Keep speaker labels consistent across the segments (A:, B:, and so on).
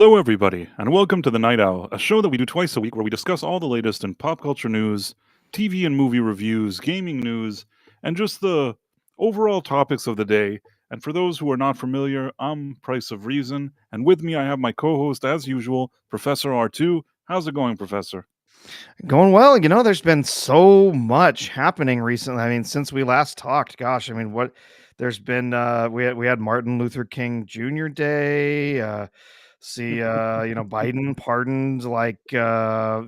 A: Hello, everybody, and welcome to The Night Owl, a show that we do twice a week where we discuss all the latest in pop culture news, TV and movie reviews, gaming news, and just the overall topics of the day. And for those who are not familiar, I'm Price of Reason, and with me I have my co host, as usual, Professor R2. How's it going, Professor?
B: Going well. There's been so much happening recently. Since we last talked, gosh, what there's been we had Martin Luther King Jr. Day. Biden pardoned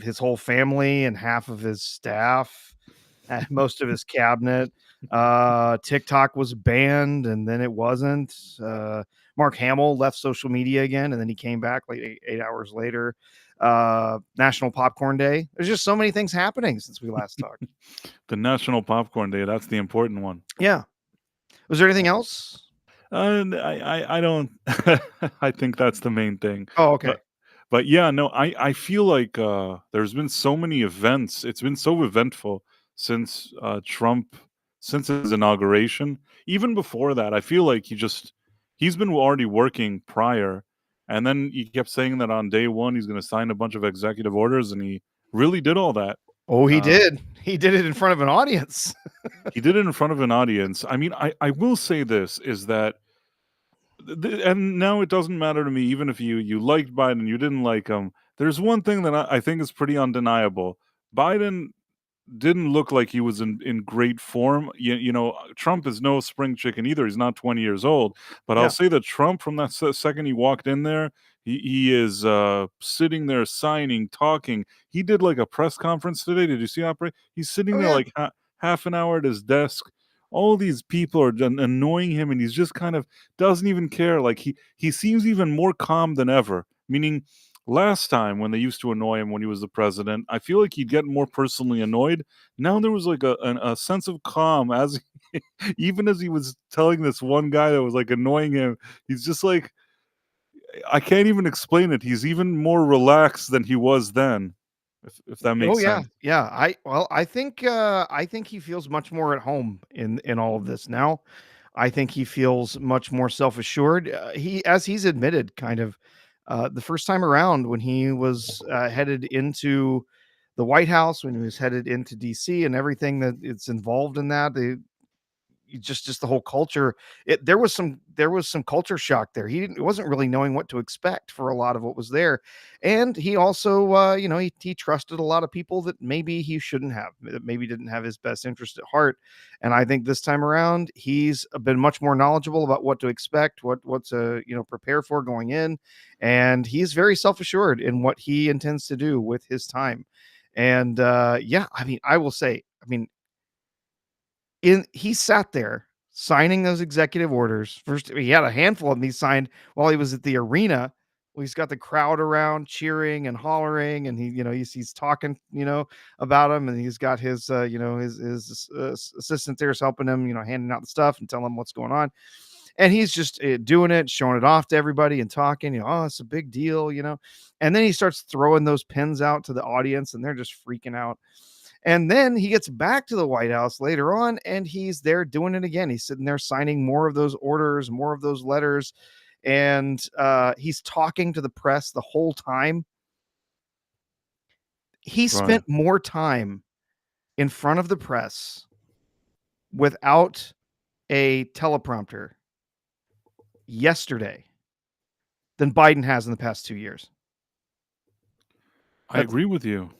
B: his whole family and half of his staff and most of his cabinet. TikTok was banned and then it wasn't. Mark Hamill left social media again and then he came back like 8 hours later. National Popcorn Day. There's just so many things happening since we last talked.
A: The National Popcorn Day, that's the important one.
B: Yeah. Was there anything else?
A: I don't, I think that's the main thing.
B: Oh, okay.
A: But yeah, no, I feel like there's been so many events. It's been so eventful since Trump, since his inauguration. Even before that, I feel like he's been already working prior, and then he kept saying that on day one he's going to sign a bunch of executive orders, and he really did all that.
B: Oh, he
A: Uh,
B: did. He did it in front of an audience.
A: he did it in front of an audience. I mean, I will say this is that and now it doesn't matter to me, even if you liked Biden, you didn't like him. There's one thing that I think is pretty undeniable. Biden didn't look like he was in great form. Trump is no spring chicken either. He's not 20 years old. But I'll
B: Yeah.
A: say that Trump, from that second he walked in there, he is sitting there signing, talking. He did like a press conference today. Did you see that? He's sitting
B: Oh,
A: there
B: yeah.
A: like half an hour at his desk. All these people are annoying him, and he's just kind of doesn't even care. Like he seems even more calm than ever. Meaning, last time when they used to annoy him when he was the president, I feel like he'd get more personally annoyed. Now there was like a sense of calm as even as he was telling this one guy that was like annoying him. He's just like, I can't even explain it. He's even more relaxed than he was then, if that
B: Oh,
A: makes
B: yeah.
A: sense.
B: Yeah. I think he feels much more at home in all of this now. I think he feels much more self-assured. He's admitted kind of the first time around when he was headed into the White House, when he was headed into DC and everything that it's involved in that. Just the whole culture. There was some culture shock there. He wasn't really knowing what to expect for a lot of what was there, and he also he trusted a lot of people that maybe he shouldn't have, that maybe didn't have his best interest at heart. And I think this time around he's been much more knowledgeable about what to expect, what to prepare for going in, and he's very self-assured in what he intends to do with his time. And yeah, I will say, he sat there signing those executive orders. First, he had a handful of them he signed while he was at the arena. Well, he's got the crowd around cheering and hollering, and he's talking, about him, and he's got his, his assistant there's helping him, handing out the stuff and telling him what's going on, and he's just doing it, showing it off to everybody and talking, oh, it's a big deal, and then he starts throwing those pins out to the audience, and they're just freaking out. And then he gets back to the White House later on and he's there doing it again. He's sitting there signing more of those orders, more of those letters. And he's talking to the press the whole time. He
A: Right.
B: spent more time in front of the press without a teleprompter yesterday than Biden has in the past 2 years.
A: I
B: That's,
A: agree with you.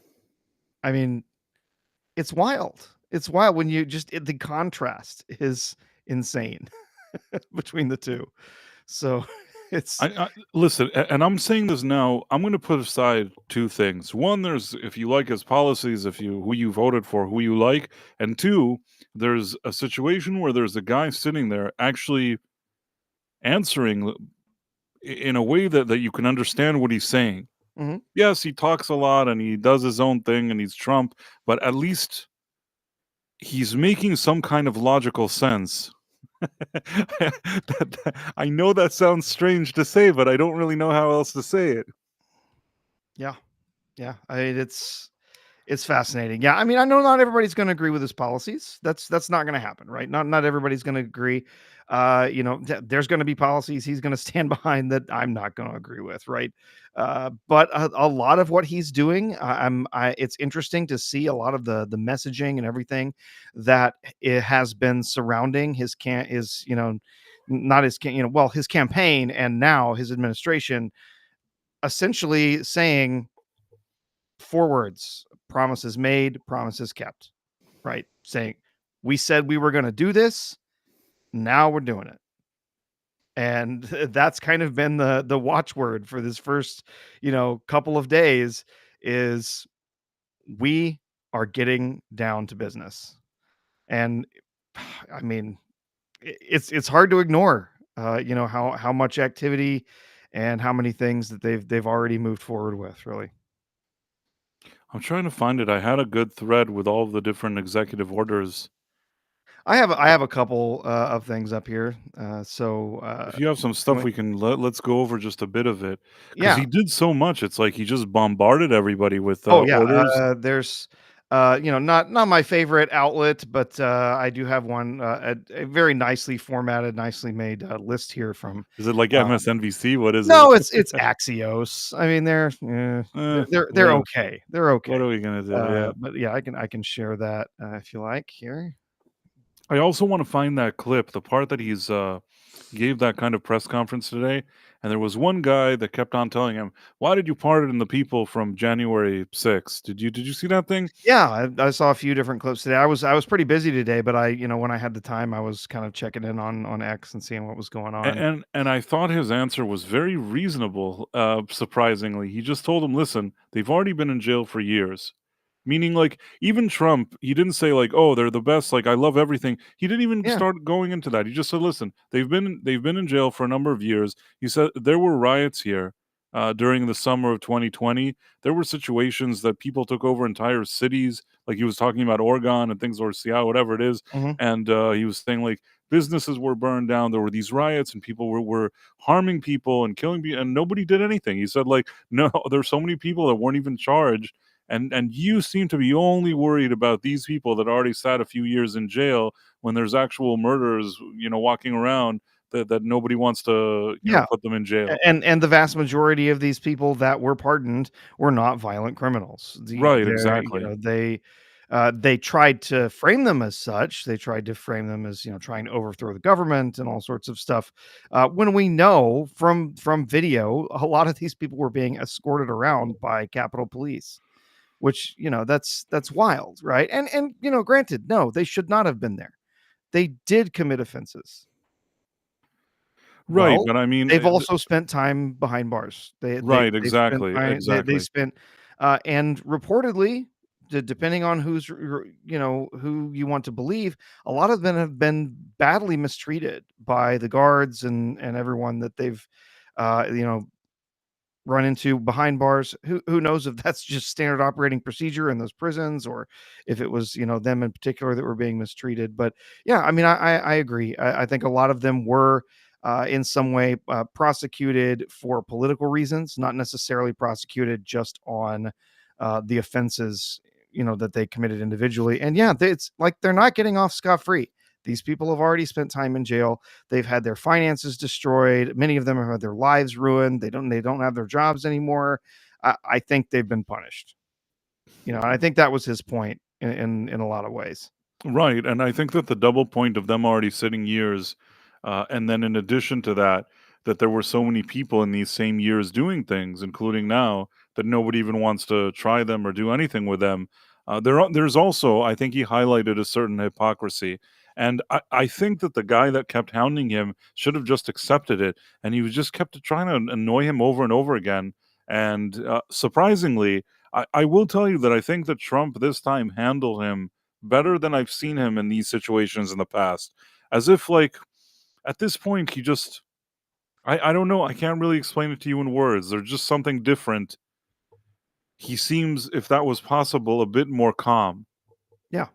B: I mean, it's wild. It's wild when the contrast is insane between the two. So it's
A: I listen, and I'm saying this now. I'm going to put aside two things. One, there's if you like his policies, if you who you voted for, who you like, and two, there's a situation where there's a guy sitting there actually answering in a way that you can understand what he's saying.
B: Mhm.
A: Yes, he talks a lot and he does his own thing and he's Trump, but at least he's making some kind of logical sense. I know that sounds strange to say, but I don't really know how else to say it.
B: Yeah. Yeah. I mean, It's fascinating. Yeah, I mean, I know not everybody's gonna agree with his policies. That's not gonna happen, right? Not everybody's gonna agree. There's gonna be policies he's gonna stand behind that I'm not gonna agree with, right? But a lot of what he's doing, it's interesting to see a lot of the messaging and everything that it has been surrounding his, not his well, his campaign and now his administration, essentially saying 4 words: promises made, promises kept, right? Saying, "We said we were gonna do this, now we're doing it." And that's kind of been the watchword for this first, couple of days is, "We are getting down to business." And, I mean, it's hard to ignore, how much activity and how many things that they've already moved forward with, really.
A: I'm trying to find it. I had a good thread with all of the different executive orders.
B: I have a couple, of things up here.
A: If you have some stuff,
B: When
A: we can let's go over just a bit of it because
B: yeah.
A: he did so much. It's like he just bombarded everybody with
B: Oh, yeah,
A: orders.
B: there's, not my favorite outlet, but, I do have one, a very nicely formatted, nicely made, list here from,
A: Is it like
B: uh
A: MSNBC? What is it?
B: no, it's Axios. I mean, they're
A: What
B: okay. They're okay.
A: what are we gonna do? Yeah.
B: But yeah, I can share that, if you like here.
A: I also want to find that clip, the part that he's gave that kind of press conference today, and there was one guy that kept on telling him, "Why did you pardon the people from January 6th?" Did you see that thing?
B: Yeah, I saw a few different clips today. I was pretty busy today, but when I had the time, I was kind of checking in on X and seeing what was going on.
A: And I thought his answer was very reasonable, surprisingly. He just told him, "Listen, they've already been in jail for years." Meaning, like, even Trump, he didn't say like, "Oh, they're the best, like, I love everything." He didn't even
B: Yeah.
A: start going into that. He just said, "Listen, they've been in jail for a number of years." He said there were riots here during the summer of 2020. There were situations that people took over entire cities, like he was talking about Oregon and things, or Seattle, whatever it is,
B: Mhm.
A: and he was saying like businesses were burned down. There were these riots, and people were harming people and killing people, and nobody did anything. He said like, "No, there's so many people that weren't even charged." And you seem to be only worried about these people that already sat a few years in jail when there's actual murderers, walking around that nobody wants to,
B: Yeah.
A: put them in jail.
B: And the vast majority of these people that were pardoned were not violent criminals.
A: Right, exactly.
B: They tried to frame them as such. They tried to frame them as, trying to overthrow the government and all sorts of stuff. When we know from video, a lot of these people were being escorted around by Capitol Police, which, that's wild, right? And granted, no, they should not have been there. They did commit offenses.
A: Right,
B: Well,
A: but I mean,
B: they've also spent time behind bars.
A: right,
B: They've spent
A: exactly,
B: time they
A: exactly.
B: spent, and reportedly, depending on who you want to believe, a lot of them have been badly mistreated by the guards and everyone that they've, uh, you know, run into behind bars. Who knows if that's just standard operating procedure in those prisons, or if it was, them in particular that were being mistreated. But yeah, I mean, I agree. I think a lot of them were, in some way, prosecuted for political reasons, not necessarily prosecuted just on, the offenses, that they committed individually. And yeah, it's like they're not getting off scot free. These people have already spent time in jail. They've had their finances destroyed. Many of them have had their lives ruined. They don't have their jobs anymore. I think they've been punished. And I think that was his point in a lot of ways.
A: Right, and I think that the double point of them already sitting years, and then in addition to that, that there were so many people in these same years doing things, including now, that nobody even wants to try them or do anything with them. There's also, I think he highlighted a certain hypocrisy, and I think that the guy that kept hounding him should have just accepted it, and he was just kept trying to annoy him over and over again. And surprisingly, I will tell you that I think that Trump this time handled him better than I've seen him in these situations in the past. As if like at this point he just I don't know, I can't really explain it to you in words. There's just something different. He seems, if that was possible, a bit more calm.
B: Yeah,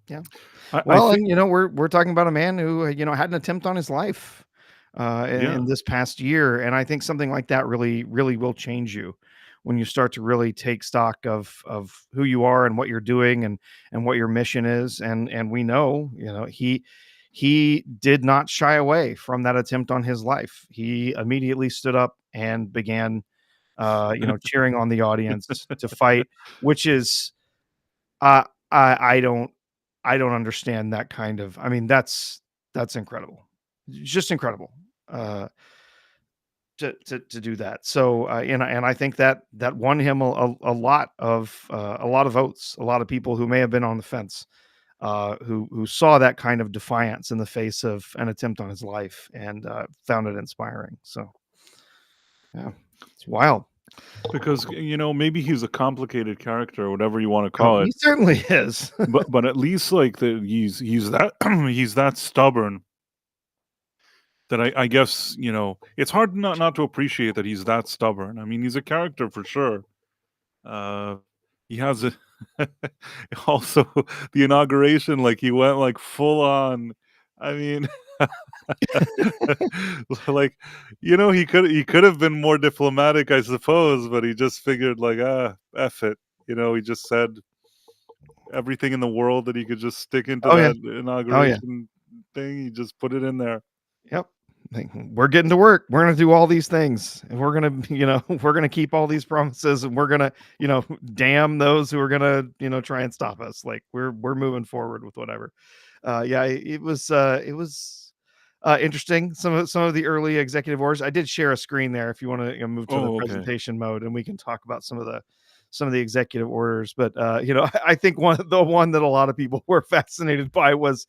B: yeah.
A: I
B: Well,
A: think
B: and we're talking about a man who, had an attempt on his life, in
A: yeah.
B: this past year, and I think something like that really, really will change you when you start to really take stock of who you are and what you're doing and what your mission is. And we know, he did not shy away from that attempt on his life. He immediately stood up and began, cheering on the audience to fight, which is, uh, I don't understand that kind of. I mean, that's incredible, just incredible. Uh, to do that. So, and I think that that won him a lot of votes, a lot of people who may have been on the fence, who saw that kind of defiance in the face of an attempt on his life and found it inspiring. So, yeah, it's wild.
A: Because maybe he's a complicated character or whatever you want to
B: Oh,
A: call
B: he
A: it,
B: certainly is.
A: but at least like he's that he's that stubborn that I guess it's hard not to appreciate that he's that stubborn. I mean, he's a character for sure. Uh, he has a also the inauguration, like he went like full on. I mean, like he could have been more diplomatic, I suppose, but he just figured like f it. He just said everything in the world that he could just stick into
B: Oh yeah,
A: that
B: oh yeah.
A: inauguration thing. He just put it in there.
B: Yep. Like, we're getting to work. We're gonna do all these things, and we're gonna, we're gonna keep all these promises, and we're gonna, damn those who are gonna, try and stop us. Like we're moving forward with whatever. Yeah, it was interesting. Some of the early executive orders. I did share a screen there if you want to move to the
A: Oh, okay.
B: presentation mode, and we can talk about some of the executive orders. But I think the one that a lot of people were fascinated by was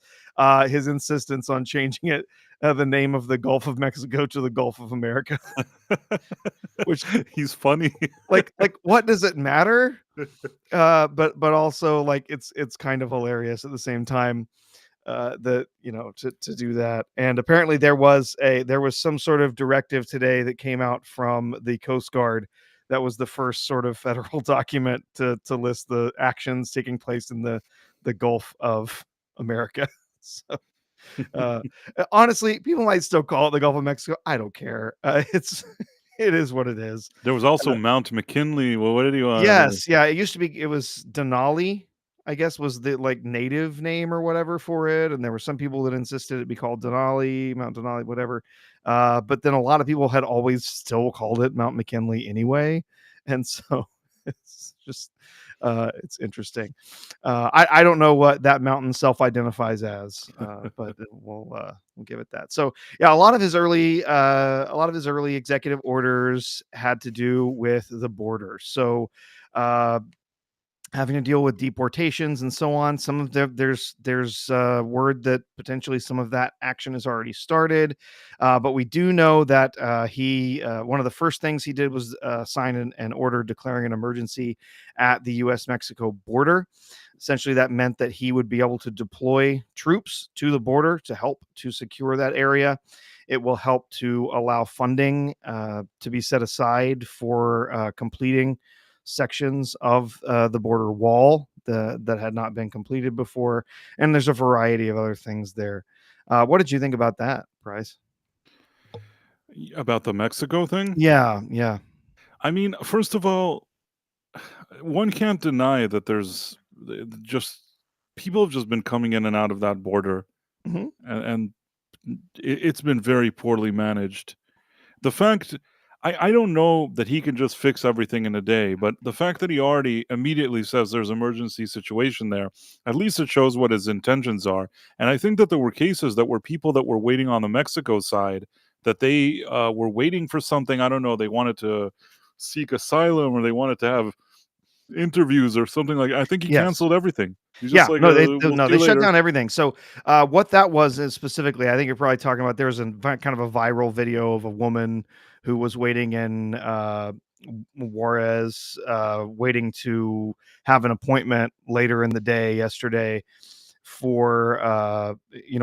B: his insistence on changing it, the name of the Gulf of Mexico to the Gulf of America. Which,
A: He's funny.
B: like what does it matter? But also, like, it's kind of hilarious at the same time, that to do that. And apparently there was some sort of directive today that came out from the Coast Guard that was the first sort of federal document to list the actions taking place in the Gulf of America. So, uh, honestly, people might still call it the Gulf of Mexico. I don't care. It is what it is.
A: There was also Mount McKinley. Well, what did he want?
B: Yes, yeah, it was Denali, I guess, was the, like, native name or whatever for it, and there were some people that insisted it be called Denali, Mount Denali, whatever, but then a lot of people had always still called it Mount McKinley anyway, and so it's just, it's interesting. I don't know what that mountain self-identifies as, but we'll give it that. So, yeah, a lot of his early executive orders had to do with the border. So, uh, having to deal with deportations and so on. Some of there's word that potentially some of that action has already started, but we do know that he one of the first things he did was sign an order declaring an emergency at the U.S. Mexico border. Essentially, that meant that he would be able to deploy troops to the border to help to secure that area. It will help to allow funding to be set aside for completing sections of the border wall that had not been completed before. And there's a variety of other things there. What did you think about that, Price?
A: About the Mexico thing?
B: Yeah, yeah.
A: I mean, first of all, one can't deny that there's just people have just been coming in and out of that border,
B: Hmm.
A: and it's been very poorly managed. The fact I don't know that he can just fix everything in a day, but the fact that he already immediately says there's emergency situation there, at least it shows what his intentions are. And I think that there were cases that were people that were waiting on the Mexico side that they were waiting for something. I don't know. They wanted to seek asylum or they wanted to have interviews or something like. I think he
B: Yes.
A: canceled everything. He's just
B: Yeah,
A: like,
B: no,
A: "We'll
B: no,
A: see
B: they
A: you
B: shut
A: later."
B: down everything. So, what that was is specifically, I think you're probably talking about. There was kind of a viral video of a woman who was waiting in Juarez, waiting to have an appointment later in the day yesterday for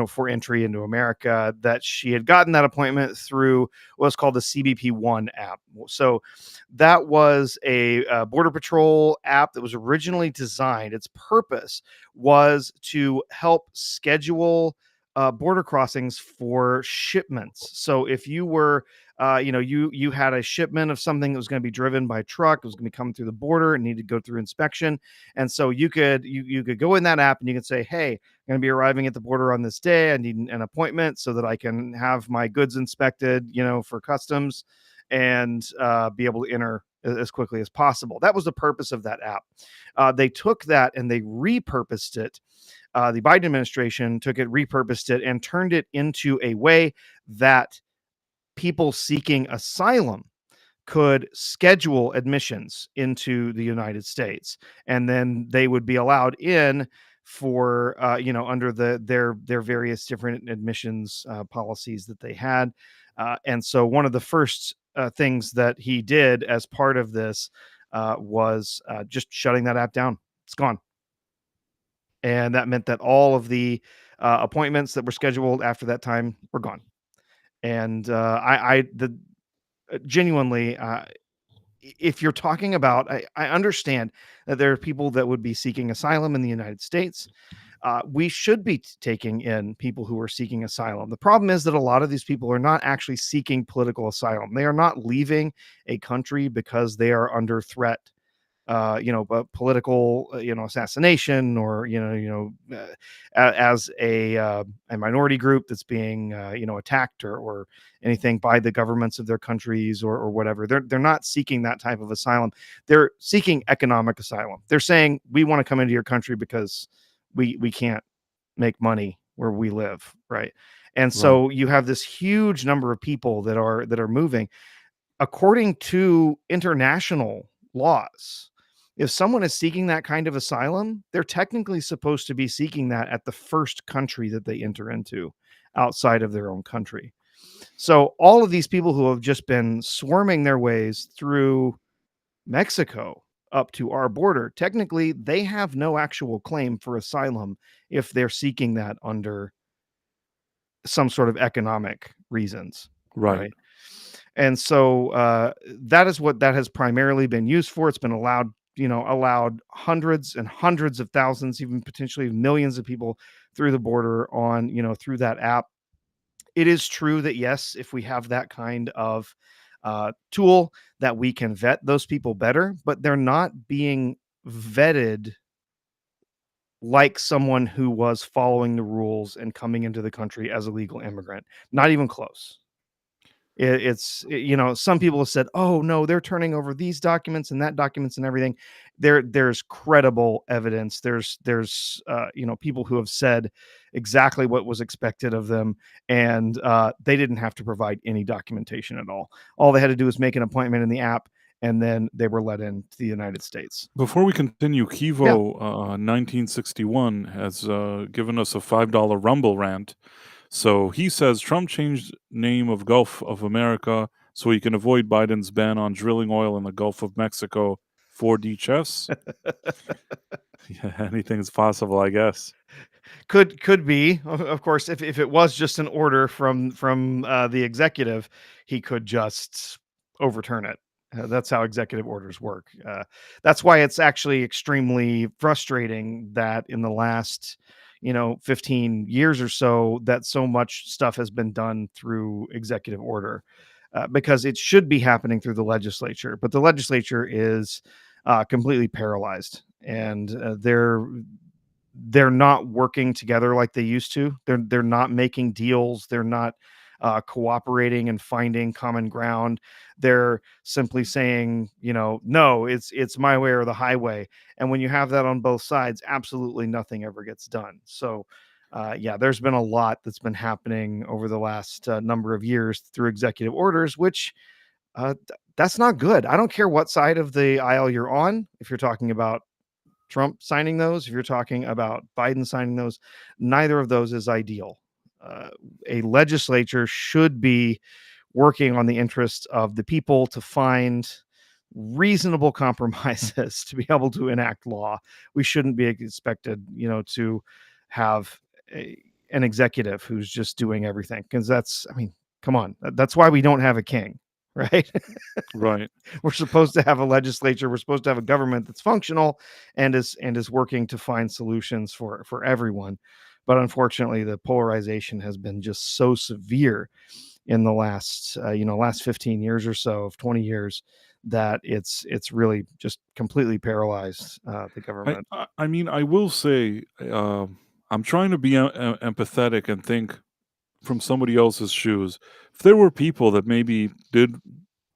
B: for entry into America. That she had gotten that appointment through what's called the CBP-1 app. So that was a border patrol app that was originally designed. Its purpose was to help schedule border crossings for shipments. So if you were you had a shipment of something that was going to be driven by truck. It was going to be coming through the border and needed to go through inspection. And so you could go in that app and you could say, hey, I'm going to be arriving at the border on this day. I need an appointment so that I can have my goods inspected, for customs, and be able to enter as quickly as possible. That was the purpose of that app. They took that and they repurposed it. The Biden administration took it, repurposed it, and turned it into a way that people seeking asylum could schedule admissions into the United States, and then they would be allowed in for under their various different admissions policies that they had. And so one of the first things that he did as part of this was just shutting that app down. It's gone. And that meant that all of the appointments that were scheduled after that time were gone. And genuinely, if you're talking about, I understand that there are people that would be seeking asylum in the United States. We should be taking in people who are seeking asylum. The problem is that a lot of these people are not actually seeking political asylum. They are not leaving a country because they are under threat, political, assassination, or as a minority group that's being attacked, or anything by the governments of their countries, or whatever. They're not seeking that type of asylum. They're seeking economic asylum. They're saying, we want to come into your country because we can't make money where we live, right? And so you have this huge number of people that are moving. According to international laws, if someone is seeking that kind of asylum, they're technically supposed to be seeking that at the first country that they enter into outside of their own country. So all of these people who have just been swarming their ways through Mexico up to our border, technically they have no actual claim for asylum if they're seeking that under some sort of economic reasons,
A: Right.
B: right? And so that is what that has primarily been used for. It's been allowed hundreds and hundreds of thousands, even potentially millions of people through the border through that app. It is true that, yes, if we have that kind of tool, that we can vet those people better, but they're not being vetted like someone who was following the rules and coming into the country as a legal immigrant. Not even close. Some people have said, oh no, they're turning over these documents and that documents and everything. There's credible evidence. There's people who have said exactly what was expected of them, and they didn't have to provide any documentation at all. All they had to do was make an appointment in the app, and then they were let into the United States.
A: Before we continue, Kivo 1961 has given us a $5 Rumble rant. So he says Trump changed name of Gulf of America so he can avoid Biden's ban on drilling oil in the Gulf of Mexico. 4D chess. Yeah, anything's possible, I guess.
B: Could be, of course, if it was just an order from the executive, he could just overturn it. That's how executive orders work. That's why it's actually extremely frustrating that in the last 15 years or so, that so much stuff has been done through executive order, because it should be happening through the legislature, but the legislature is completely paralyzed, and they're not working together like they used to. They're not making deals. They're not cooperating and finding common ground. They're simply saying, no, it's my way or the highway. And when you have that on both sides, absolutely nothing ever gets done. So, there's been a lot that's been happening over the last number of years through executive orders, which that's not good. I don't care what side of the aisle you're on. If you're talking about Trump signing those, if you're talking about Biden signing those, neither of those is ideal. A legislature should be working on the interests of the people to find reasonable compromises to be able to enact law. We shouldn't be expected, to have an executive who's just doing everything, because come on, that's why we don't have a king, right?
A: Right.
B: We're supposed to have a legislature. We're supposed to have a government that's functional and is working to find solutions for everyone. But unfortunately, the polarization has been just so severe. in the last last 15 years or so, of 20 years, that it's really just completely paralyzed the government.
A: I mean, I will say, I'm trying to be empathetic and think from somebody else's shoes. If there were people that maybe did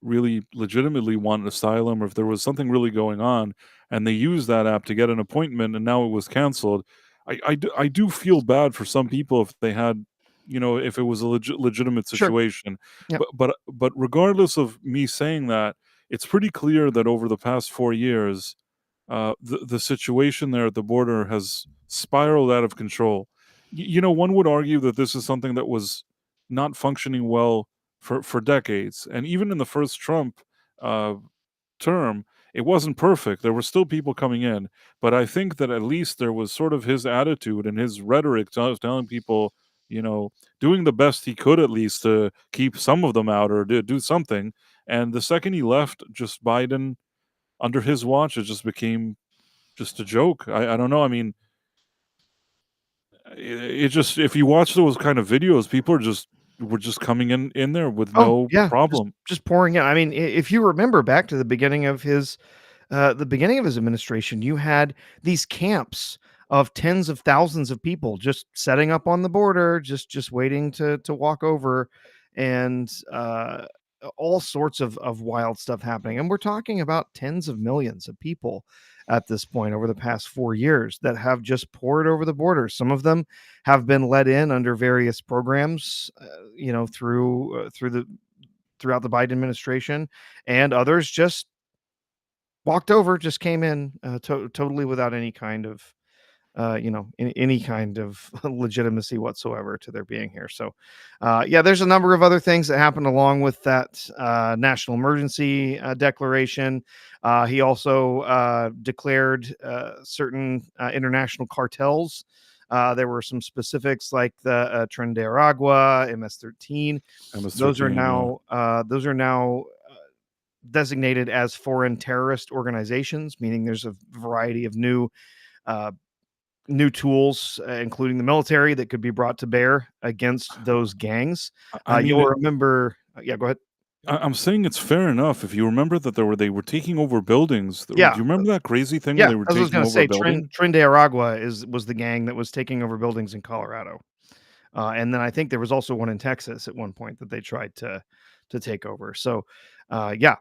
A: really legitimately want asylum, or if there was something really going on and they used that app to get an appointment and now it was canceled, I do feel bad for some people if they had, if it was a legitimate
B: Sure.
A: situation.
B: Yep.
A: But regardless of me saying that, it's pretty clear that over the past 4 years, the situation there at the border has spiraled out of control. One would argue that this is something that was not functioning well for decades, and even in the first Trump uh, term, it wasn't perfect. There were still people coming in, but I think that at least there was sort of his attitude and his rhetoric telling people, you know, doing the best he could at least to keep some of them out or to do something. And the second he left, just Biden under his watch, it just became just a joke. I don't know. I mean, it just if you watch those kind of videos, people were just coming in there with
B: Oh,
A: no
B: yeah,
A: problem.
B: just pouring in. I mean, if you remember back to the beginning of his administration, you had these camps of tens of thousands of people just setting up on the border, just waiting to walk over, and all sorts of wild stuff happening. And we're talking about tens of millions of people at this point over the past 4 years that have just poured over the border. Some of them have been let in under various programs, throughout the Biden administration, and others just walked over, just came in, totally without any kind of, any kind of legitimacy whatsoever to their being here. So, yeah, there's a number of other things that happened along with that national emergency declaration. He also declared certain international cartels. There were some specifics like the Tren de Aragua, MS-13.
A: MS-13, yeah.
B: Those are now designated as foreign terrorist organizations, meaning there's a variety of uh, new tools, including the military, that could be brought to bear against those gangs.
A: I mean,
B: You'll remember. Yeah, go ahead.
A: I'm saying it's fair enough if you remember that they were taking over buildings. Do
B: Yeah,
A: you remember that crazy thing where
B: yeah.
A: they were
B: As I was
A: taking
B: going to
A: over a
B: say,
A: building?
B: Tren de Aragua was the gang that was taking over buildings in Colorado. And then I think there was also one in Texas at one point that they tried to take over. So, yeah,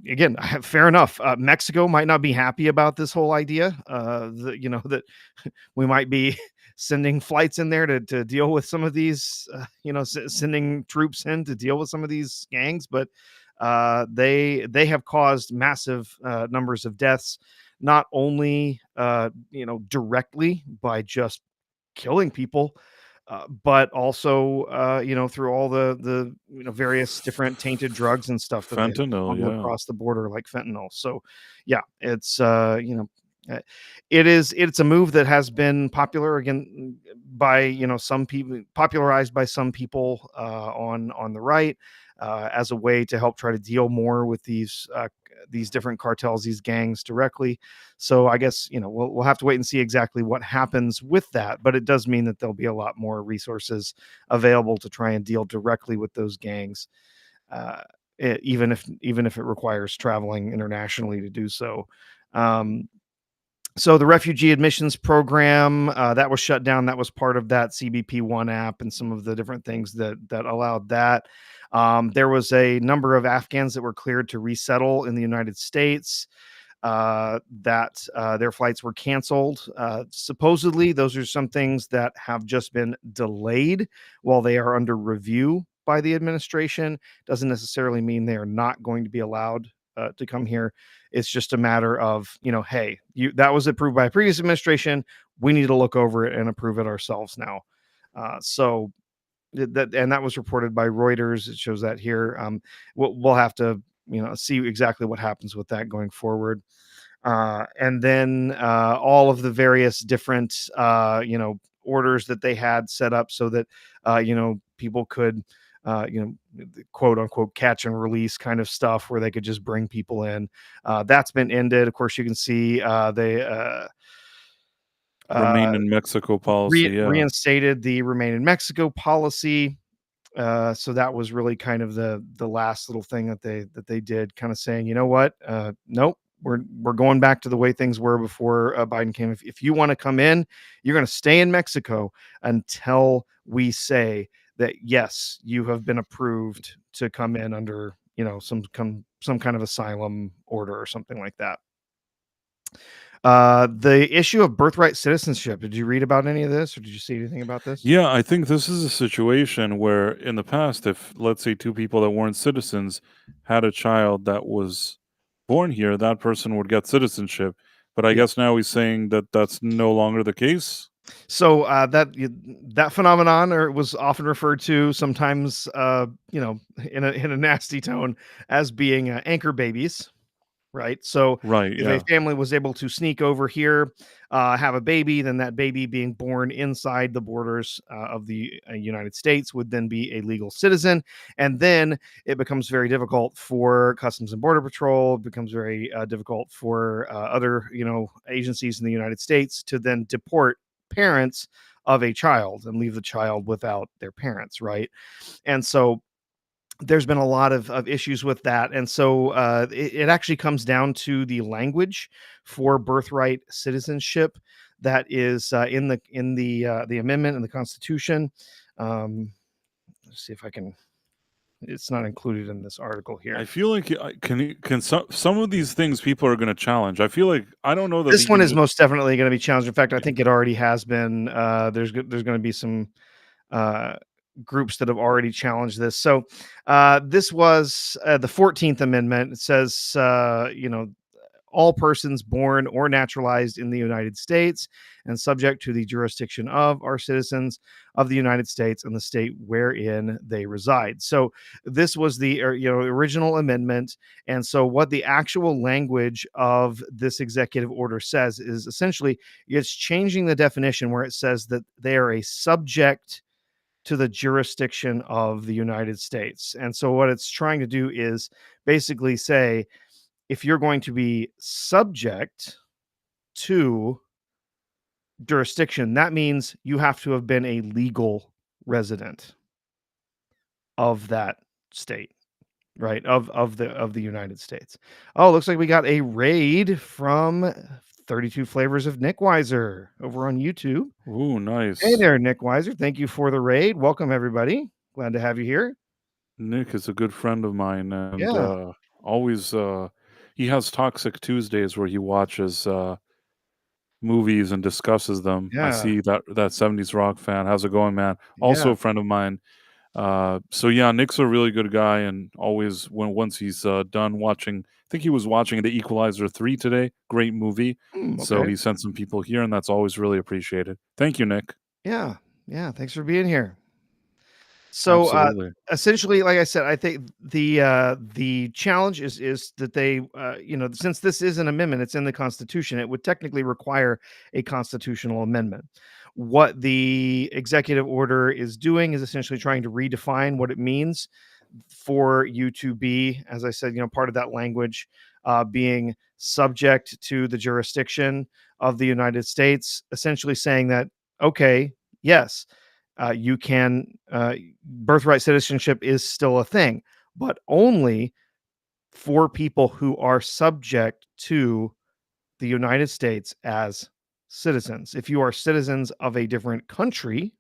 B: again, fair enough. Mexico might not be happy about this whole idea. That we might be sending flights in there to deal with some of these, sending troops in to deal with some of these gangs, but they have caused massive numbers of deaths, not only directly by just killing people, but also, through all the various different tainted drugs and stuff that they
A: Fentanyl,
B: smuggle
A: yeah.
B: across the border, like fentanyl. So, yeah, it's a move that has been popular again by some people, popularized by some people on the right, as a way to help try to deal more with these different cartels, these gangs directly. So I guess we'll have to wait and see exactly what happens with that. But it does mean that there'll be a lot more resources available to try and deal directly with those gangs, uh, even if it requires traveling internationally to do so. Um, so the refugee admissions program that was shut down. That was part of that CBP One app and some of the different things that allowed that. There was a number of Afghans that were cleared to resettle in the United States, that their flights were canceled. Supposedly, those are some things that have just been delayed while they are under review by the administration. Doesn't necessarily mean they are not going to be allowed to come here. It's just a matter of, hey, that was approved by a previous administration. We need to look over it and approve it ourselves now. So that was reported by Reuters. It shows that here. We'll have to see exactly what happens with that going forward. And then all of the various different orders that they had set up so that people could quote unquote catch and release kind of stuff where they could just bring people in. That's been ended. Of course, you can see they uh,
A: Remain in Mexico policy, yeah.
B: reinstated the Remain in Mexico policy. So that was really kind of the last little thing that they did, kind of saying, you know what, nope, we're going back to the way things were before Biden came. If you want to come in, you're going to stay in Mexico until we say that yes, you have been approved to come in under some kind of asylum order or something like that. The issue of birthright citizenship. Did you read about any of this, or did you see anything about this?
A: Yeah, I think this is a situation where in the past, if let's say two people that weren't citizens had a child that was born here, that person would get citizenship. But I
B: Yeah.
A: guess now he's saying that that's no longer the case.
B: So that phenomenon, or was often referred to sometimes, in a nasty tone, as being anchor babies. Right. So
A: Right,
B: if a
A: yeah.
B: family was able to sneak over here, have a baby, then that baby being born inside the borders of the United States would then be a legal citizen. And then it becomes very difficult for Customs and Border Patrol. It becomes very difficult for other, agencies in the United States to then deport parents of a child and leave the child without their parents. Right. And so there's been a lot of issues with that, and so it actually comes down to the language for birthright citizenship that is in the amendment in the Constitution. Let's see if I can. It's not included in this article
A: I
B: here.
A: feel like can some of these things people are going to challenge. I feel like I don't know that
B: This
A: he
B: one
A: can
B: is
A: just
B: most definitely going to be challenged. In fact, I
A: yeah.
B: think it already has been. There's going to be some uh, groups that have already challenged this. So this was the 14th Amendment. It says, all persons born or naturalized in the United States and subject to the jurisdiction of are citizens of the United States and the state wherein they reside. So this was the original amendment, and so what the actual language of this executive order says is essentially it's changing the definition where it says that they are a subject to the jurisdiction of the United States. And so what it's trying to do is basically say if you're going to be subject to jurisdiction, that means you have to have been a legal resident of that state, right? Of the United States. Oh, looks like we got a raid from 32 Flavors of Nick Weiser over on YouTube.
A: Ooh,
B: Hey
A: nice.
B: there, Nick Weiser. Thank you for the raid. Welcome everybody. Glad to have you here.
A: Nick is a good friend of mine and
B: Yeah,
A: always he has Toxic Tuesdays where he watches movies and discusses them. I
B: yeah,
A: see that 70s rock fan. How's it going, man? Also
B: yeah,
A: a friend of mine. So yeah, Nick's a really good guy, and always once he's done watching, I think he was watching The Equalizer 3 today. Great movie. So
B: okay.
A: he sent some people here, and that's always really appreciated. Thank you, Nick.
B: Yeah, yeah. Thanks for being here. So,
A: Absolutely.
B: essentially, like I said, I think the challenge is that they, since this is an amendment, it's in the Constitution, it would technically require a constitutional amendment. What the executive order is doing is essentially trying to redefine what it means for you to be, as I said, part of that language, being subject to the jurisdiction of the United States, essentially saying that, okay, yes, you can, birthright citizenship is still a thing, but only for people who are subject to the United States as citizens. If you are citizens of a different country,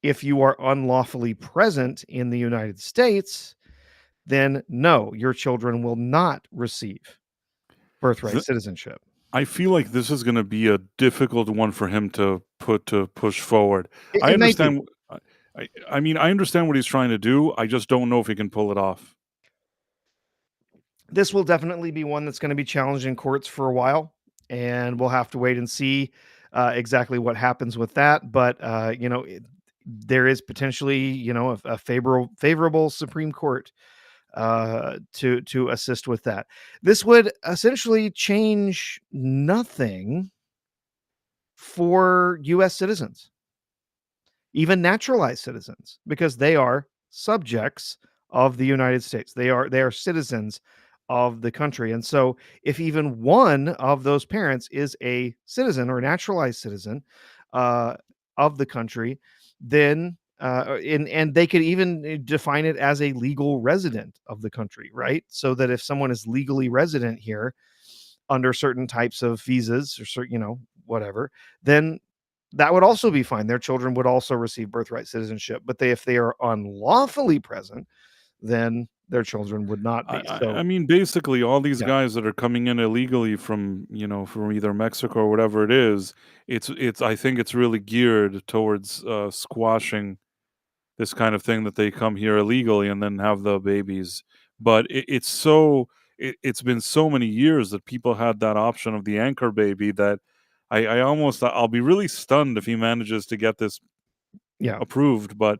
B: if you are unlawfully present in the United States, then no, your children will not receive birthright
A: Th-
B: citizenship.
A: I feel like this is going to be a difficult one for him to push forward. I
B: It may be.
A: understand. I mean, I understand what he's trying to do. I just don't know if he can pull it off.
B: This will definitely be one that's going to be challenged in courts for a while, and we'll have to wait and see exactly what happens with that. But there is potentially a favorable Supreme Court to assist with that. This would essentially change nothing for U.S. citizens, even naturalized citizens, because they are subjects of the United States. They are citizens of the country. And so if even one of those parents is a citizen or naturalized citizen uh, of the country, then And they could even define it as a legal resident of the country, right? So that if someone is legally resident here under certain types of visas or certain, whatever, then that would also be fine. Their children would also receive birthright citizenship. But if they are unlawfully present, then their children would not
A: I
B: be.
A: I
B: So
A: I mean, basically, all these
B: yeah,
A: guys that are coming in illegally from, from either Mexico or whatever it is, it's I think it's really geared towards, squashing this kind of thing that they come here illegally and then have the babies. But it's been so many years that people had that option of the anchor baby that I'll be really stunned if he manages to get this
B: yeah.
A: approved, but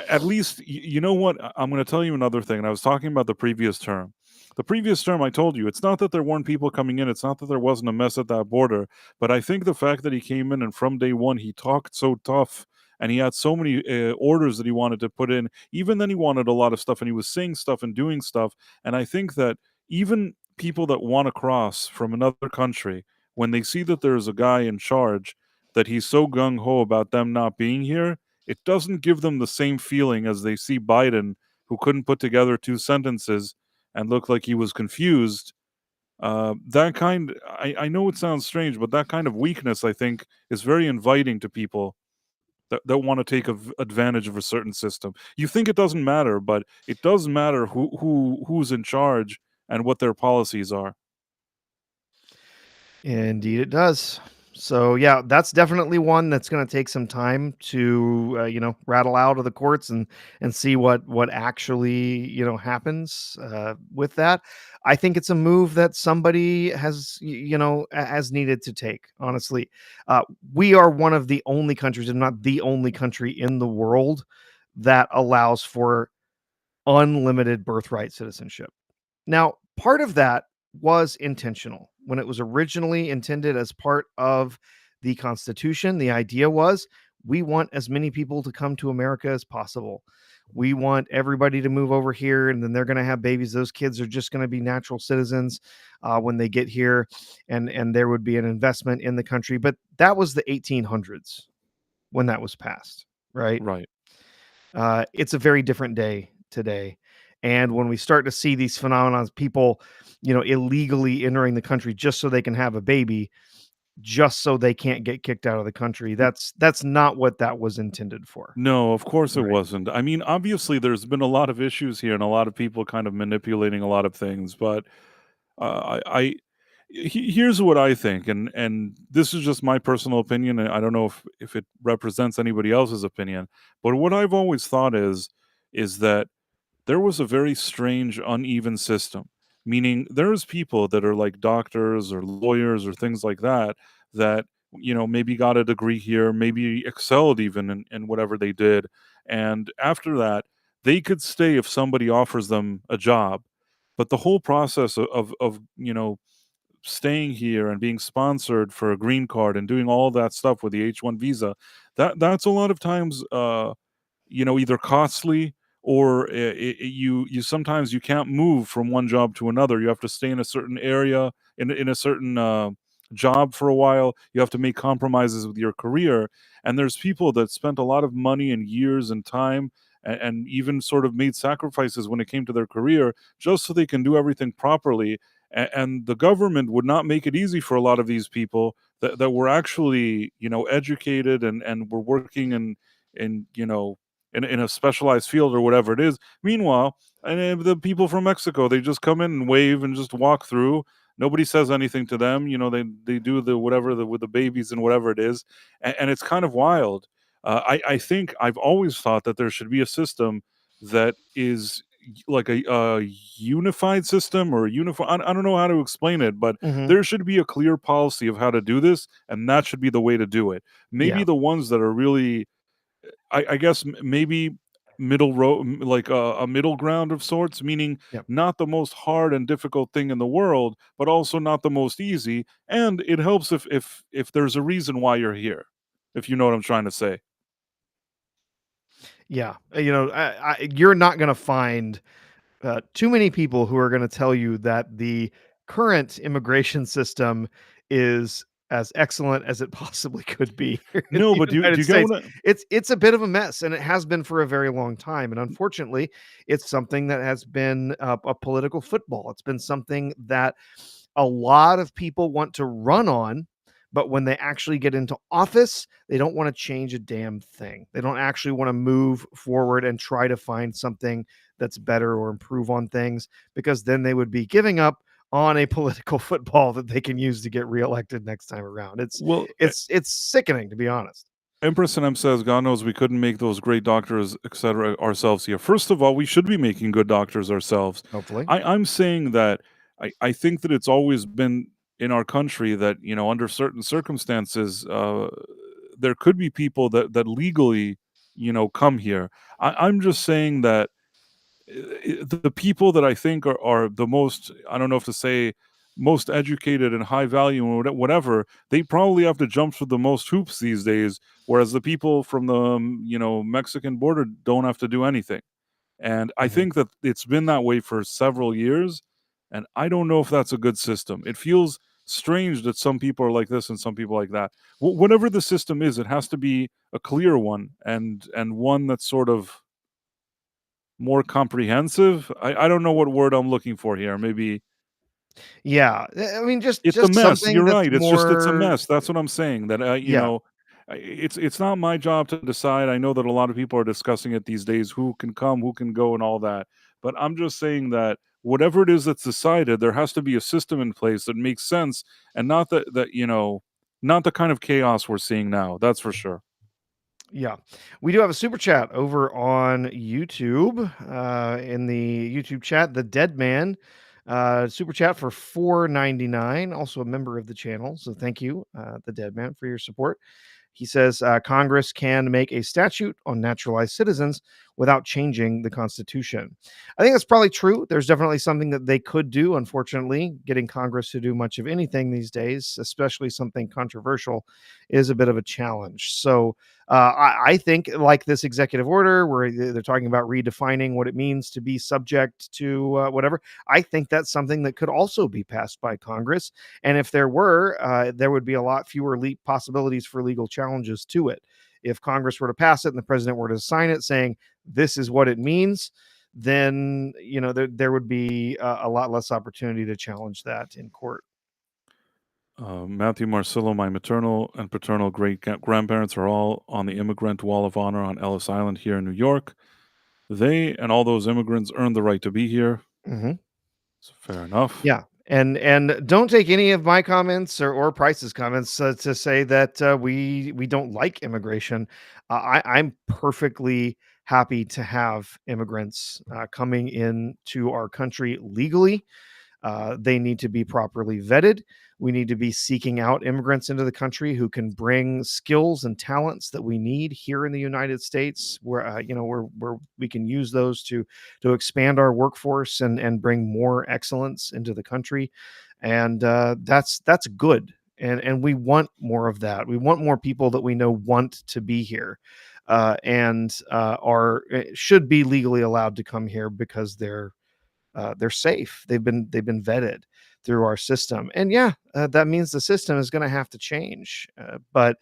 A: at least you know what? I'm going to tell you another thing. And I was talking about the previous term. The previous term, I told you, it's not that there weren't people coming in. It's not that there wasn't a mess at that border. But I think the fact that he came in and from day one he talked so tough and he had so many orders that he wanted to put in. Even then, he wanted a lot of stuff and he was saying stuff and doing stuff. And I think that even people that want to cross from another country, when they see that there's a guy in charge, that he's so gung ho about them not being here, it doesn't give them the same feeling as they see Biden, who couldn't put together two sentences and looked like he was confused. I know it sounds strange, but that kind of weakness, I think, is very inviting to people that want to take advantage of a certain system. You think it doesn't matter, but it does matter who's in charge and what their policies are.
B: Indeed, it does. So yeah, that's definitely one that's going to take some time to rattle out of the courts and see what actually happens with that. I think it's a move that somebody has needed to take. Honestly, we are one of the only countries, if not the only country in the world that allows for unlimited birthright citizenship. Now, part of that was intentional. When it was originally intended as part of the Constitution, the idea was we want as many people to come to America as possible. We want everybody to move over here, and then they're going to have babies. Those kids are just going to be natural citizens when they get here, and there would be an investment in the country. But that was the 1800s when that was passed, right?
A: Right.
B: It's a very different day today. And when we start to see these phenomenons, people, illegally entering the country just so they can have a baby, just so they can't get kicked out of the country, that's not what that was intended for.
A: No, of course it
B: Right.
A: wasn't. I mean, obviously, there's been a lot of issues here and a lot of people kind of manipulating a lot of things, but I here's what I think, and this is just my personal opinion. And I don't know if it represents anybody else's opinion, but what I've always thought is that there was a very strange, uneven system. Meaning, there's people that are like doctors or lawyers or things like that that maybe got a degree here, maybe excelled even in whatever they did, and after that, they could stay if somebody offers them a job. But the whole process of staying here and being sponsored for a green card and doing all that stuff with the H-1 visa, that's a lot of times either costly or you sometimes you can't move from one job to another. You have to stay in a certain area in a certain job for a while. You have to make compromises with your career, and there's people that spent a lot of money and years and time and even sort of made sacrifices when it came to their career just so they can do everything properly. And the government would not make it easy for a lot of these people that were actually educated and were working in in a specialized field or whatever it is. Meanwhile, and the people from Mexico, they just come in and wave and just walk through. Nobody says anything to them. They do the whatever with the babies and whatever it is, and it's kind of wild. I think I've always thought that there should be a system that is like a unified system or unified. I don't know how to explain it, but
B: Hmm.
A: there should be a clear policy of how to do this, and that should be the way to do it. Maybe
B: Yeah.
A: the ones that are really I guess maybe middle road, like a middle ground of sorts, meaning
B: Yep.
A: not the most hard and difficult thing in the world, but also not the most easy. And it helps if there's a reason why you're here, if you know what I'm trying to say.
B: Yeah. You're not going to find too many people who are going to tell you that the current immigration system is as excellent as it possibly could be here in
A: No,
B: the
A: but do
B: United
A: you get
B: States.
A: what I
B: It's a bit of a mess, and it has been for a very long time, and unfortunately, it's something that has been a political football. It's been something that a lot of people want to run on, but when they actually get into office, they don't wanna change a damn thing. They don't actually wanna move forward and try to find something that's better or improve on things, because then they would be giving up on a political football that they can use to get reelected next time around. It's
A: well,
B: it's it's sickening, to be honest.
A: Empress and M says, "God knows we couldn't make those great doctors, etc., ourselves here." First of all, we should be making good doctors ourselves.
B: Hopefully.
A: I'm saying that I think that it's always been in our country that under certain circumstances, there could be people that legally come here. I'm just saying that the people that I think are the most, I don't know if to say most educated and high value and whatever, they probably have to jump through the most hoops these days, whereas the people from the Mexican border don't have to do anything. And I
B: Mhm.
A: think that it's been that way for several years, and I don't know if that's a good system. It feels strange that some people are like this and some people like that. Whatever the system is, it has to be a clear one, and one that's sort of more comprehensive? I don't know what word I'm looking for here. Maybe
B: Yeah, I mean, just
A: it's a
B: just
A: mess.
B: something
A: You're
B: that's
A: right. It's a
B: more.
A: mess. That's what I'm saying. That
B: Yeah.
A: it's not my job to decide. I know that a lot of people are discussing it these days. Who can come? Who can go? And all that. But I'm just saying that whatever it is that's decided, there has to be a system in place that makes sense, and not not the kind of chaos we're seeing now. That's for sure.
B: Yeah. We do have a super chat over on YouTube. In the YouTube chat, the Dead Man, super chat for 4.99. Also a member of the channel. So thank you, the Dead Man, for your support. He says Congress can make a statute on naturalized citizens without changing the Constitution. I think that's probably true. There's definitely something that they could do. Unfortunately, getting Congress to do much of anything these days, especially something controversial, is a bit of a challenge. So I think, like this executive order, where they're talking about redefining what it means to be subject to whatever, I think that's something that could also be passed by Congress. And if there were, there would be a lot fewer possibilities for legal challenges to it. If Congress were to pass it and the president were to sign it saying this is what it means, then there would be a lot less opportunity to challenge that in court.
A: Matthew Marcillo, my maternal and paternal great grandparents are all on the Immigrant Wall of Honor on Ellis Island here in New York. They and all those immigrants earned the right to be here.
B: Mhm.
A: So fair enough.
B: Yeah, and don't take any of my comments or Price's comments to say that we don't like immigration. I'm perfectly happy to have immigrants coming into our country legally. They need to be properly vetted. We need to be seeking out immigrants into the country who can bring skills and talents that we need here in the United States, where where we can use those to expand our workforce and bring more excellence into the country, and that's good. And we want more of that. We want more people that we know want to be here, and are should be legally allowed to come here because they're safe. They've been vetted through our system, and yeah, that means the system is going to have to change. But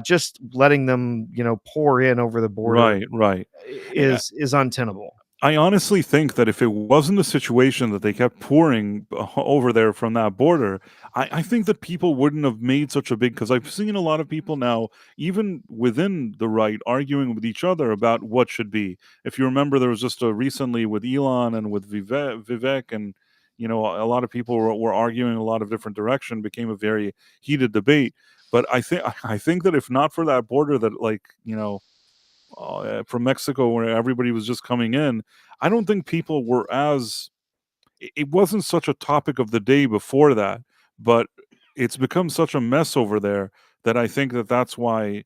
B: just letting them, pour in over the border
A: Right, right.
B: is untenable.
A: I honestly think that if it wasn't a situation that they kept pouring over there from that border, I think that people wouldn't have made such a big. Because I've seen a lot of people now, even within the right, arguing with each other about what should be. If you remember, there was just a recently with Elon and with Vivek, and a lot of people were arguing in a lot of different direction. Became a very heated debate. But I think that if not for that border, that from Mexico where everybody was just coming in, I don't think people were as it wasn't such a topic of the day before that, but it's become such a mess over there that I think that that's why,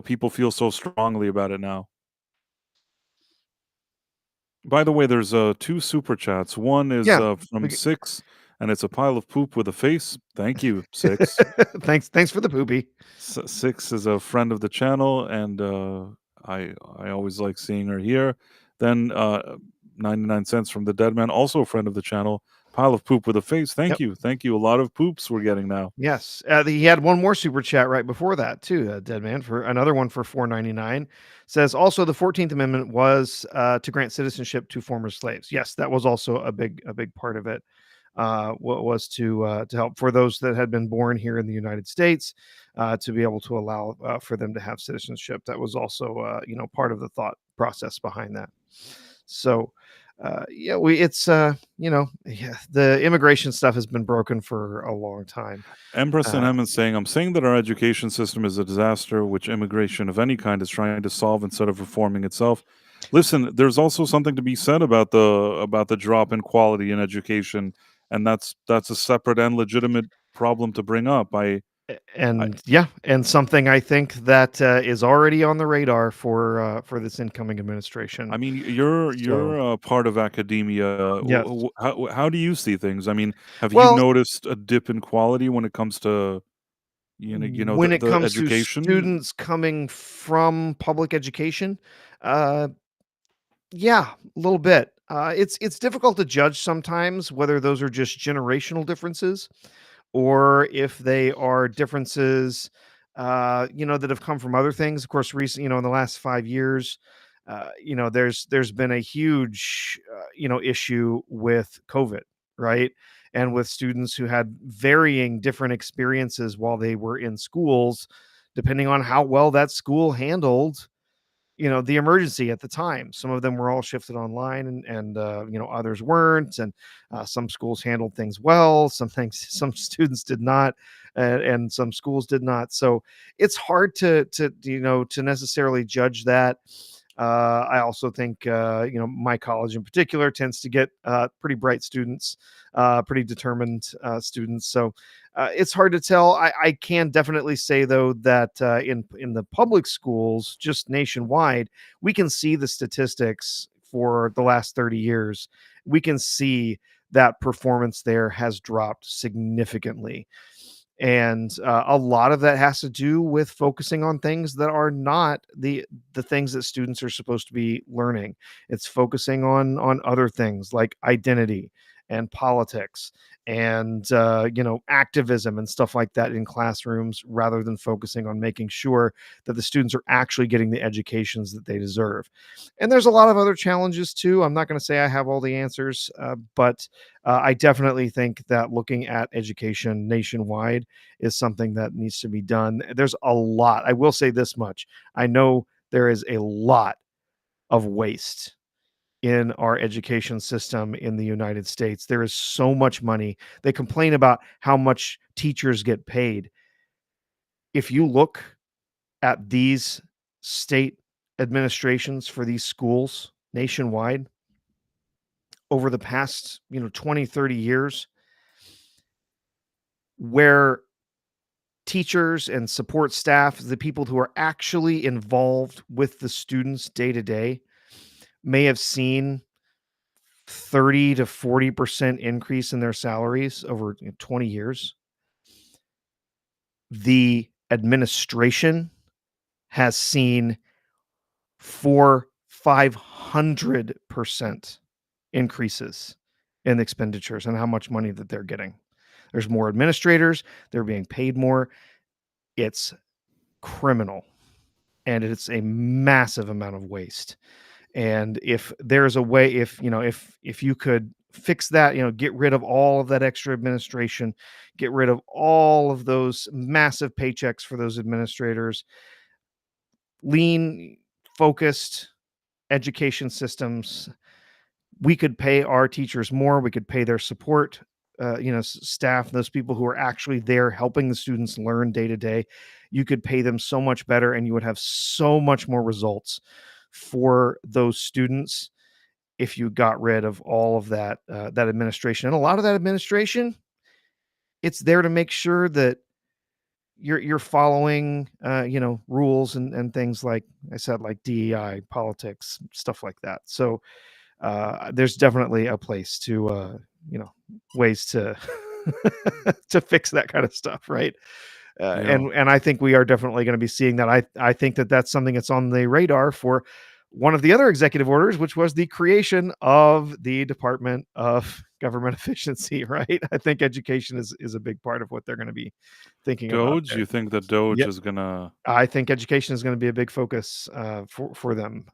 A: people feel so strongly about it now. By the way, there's two super chats. One is
B: Yeah.
A: from
B: we g-
A: Six, and it's a pile of poop with a face. Thank you, Six.
B: thanks for the poopy.
A: Six is a friend of the channel, and I always like seeing her here. Then 99 cents from the Dead Man, also a friend of the channel. Pile of poop with a face.
B: Yep.
A: Thank you. A lot of poops we're getting now.
B: Yes, he had one more super chat right before that too, Dead Man, for another one for 4.99. Says also the 14th Amendment was to grant citizenship to former slaves. Yes, that was also a big part of it. What was to help for those that had been born here in the United States, to be able to allow for them to have citizenship. That was also part of the thought process behind that. So yeah, yeah, the immigration stuff has been broken for a long time.
A: Empress and
B: Uh,
A: Em is saying, I'm saying that our education system is a disaster, which immigration of any kind is trying to solve instead of reforming itself. Listen, there's also something to be said about the drop in quality in education, and that's a separate and legitimate problem to bring up. I
B: and yeah, and something I think that is already on the radar for this incoming
A: I
B: administration.
A: mean,
B: So
A: you're a part of academia.
B: yes,
A: How do you see things? I mean, have you
B: well,
A: noticed a dip in quality when it comes to
B: when it
A: the
B: comes to
A: education?
B: students coming from public education, uh, yeah, a little bit. It's difficult to judge sometimes whether those are just generational differences or if they are differences, that have come from other things. Of course, recent, in the last 5 years, there's been a huge, issue with COVID, right? And with students who had varying different experiences while they were in schools, depending on how well that school handled the emergency at the time. Some of them were all shifted online, and others weren't, and some schools handled things well, some things some students did not, and some schools did not. So it's hard to necessarily judge that. I also think my college in particular tends to get pretty bright students, pretty determined students. So it's hard to tell. I can definitely say though that in the public schools, just nationwide, we can see the statistics for the last 30 years. We can see that performance there has dropped significantly. And a lot of that has to do with focusing on things that are not the things that students are supposed to be learning. It's focusing on other things like identity and politics and activism and stuff like that in classrooms, rather than focusing on making sure that the students are actually getting the educations that they deserve. And there's a lot of other challenges too. I'm not going to say I have all the answers, but I definitely think that looking at education nationwide is something that needs to be done. There's a lot. I will say this much. I know there is a lot of waste in our education system in the United States. There is so much money. They complain about how much teachers get paid. If you look at these state administrations for these schools nationwide over the past, 20, 30 years, where teachers and support staff, the people who are actually involved with the students day to day, may have seen 30 to 40% increase in their salaries over 20 years. The administration has seen 500% increases in expenditures and how much money that they're getting. There's more administrators, they're being paid more. It's criminal, and it's a massive amount of waste. And if there's a way, if you could fix that, get rid of all of that extra administration, get rid of all of those massive paychecks for those administrators, lean, focused education systems, we could pay our teachers more. We could pay their support, staff, those people who are actually there helping the students learn day to day. You could pay them so much better, and you would have so much more results for those students if you got rid of all of that administration. And a lot of that administration, it's there to make sure that you're following rules and things like I said, like DEI, politics, stuff like that. So there's definitely a place to ways to to fix that kind of stuff, right?
A: Yeah.
B: And I think we are definitely going to be seeing that. I think that that's something that's on the radar for one of the other executive orders, which was the creation of the Department of Government Efficiency, right? I think education is a big part of what they're going to be thinking about
A: Doge?
B: there.
A: You think that Doge
B: Yeah,
A: is gonna?
B: I think education is going to be a big focus for them.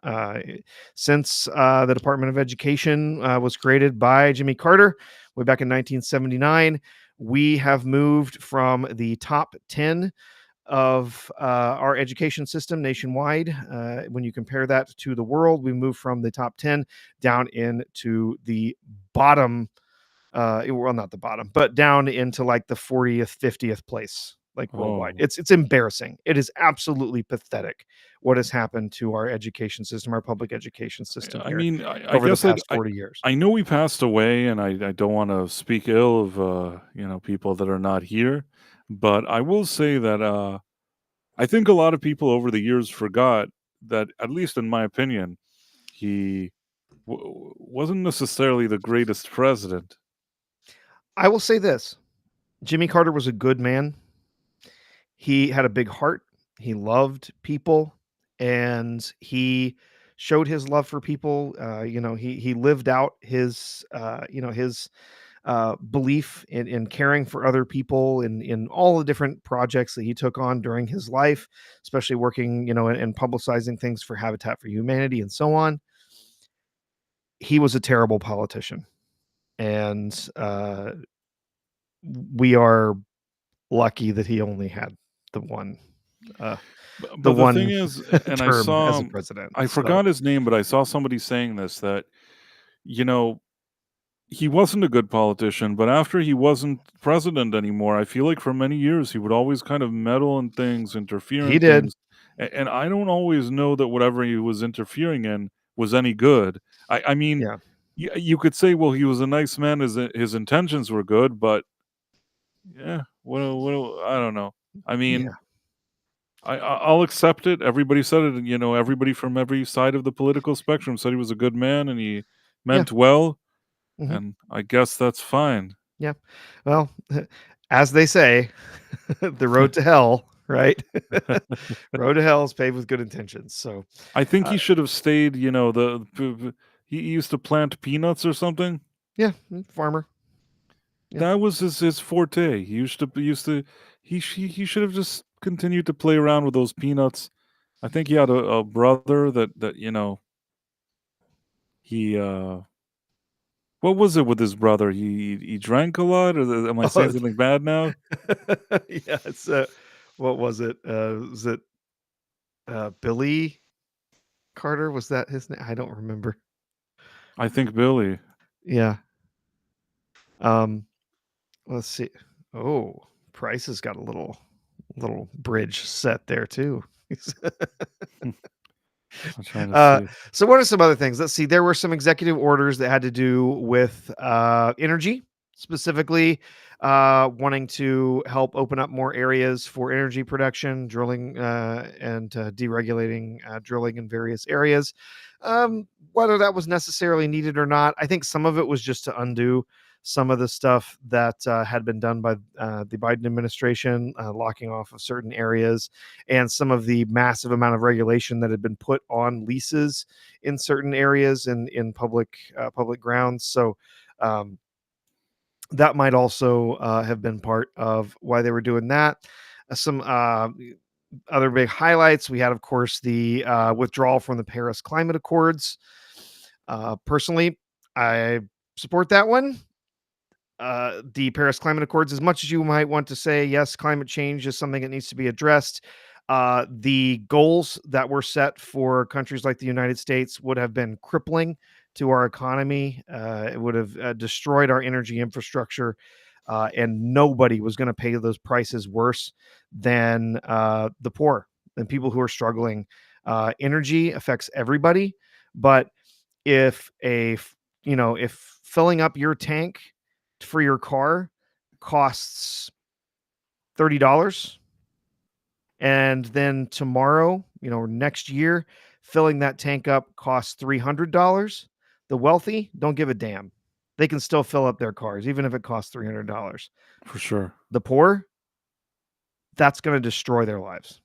B: Since the Department of Education was created by Jimmy Carter way back in 1979, we have moved from the top 10 of our education system nationwide. When you compare that to the world, we moved from the top 10 down into the bottom. Well, not the bottom, but down into like the 40th, 50th place, like worldwide.
A: Oh,
B: It's embarrassing. It is absolutely pathetic what has happened to our education system, our public education system
A: I
B: here
A: mean, I
B: over the
A: guess I
B: past 40 years.
A: I know he passed away, and I don't want to speak ill of people that are not here, but I will say that I think a lot of people over the years forgot that, at least in my opinion, he wasn't necessarily the greatest president.
B: I will say this: Jimmy Carter was a good man. He had a big heart. He loved people, and he showed his love for people. He lived out his his belief in caring for other people in all the different projects that he took on during his life, especially working and publicizing things for Habitat for Humanity and so on. He was a terrible politician, and we are lucky that he only had the one uh, the
A: But the thing
B: one
A: is, and
B: term as a president.
A: I
B: So
A: forgot his name, but I saw somebody saying this, that you know he wasn't a good politician, but after he wasn't president anymore, I feel like for many years he would always kind of meddle in things, interfere
B: he
A: in
B: did.
A: things, and I don't always know that whatever he was interfering in was any good. I mean,
B: Yeah.
A: you could say, well, he was a nice man, his intentions were good, but yeah, I don't know. I mean,
B: Yeah.
A: I'll accept it. Everybody said it. Everybody from every side of the political spectrum said he was a good man and he
B: Yeah.
A: meant well,
B: Mhm.
A: and I guess that's fine.
B: Yeah. Well, as they say, the road to hell, right? Road to hell is paved with good intentions. So,
A: I think
B: uh,
A: he should have stayed. He used to plant peanuts or something.
B: yeah, farmer. Yeah.
A: That was his forte. He should have just continued to play around with those peanuts. I think he had a brother that he what was it with his brother? He drank a lot, or am I saying
B: Oh,
A: something bad now?
B: yeah. It's what was it? Was it Billy Carter? Was that his name? I don't remember.
A: I think Billy.
B: Yeah. Um, let's see. Oh, Price has got a little bridge set there too.
A: I'm trying to
B: Uh,
A: see.
B: so what are some other things? Let's see. There were some executive orders that had to do with energy, specifically wanting to help open up more areas for energy production, drilling, and deregulating drilling in various areas. Whether that was necessarily needed or not, I think some of it was just to undo some of the stuff that had been done by the Biden administration, locking off of certain areas, and some of the massive amount of regulation that had been put on leases in certain areas and in public grounds. So um, that might also have been part of why they were doing that. Some other big highlights we had, of course, the withdrawal from the Paris Climate Accords. Personally, I support that one. The Paris Climate Accords, as much as you might want to say, yes, climate change is something that needs to be addressed, the goals that were set for countries like the United States would have been crippling to our economy. It would have destroyed our energy infrastructure, and nobody was going to pay those prices worse than the poor and people who are struggling. Energy affects everybody, but if if filling up your tank for your car costs $30, and then tomorrow, or next year, filling that tank up costs $300, the wealthy don't give a damn. They can still fill up their cars even if it costs $300.
A: For sure.
B: The poor, that's going to destroy their lives.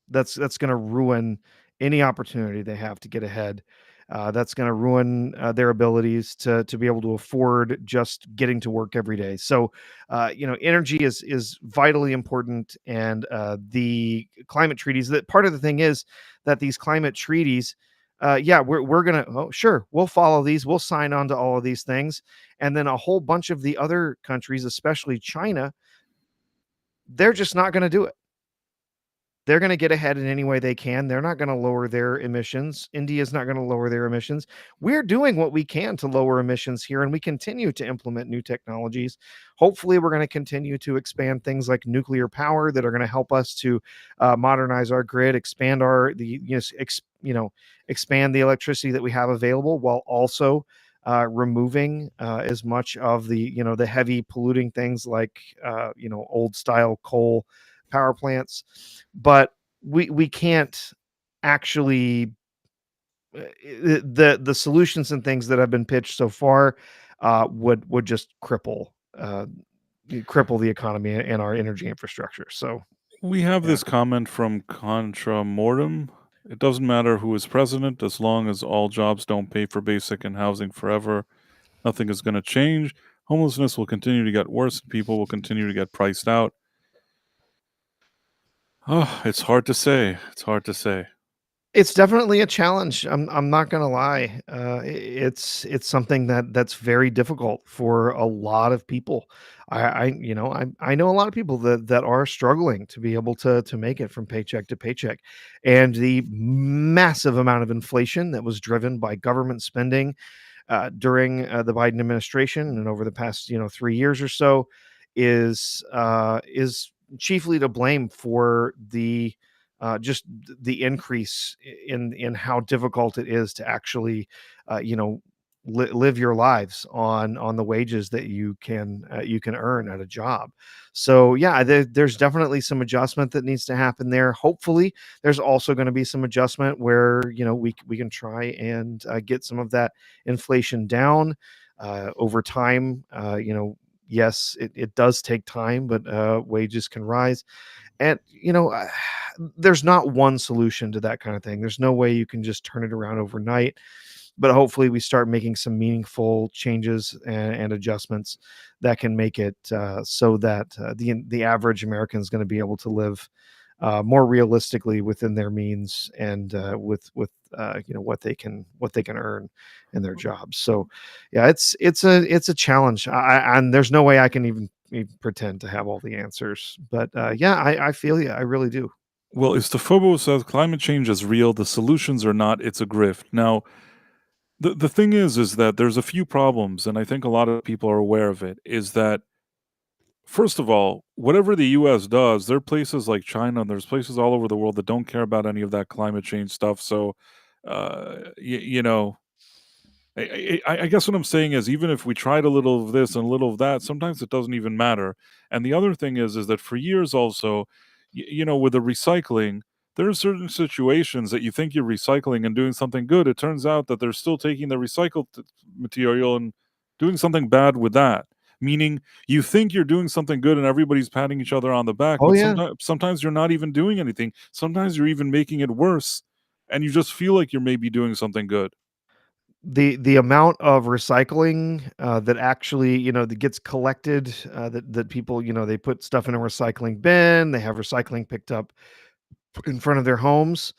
B: That's going to ruin any opportunity they have to get ahead. That's going to ruin their abilities to be able to afford just getting to work every day. So, energy is vitally important, and the climate treaties. That part of the thing is that these climate treaties. Yeah, we're gonna. Oh, sure, we'll follow these. We'll sign on to all of these things, and then a whole bunch of the other countries, especially China, they're just not going to do it. They're gonna get ahead in any way they can. They're not gonna lower their emissions. India's not gonna lower their emissions. We're doing what we can to lower emissions here, and we continue to implement new technologies. Hopefully, we're gonna continue to expand things like nuclear power that are gonna help us to modernize our grid, expand our the you know, expand the electricity that we have available, while also removing as much of the heavy polluting things like old style coal power plants, but we can't actually the solutions and things that have been pitched so far would just cripple the economy and our energy infrastructure. So
A: We have
B: yeah,
A: this comment from Contra Mortem. It doesn't matter who is president as long as all jobs don't pay for basic and housing forever. Nothing is going to change. Homelessness will continue to get worse and people will continue to get priced out. Oh, it's hard to say. It's hard to say.
B: it's definitely a challenge. I'm not gonna lie. It's something that's very difficult for a lot of people. I know a lot of people that are struggling to be able to make it from paycheck to paycheck, and the massive amount of inflation that was driven by government spending during the Biden administration and over the past 3 years or so is chiefly to blame for the just the increase in how difficult it is to actually live your lives on the wages that you can earn at a job. So yeah, there's definitely some adjustment that needs to happen there. Hopefully there's also going to be some adjustment where we can try and get some of that inflation down over time. Yes, it does take time, but wages can rise. And there's not one solution to that kind of thing. There's no way you can just turn it around overnight, but hopefully we start making some meaningful changes and adjustments that can make it so that the average American is going to be able to live more realistically within their means and with what they can earn in their jobs. So yeah, it's a challenge. And there's no way I can even pretend to have all the answers. But yeah, I feel you. I really do.
A: Well, Istofobo says climate change is real. The solutions are not. It's a grift. Now, the thing is that there's a few problems, and I think a lot of people are aware of it. Is that first of all, whatever the U.S. does, there are places like China, and there's places all over the world that don't care about any of that climate change stuff. So, you know, I guess what I'm saying is even if we tried a little of this and a little of that, sometimes it doesn't even matter. And the other thing is that for years also, with the recycling, there are certain situations that you think you're recycling and doing something good. It turns out that they're still taking the recycled material and doing something bad with that. Meaning you think you're doing something good and everybody's patting each other on the back,
B: Oh
A: but
B: yeah.
A: sometimes you're not even doing anything. Sometimes you're even making it worse and you just feel like you're maybe doing something good.
B: The amount of recycling that actually that gets collected, that people they put stuff in a recycling bin, they have recycling picked up in front of their homes.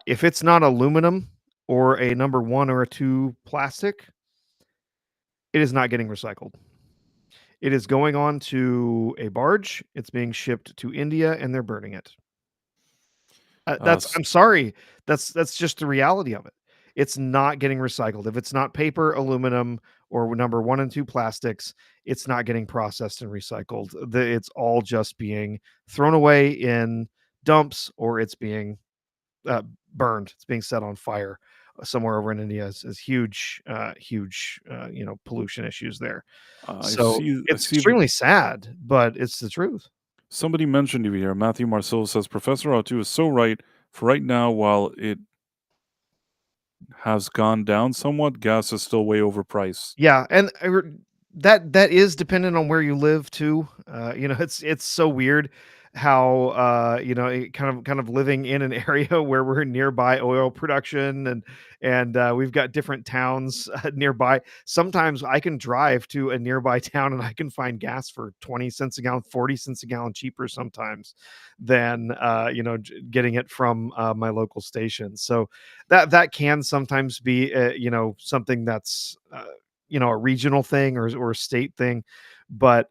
B: If it's not aluminum or a number one or a two plastic, it is not getting recycled. It is going on to a barge. It's being shipped to India, and they're burning it. That's
A: S
B: I'm sorry. That's just the reality of it. It's not getting recycled. If it's not paper, aluminum, or number 1 and 2 plastics, it's not getting processed and recycled. It's all just being thrown away in dumps, or it's being uh, burned. It's being set on fire somewhere over in India. Is huge, pollution issues there. So
A: I
B: it's
A: see that
B: extremely sad, but it's the truth.
A: somebody mentioned you here. Matthew Marcel says Professor Autu is so right. For right now, while it has gone down somewhat, gas is still way overpriced.
B: Yeah, and that is dependent on where you live too. It's so weird. how kind of living in an area where we're nearby oil production, and we've got different towns nearby. Sometimes I can drive to a nearby town and I can find gas for 20 cents a gallon, 40 cents a gallon cheaper sometimes than getting it from my local station. So that can sometimes be something that's a regional thing or a state thing, but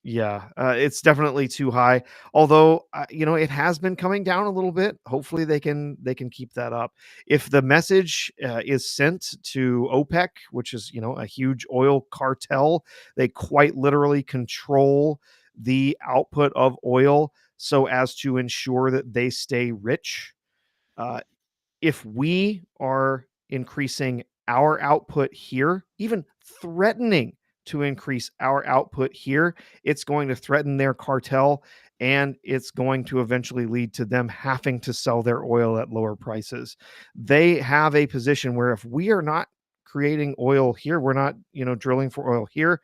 B: it's definitely too high. Although, it has been coming down a little bit. Hopefully, they can keep that up. If the message is sent to OPEC, which is a huge oil cartel, they quite literally control the output of oil so as to ensure that they stay rich. Uh, if we are increasing our output here, even threatening to increase our output here, it's going to threaten their cartel, and it's going to eventually lead to them having to sell their oil at lower prices. They have a position where if we are not creating oil here, we're not, drilling for oil here,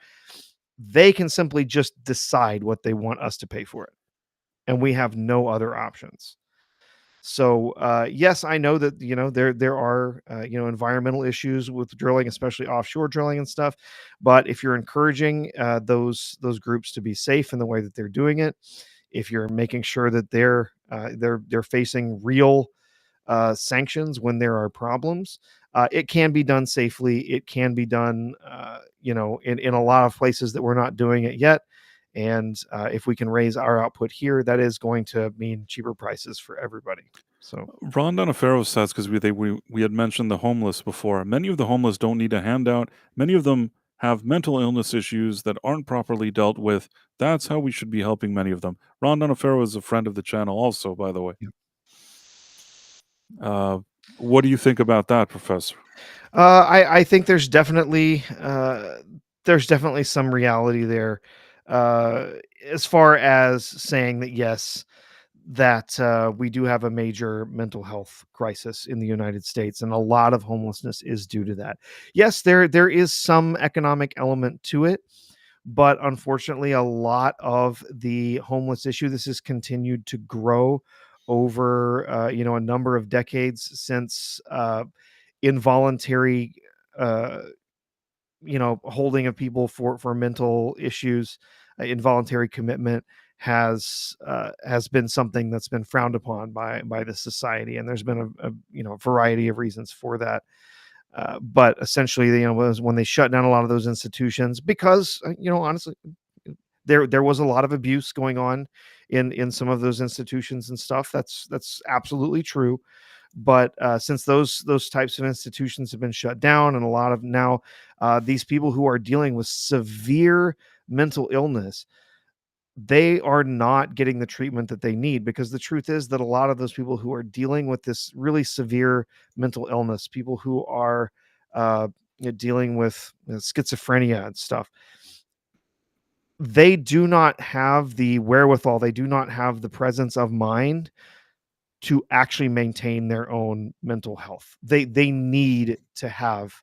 B: they can simply just decide what they want us to pay for it. And we have no other options. So, yes, I know that there are environmental issues with drilling, especially offshore drilling and stuff. But if you're encouraging those groups to be safe in the way that they're doing it, if you're making sure that they're facing real sanctions when there are problems, it can be done safely. It can be done, in a lot of places that we're not doing it yet. And if we can raise our output here, that is going to mean cheaper prices for everybody. So,
A: Ron Donofrio says, because we had mentioned the homeless before, many of the homeless don't need a handout. Many of them have mental illness issues that aren't properly dealt with. That's how we should be helping many of them. Ron Donofrio is a friend of the channel, also, by the way.
B: yeah.
A: Uh, what do you think about that, Professor?
B: I think there's definitely some reality there, uh, as far as saying that yes, that we do have a major mental health crisis in the United States, and a lot of homelessness is due to that. Yes, there is some economic element to it, but unfortunately, a lot of the homeless issue, this has continued to grow over a number of decades since involuntary uh, holding of people for mental issues, involuntary commitment has been something that's been frowned upon by the society, and there's been a variety of reasons for that. But essentially, was when they shut down a lot of those institutions because honestly, there was a lot of abuse going on in some of those institutions and stuff. That's absolutely true. But since those types of institutions have been shut down, and a lot of now these people who are dealing with severe mental illness, they are not getting the treatment that they need, because the truth is that a lot of those people who are dealing with this really severe mental illness, people who are uh, dealing with schizophrenia and stuff, they do not have the wherewithal, they do not have the presence of mind to actually maintain their own mental health. They need to have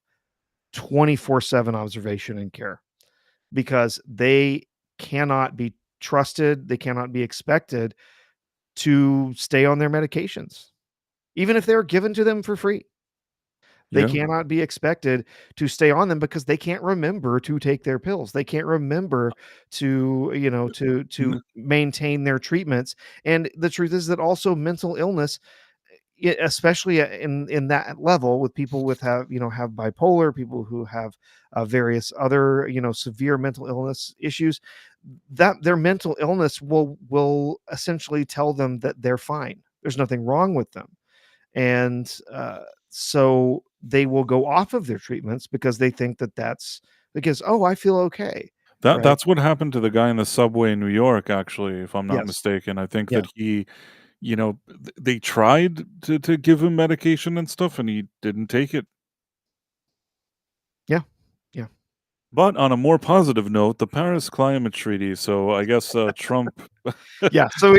B: 24/7 observation and care, because they cannot be trusted, they cannot be expected to stay on their medications, even if they're given to them for free. They
A: Yeah.
B: cannot be expected to stay on them because they can't remember to take their pills. They can't remember to maintain their treatments. And the truth is that also mental illness, especially in that level, with people with have bipolar, people who have various other severe mental illness issues, that their mental illness will essentially tell them that they're fine, there's nothing wrong with them. And so they will go off of their treatments because they think that that's because, oh, I feel okay, right?
A: That's what happened to the guy in the subway in New York, actually, if I'm not
B: Yes.
A: mistaken. I think
B: Yeah.
A: that they tried to give him medication and stuff, and he didn't take it.
B: Yeah. Yeah.
A: But on a more positive note, the Paris Climate Treaty. So I guess Trump
B: Yeah, so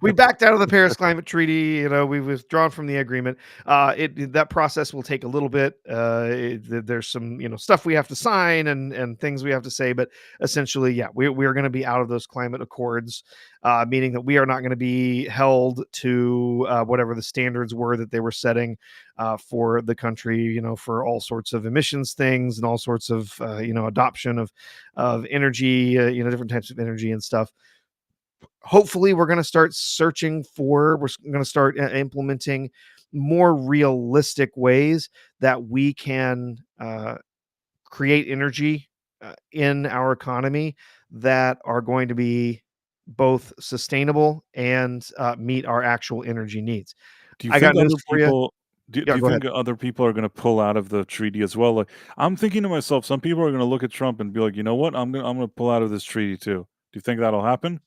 B: we backed out of the Paris Climate Treaty. You know, we've withdrawn from the agreement. That process will take a little bit. There's some stuff we have to sign and things we have to say, but essentially, yeah, we are going to be out of those climate accords, meaning that we are not going to be held to whatever the standards were that they were setting for the country. You know, for all sorts of emissions things and all sorts of adoption of energy. Different types of energy and stuff. Hopefully we're going to start we're going to start implementing more realistic ways that we can create energy in our economy that are going to be both sustainable and meet our actual energy needs.
A: Do you
B: I got
A: think
B: news
A: other
B: for you.
A: people do
B: Yeah,
A: you
B: go ahead.
A: think other people are gonna pull out of the treaty as well? Like, I'm thinking to myself, some people are gonna look at Trump and be like, "You know what? I'm gonna pull out of this treaty too." Do you think that'll happen?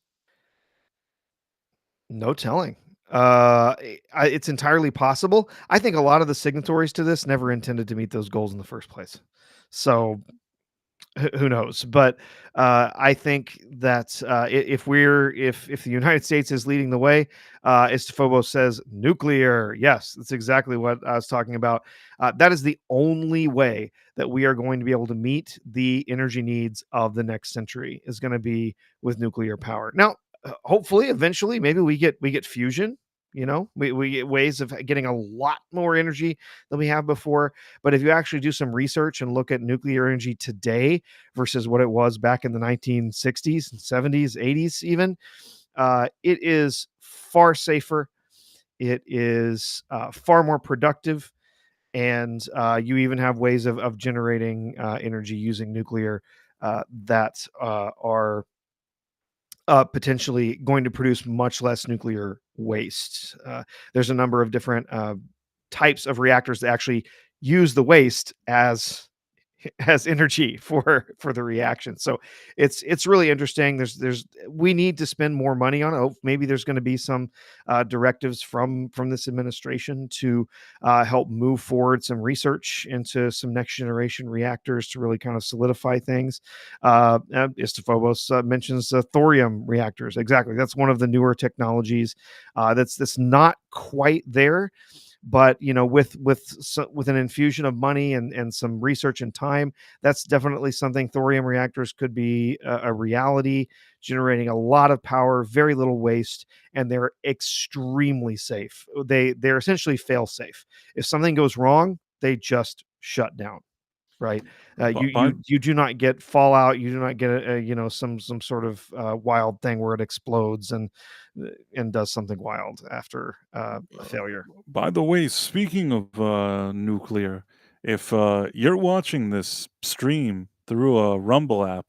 B: No telling. It's entirely possible. I think a lot of the signatories to this never intended to meet those goals in the first place. So who knows? But I think that if the United States is leading the way, Istafobos says nuclear. Yes, that's exactly what I was talking about. That is the only way that we are going to be able to meet the energy needs of the next century is going to be with nuclear power. Now, hopefully, eventually, maybe we get fusion. We get ways of getting a lot more energy than we have before. But if you actually do some research and look at nuclear energy today versus what it was back in the 1960s and 70s, 80s, even, it is far safer. It is far more productive. And you even have ways of generating energy using nuclear that are potentially going to produce much less nuclear waste. There's a number of different types of reactors that actually use the waste as energy for the reaction. So it's really interesting. There's we need to spend more money on it. Oh, maybe there's going to be some directives from this administration to help move forward some research into some next generation reactors to really kind of solidify things. Istafobos mentions thorium reactors. Exactly, that's one of the newer technologies that's not quite there, but with an infusion of money and some research and time, that's definitely something. Thorium reactors could be a reality, generating a lot of power, very little waste, and they're extremely safe. They're essentially fail safe. If something goes wrong, they just shut down. Right.
A: But
B: You do not get fallout. You do not get some sort of wild thing where it explodes and does something wild after a failure.
A: by the way, speaking of nuclear, if you're watching this stream through a Rumble app,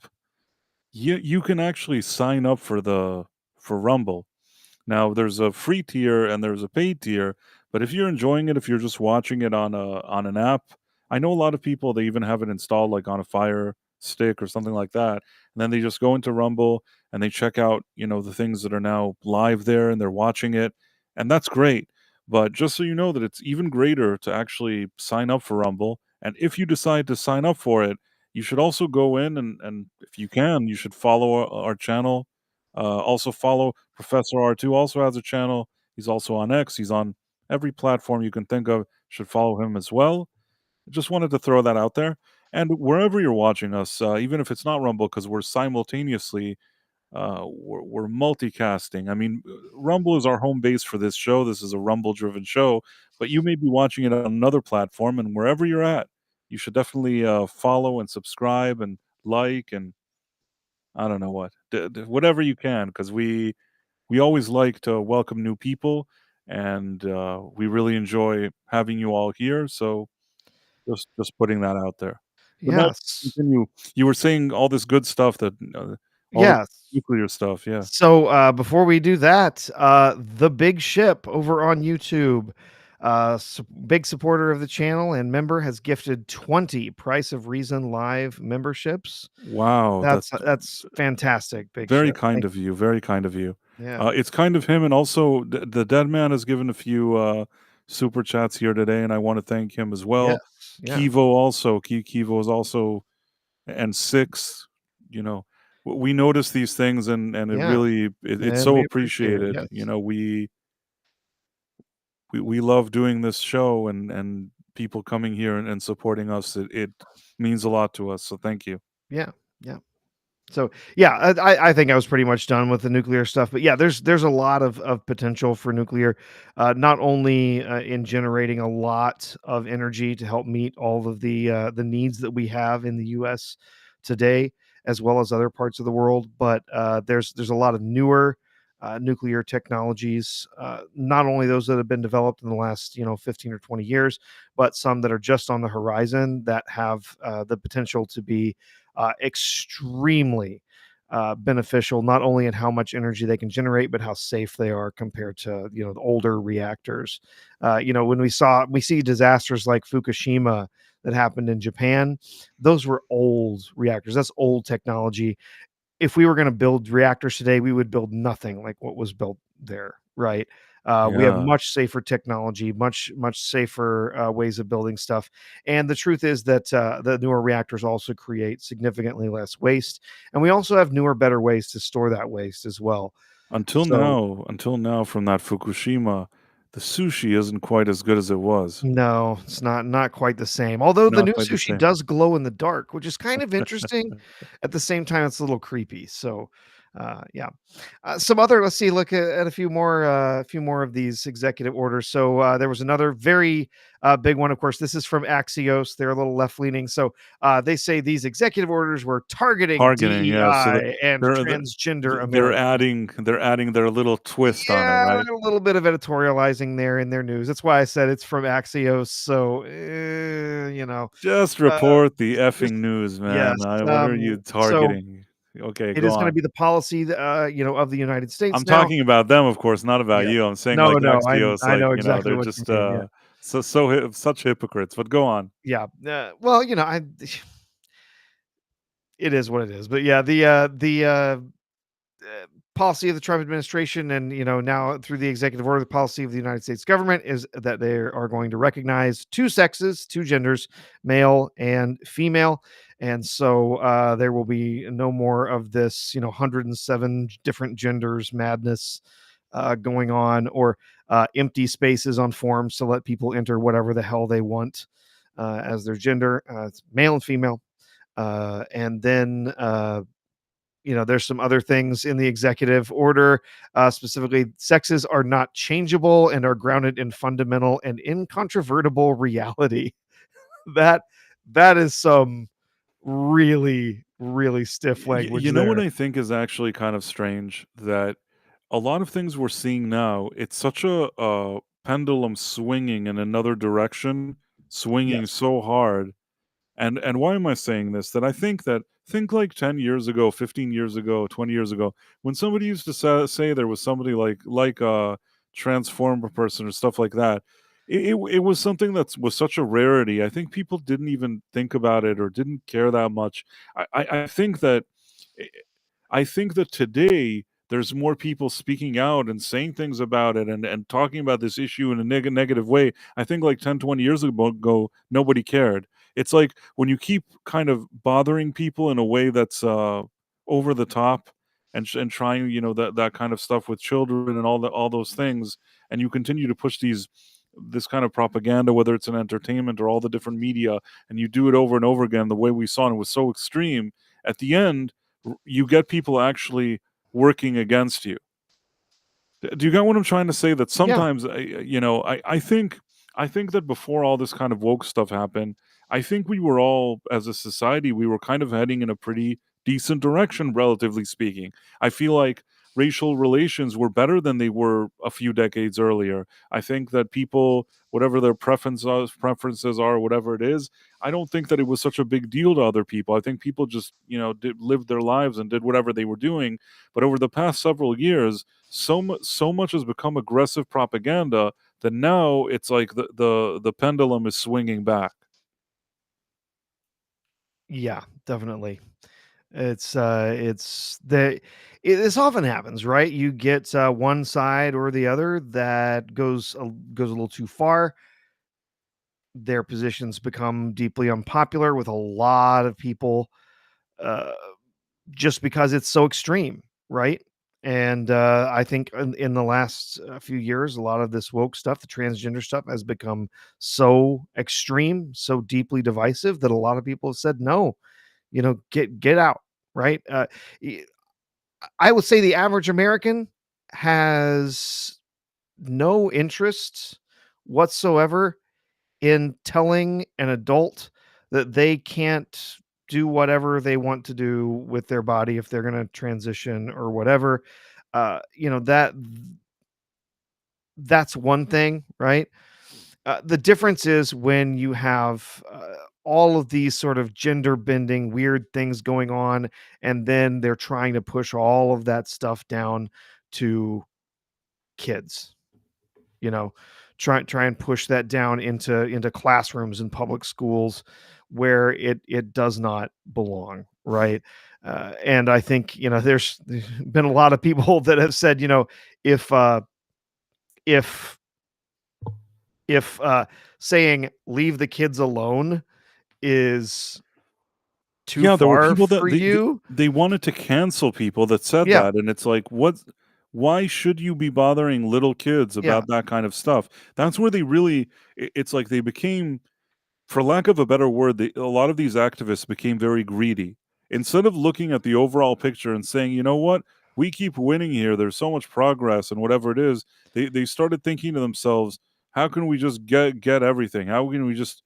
A: you can actually sign up for Rumble. Now, there's a free tier and there's a paid tier, but if you're enjoying it, if you're just watching it on an app, I know a lot of people they even have it installed like on a Fire Stick or something like that, and then they just go into Rumble and they check out, the things that are now live there and they're watching it, and that's great. But just so you know that it's even greater to actually sign up for Rumble, and if you decide to sign up for it, you should also go in and if you can, you should follow our channel. Also follow Professor R2 also has a channel. He's also on X. He's on every platform you can think of. Should follow him as well. Just wanted to throw that out there. And wherever you're watching us, even if it's not Rumble, because we're simultaneously we're multicasting. I mean, Rumble is our home base for this show. This is a Rumble-driven show, but you may be watching it on another platform, and wherever you're at, you should definitely follow and subscribe and like and I don't know what, whatever you can, because we always like to welcome new people, and we really enjoy having you all here. So just putting that out there. But now
B: Yes.
A: continue. You were saying all this good stuff that all the
B: Yes.
A: nuclear stuff. Yeah.
B: So before we do that, the Big Ship over on YouTube, big supporter of the channel and member, has gifted 20 Price of Reason live memberships.
A: Wow,
B: That's fantastic, Big
A: very
B: Ship.
A: kind of you. Very kind of you.
B: Yeah.
A: It's kind of him, and also the dead man has given a few super chats here today, and I want to thank him as well.
B: Yes. Yeah.
A: Kivo also. Kivo is also and six. You know. We notice these things, and it
B: Yeah,
A: really it's
B: and
A: so
B: we appreciate it,
A: appreciated. You
B: yes.
A: know, we love doing this show, and people coming here and supporting us. It means a lot to us. So thank you.
B: Yeah, yeah. So, yeah, I think I was pretty much done with the nuclear stuff, but yeah, there's a lot of potential for nuclear, not only, in generating a lot of energy to help meet all of the needs that we have in the US today, as well as other parts of the world, but, there's a lot of newer, nuclear technologies, not only those that have been developed in the last, 15 or 20 years, but some that are just on the horizon that have, the potential to be extremely beneficial, not only in how much energy they can generate, but how safe they are compared to the older reactors. When we see disasters like Fukushima that happened in Japan, those were old reactors. That's old technology. If we were going to build reactors today, we would build nothing like what was built there, right? We have
A: Yeah.
B: much safer technology, much safer ways of building stuff. And the truth is that the newer reactors also create significantly less waste, and we also have newer, better ways to store that waste as well. So
A: Until now, from that Fukushima, the sushi isn't quite as good as it was.
B: no, it's not quite the same. Although the
A: Not
B: new
A: quite the
B: sushi
A: same.
B: does glow in the dark, which is kind of interesting. At the same time, it's a little creepy. So, yeah. Some other let's see, look at a few more of these executive orders. So, there was another very big one. Of course, this is from Axios. They're a little left leaning. So, they say these executive orders were targeting
A: Targeting, yeah, so
B: DEI and
A: they're the
B: transgender
A: they're
B: Americans.
A: adding their little twist on it,
B: Yeah,
A: right?
B: a little bit of editorializing there in their news. That's why I said it's from Axios. So,
A: Just
B: uh,
A: report the
B: there's
A: effing news,
B: yes.
A: man. What are you
B: So
A: targeting? Okay,
B: it
A: go
B: is going to
A: on.
B: be the policy, of the United States
A: I'm
B: now.
A: talking about them, of course, not about
B: Yes.
A: you. I'm saying
B: No,
A: like
B: no,
A: Axios,
B: I
A: like,
B: know exactly
A: they're
B: what you
A: just
B: mean. Yeah,
A: such hypocrites. But go on.
B: yeah. Well, it is what it is. But yeah, policy of the Trump administration and now through the executive order, the policy of the United States government is that they are going to recognize two sexes, two genders, male and female. And so there will be no more of this 107 different genders madness going on, or empty spaces on forms to let people enter whatever the hell they want as their gender. It's male and female. And then there's some other things in the executive order. Specifically, sexes are not changeable and are grounded in fundamental and incontrovertible reality. that that is some really, really stiff language
A: You know what
B: there.
A: I think is actually kind of strange? That a lot of things we're seeing now, it's such a pendulum swinging in another direction, swinging
B: Yes.
A: so hard. And why am I saying this? That I think like 10 years ago, 15 years ago, 20 years ago, when somebody used to say there was somebody like a transformer person or stuff like that, it was something that was such a rarity. I think people didn't even think about it or didn't care that much. I think that I think that today there's more people speaking out and saying things about it and talking about this issue in a negative way. I think like 10, 20 years ago, nobody cared. It's like when you keep kind of bothering people in a way that's over the top and trying, that kind of stuff with children and all those things, and you continue to push this kind of propaganda, whether it's in entertainment or all the different media, and you do it over and over again the way we saw, and it was so extreme. At the end, you get people actually working against you. Do you get what I'm trying to say? That
B: Yeah.
A: sometimes, I think that before all this kind of woke stuff happened, I think we were all, as a society, we were kind of heading in a pretty decent direction, relatively speaking. I feel like racial relations were better than they were a few decades earlier. I think that people, whatever their preferences are, whatever it is, I don't think that it was such a big deal to other people. I think people just, lived their lives and did whatever they were doing. But over the past several years, so much has become aggressive propaganda that now it's like the pendulum is swinging back.
B: Yeah, definitely. It's the this often happens, right? You get one side or the other that goes a little too far. Their positions become deeply unpopular with a lot of people. Uh, just because it's so extreme, right? And I think in the last few years, a lot of this woke stuff, the transgender stuff, has become so extreme, so deeply divisive that a lot of people have said, "No, get out." Right? y- I would say the average American has no interest whatsoever in telling an adult that they can't do whatever they want to do with their body if they're going to transition or whatever. That's one thing, right? The difference is when you have all of these sort of gender bending weird things going on, and then they're trying to push all of that stuff down to kids. you know try and push that down into classrooms in public schools where it does not belong, right? And I think there's been a lot of people that have said, if if if saying leave the kids alone is too
A: Yeah, there were
B: far
A: people that
B: for you.
A: they wanted to cancel people that said
B: Yeah,
A: that, and it's like, what why should you be bothering little kids
B: yeah.
A: about that kind of stuff? That's where they really it's like they became, for lack of a better word, a lot of these activists became very greedy. Instead of looking at the overall picture and saying, you know what, we keep winning here, there's so much progress and whatever it is, they started thinking to themselves, how can we just get everything? How can we just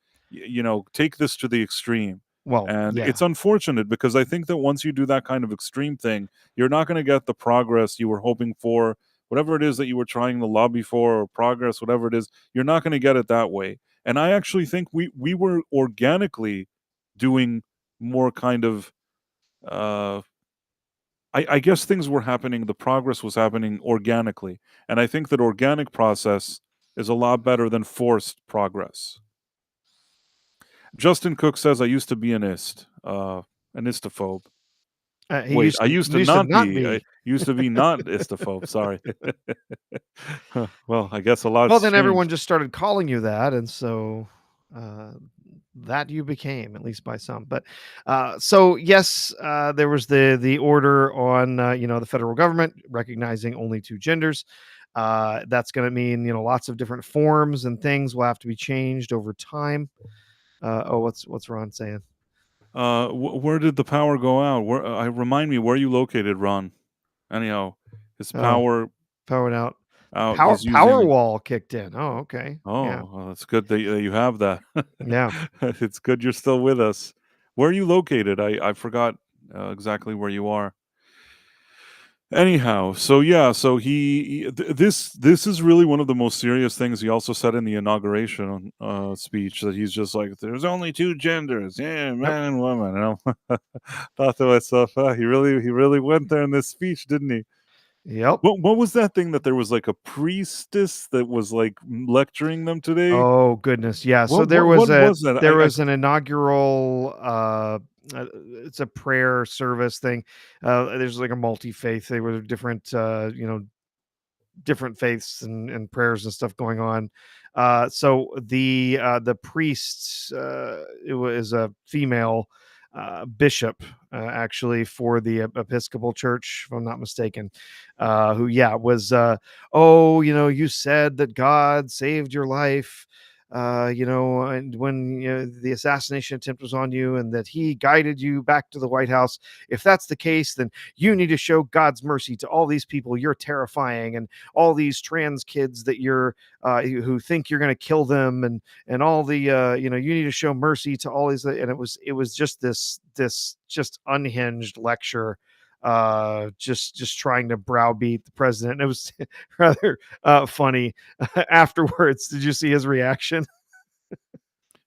A: take this to the extreme?
B: Well,
A: And
B: yeah.
A: it's unfortunate because I think that once you do that kind of extreme thing, you're not going to get the progress you were hoping for, whatever it is that you were trying to lobby for, or progress, whatever it is, you're not going to get it that way. And I actually think we were organically doing more kind of uh I guess things were happening, the progress was happening organically. And I think that organic process is a lot better than forced progress. Justin Cook says I used to be an istophobe.
B: He
A: Wait,
B: used
A: I
B: to
A: used to
B: used to
A: not
B: not
A: be. I
B: be.
A: used to be not istophobe, sorry. Well, I guess a lot's
B: Well, then everyone
A: changed.
B: just started calling you that, and so, uh, that you became, at least by some. But, so yes, there was the order on, the federal government recognizing only 2 genders. That's gonna mean, lots of different forms and things will have to be changed over time. What's Ron saying?
A: Where did the power go out? Remind me where you located, Ron. Anyhow, his
B: Oh,
A: power
B: powered out.
A: out.
B: Power
A: He's using.
B: wall kicked in. Oh, okay. Yeah.
A: Oh, well, it's good that you have that.
B: Yeah.
A: It's good you're still with us. Where are you located? I forgot exactly where you are. Anyhow, so yeah, so this is really one of the most serious things he also said in the inauguration speech, that he's just like, there's only two genders, yeah,
B: Yep.
A: man and woman. And I thought to myself, he really went there in this speech, didn't he?
B: Yep.
A: What was that thing that there was like a priestess that was like lecturing them today?
B: Oh, goodness, yeah, so
A: What was that?
B: there was an inaugural, it's a prayer service thing, there's like a multi-faith, they were different, different faiths and prayers and stuff going on. So the priest, it was a female bishop, actually, for the Episcopal Church, if I'm not mistaken, who, yeah, was, oh, you said that God saved your life. And when the assassination attempt was on you, and that he guided you back to the White House. If that's the case, then you need to show God's mercy to all these people you're terrifying, and all these trans kids that you're who think you're going to kill them, and all the you need to show mercy to all these. And it was just this just unhinged lecture, just trying to browbeat the president. And it was rather funny. Afterwards, did you see his reaction?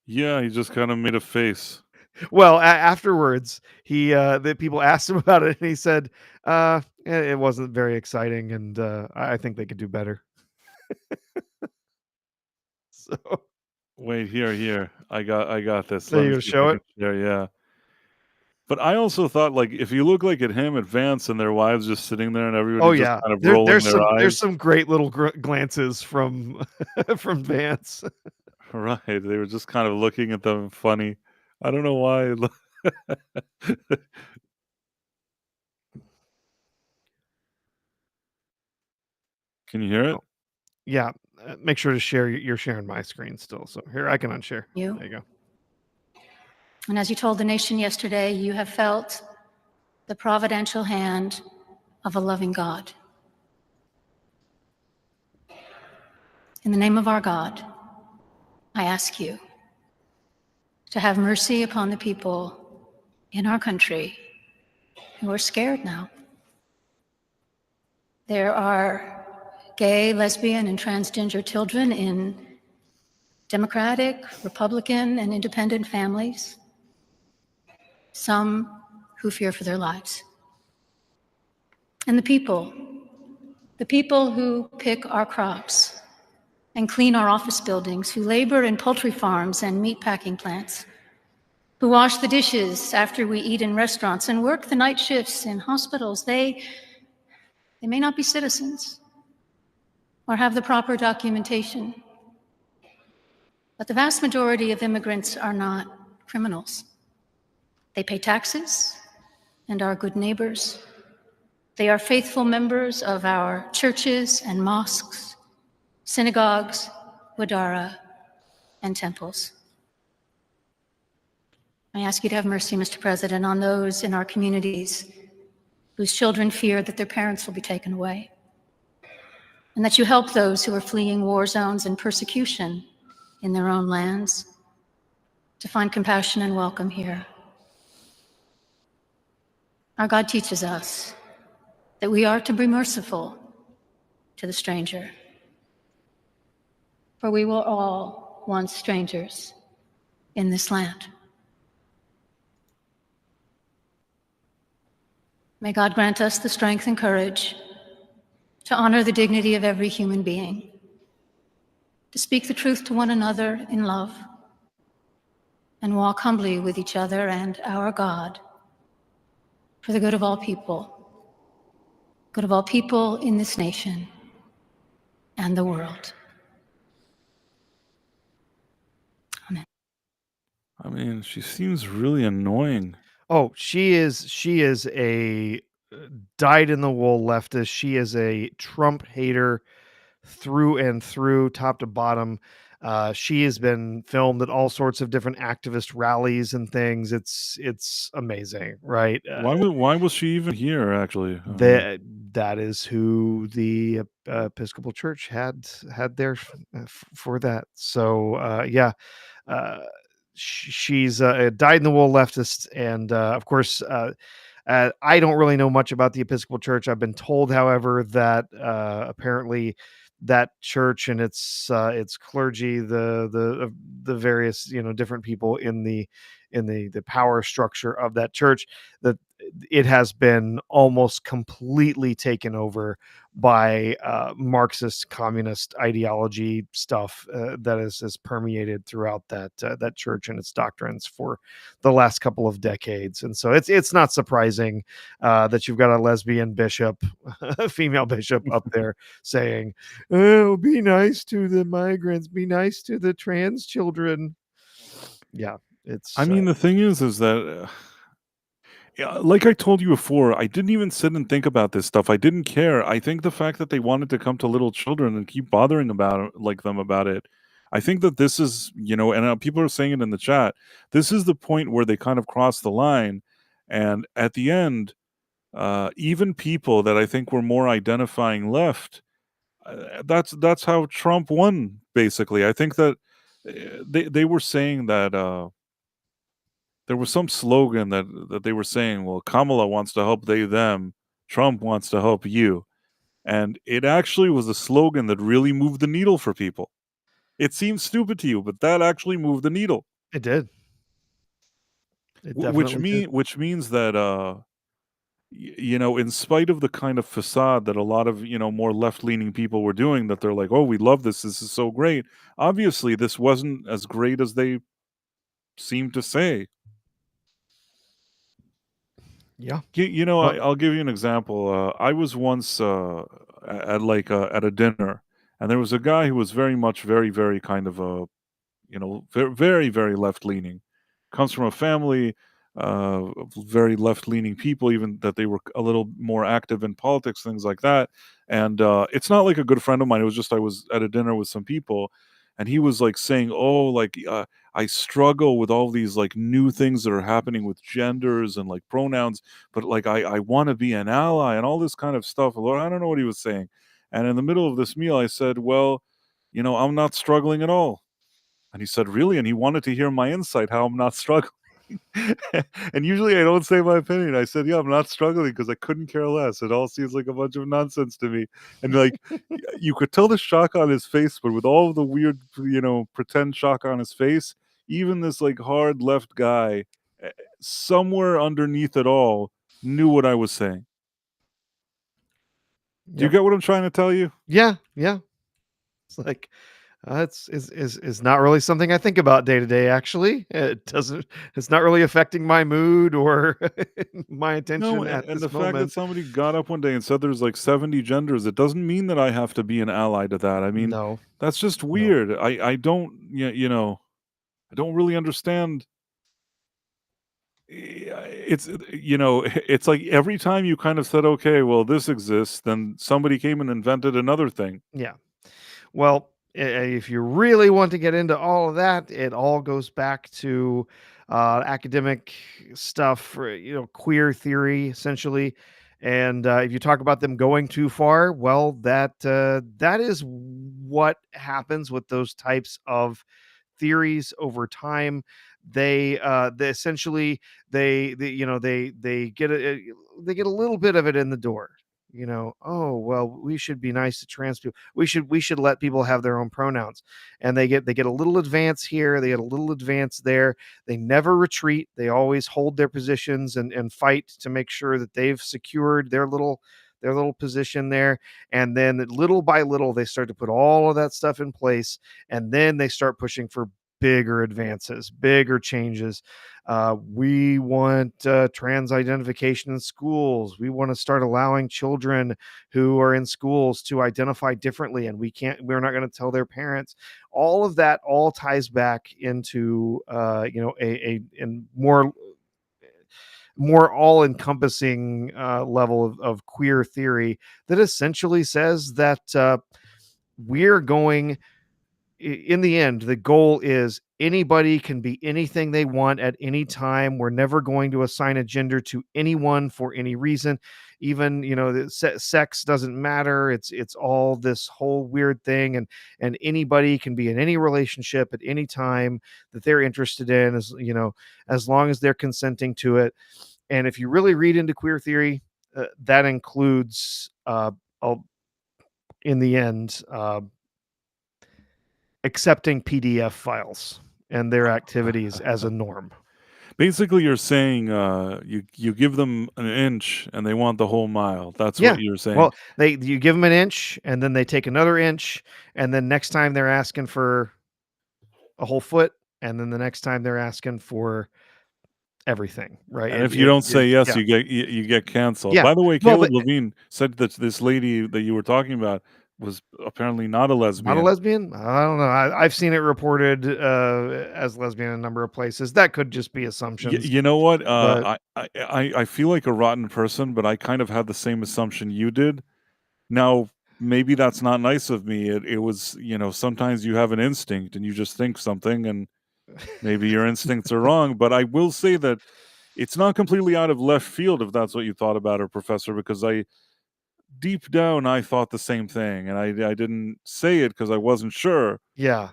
A: Yeah, he just kind of made a face.
B: Well, afterwards, the people asked him about it, and he said, it wasn't very exciting, and I think they could do better." So
A: Wait, here. I got this.
B: are
A: Let
B: you
A: me
B: gonna
A: see if I
B: show
A: can
B: it?
A: share. Yeah. But I also thought, like, if you look like at him at Vance and their wives just sitting there and
B: Oh,
A: everybody just
B: yeah.
A: kind of
B: There
A: rolling
B: there's
A: their
B: there's
A: eyes.
B: some great little glances from from Vance.
A: Right. They were just kind of looking at them funny. I don't know why. Can you hear it?
B: Oh, yeah. Make sure to share. You're sharing my screen still. So here, I can unshare.
C: You.
B: There you go.
C: And as you told the nation yesterday, you have felt the providential hand of a loving God. In the name of our God, I ask you to have mercy upon the people in our country who are scared now. There are gay, lesbian, and transgender children in Democratic, Republican, and independent families, some who fear for their lives. And the people who pick our crops and clean our office buildings, who labor in poultry farms and meatpacking plants, who wash the dishes after we eat in restaurants and work the night shifts in hospitals, they may not be citizens or have the proper documentation. But the vast majority of immigrants are not criminals. They pay taxes and are good neighbors. They are faithful members of our churches and mosques, synagogues, wadara, and temples. I ask you to have mercy, Mr. President, on those in our communities whose children fear that their parents will be taken away, and that you help those who are fleeing war zones and persecution in their own lands to find compassion and welcome here. Our God teaches us that we are to be merciful to the stranger, for we were all once strangers in this land. May God grant us the strength and courage to honor the dignity of every human being, to speak the truth to one another in love, and walk humbly with each other and our God for the good of all people in this nation and the world. Amen.
A: I mean, she seems really annoying.
B: Oh, she is a dyed-in-the-wool leftist. She is a Trump hater through and through, top to bottom. She has been filmed at all sorts of different activist rallies and things. It's amazing, right?
A: Why was she even here? Actually,
B: That is who the Episcopal Church had there for that. So yeah. She's a dyed-in-the-wool leftist, and of course, I don't really know much about the Episcopal Church. I've been told, however, that apparently that church and its clergy, the various different people in the power structure of that church, that it has been almost completely taken over by Marxist communist ideology stuff that has permeated throughout that church and its doctrines for the last couple of decades. And so it's not surprising that you've got a lesbian bishop, a female bishop up there saying, "Oh, be nice to the migrants, be nice to the trans children." Yeah, it's.
A: I mean, the thing is that. Yeah, like I told you before, I didn't even sit and think about this stuff. I didn't care. I think the fact that they wanted to come to little children and keep bothering them about it. I think that this is, and people are saying it in the chat. This is the point where they kind of cross the line, and at the end, even people that I think were more identifying left, that's how Trump won. Basically, I think that they were saying that. There was some slogan that they were saying, well, Kamala wants to help they, them. Trump wants to help you. And it actually was a slogan that really moved the needle for people. It seems stupid to you, but that actually moved the needle.
B: It did. It definitely did.
A: Which means that, in spite of the kind of facade that a lot of, more left-leaning people were doing, that they're like, oh, we love this. This is so great. Obviously, this wasn't as great as they seemed to say.
B: Yeah.
A: I'll give you an example. I was once at a dinner, and there was a guy who was very much, very, very kind of very, very, very left leaning. Comes from a family of very left leaning people, even that they were a little more active in politics, things like that. And it's not like a good friend of mine. It was just I was at a dinner with some people, and he was like saying, "Oh, like I struggle with all these like new things that are happening with genders and like pronouns, but like I want to be an ally and all this kind of stuff." Lord, I don't know what he was saying. And in the middle of this meal, I said, "Well, I'm not struggling at all." And he said, "Really?" And he wanted to hear my insight, how I'm not struggling. And usually I don't say my opinion. I said, "Yeah, I'm not struggling because I couldn't care less. It all seems like a bunch of nonsense to me." And like you could tell the shock on his face, but with all of the weird, pretend shock on his face, even this like hard left guy, somewhere underneath it all, knew what I was saying. Do you
B: Yep.
A: get what I'm trying to tell you?
B: Yeah. Yeah. It's like, is not really something I think about day to day. Actually, it doesn't. It's not really affecting my mood or my
A: No,
B: attention at
A: and the
B: this
A: fact that
B: moment.
A: somebody got up one day and said there's like 70 genders, it doesn't mean that I have to be an ally to that. I mean,
B: No,
A: that's just
B: no.
A: weird. I don't, I don't really understand. It's, it's like every time you kind of said, okay, well, this exists, then somebody came and invented another thing.
B: Yeah. Well, if you really want to get into all of that, it all goes back to academic stuff, queer theory, essentially. And if you talk about them going too far, well, that is what happens with those types of theories over time. They essentially they get they get a little bit of it in the door. Oh well, we should be nice to trans people. We should let people have their own pronouns. And they get a little advance here, they get a little advance there. They never retreat. They always hold their positions and fight to make sure that they've secured their little position there. And then little by little they start to put all of that stuff in place, and then they start pushing for bigger advances, bigger changes. We want trans identification in schools. We want to start allowing children who are in schools to identify differently, and we're not going to tell their parents. All of that all ties back into a more all-encompassing level of queer theory that essentially says that we're going in the end, the goal is anybody can be anything they want at any time. We're never going to assign a gender to anyone for any reason. Even, the sex doesn't matter. It's all this whole weird thing, and anybody can be in any relationship at any time that they're interested in, as long as they're consenting to it. And if you really read into queer theory, that includes, in the end, accepting PDF files and their activities as a norm.
A: Basically, you're saying you give them an inch and they want the whole mile. That's
B: Yeah.
A: what you're saying.
B: Well, you give them an inch, and then they take another inch, and then next time they're asking for a whole foot, and then the next time they're asking for everything, right?
A: And if you don't say yes,
B: Yeah.
A: you get canceled.
B: Yeah.
A: By the way,
B: Well,
A: Caleb Levine said that this lady that you were talking about was apparently not a
B: not a
A: lesbian.
B: lesbian? I don't know. I've seen it reported as lesbian in a number of places. That could just be assumptions,
A: You know what?
B: but
A: I feel like a rotten person, but I kind of had the same assumption you did. Now, maybe that's not nice of me. It was, sometimes you have an instinct and you just think something, and maybe your instincts are wrong. But I will say that it's not completely out of left field if that's what you thought about her, Professor, because deep down, I thought the same thing, and I didn't say it because I wasn't sure.
B: yeah,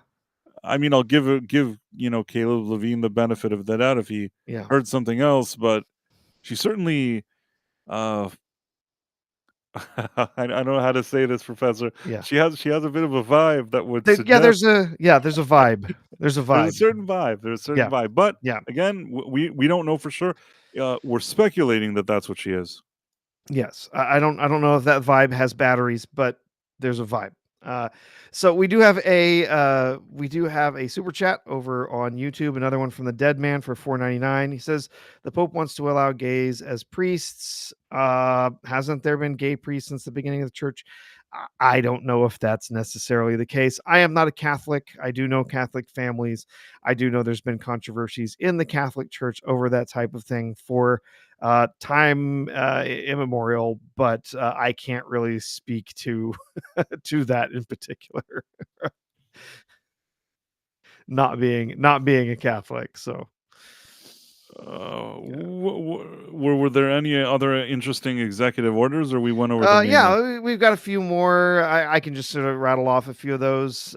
A: I mean, I'll give Caleb Levine the benefit of the doubt if he
B: yeah,
A: heard something else, but she certainly, uh, I don't know how to say this, Professor.
B: yeah.
A: She has a bit of a vibe that would
B: Yeah,
A: suggest
B: there's a vibe. There's a
A: there's a
B: vibe.
A: certain vibe. There's a certain
B: Yeah,
A: vibe, but
B: yeah.
A: again, we don't know for sure. We're speculating that that's what she is.
B: Yes, I don't know if that vibe has batteries, but there's a vibe. So we do have a super chat over on YouTube. Another one from the Dead Man for 4.99. He says the Pope wants to allow gays as priests. Hasn't there been gay priests since the beginning of the church? I don't know if that's necessarily the case. I am not a Catholic. I do know Catholic families. I do know there's been controversies in the Catholic Church over that type of thing for time immemorial, but I can't really speak to to that in particular. not being a Catholic, so
A: Were there any other interesting executive orders, or we went over the main one?
B: we've got a few more. I can just sort of rattle off a few of those.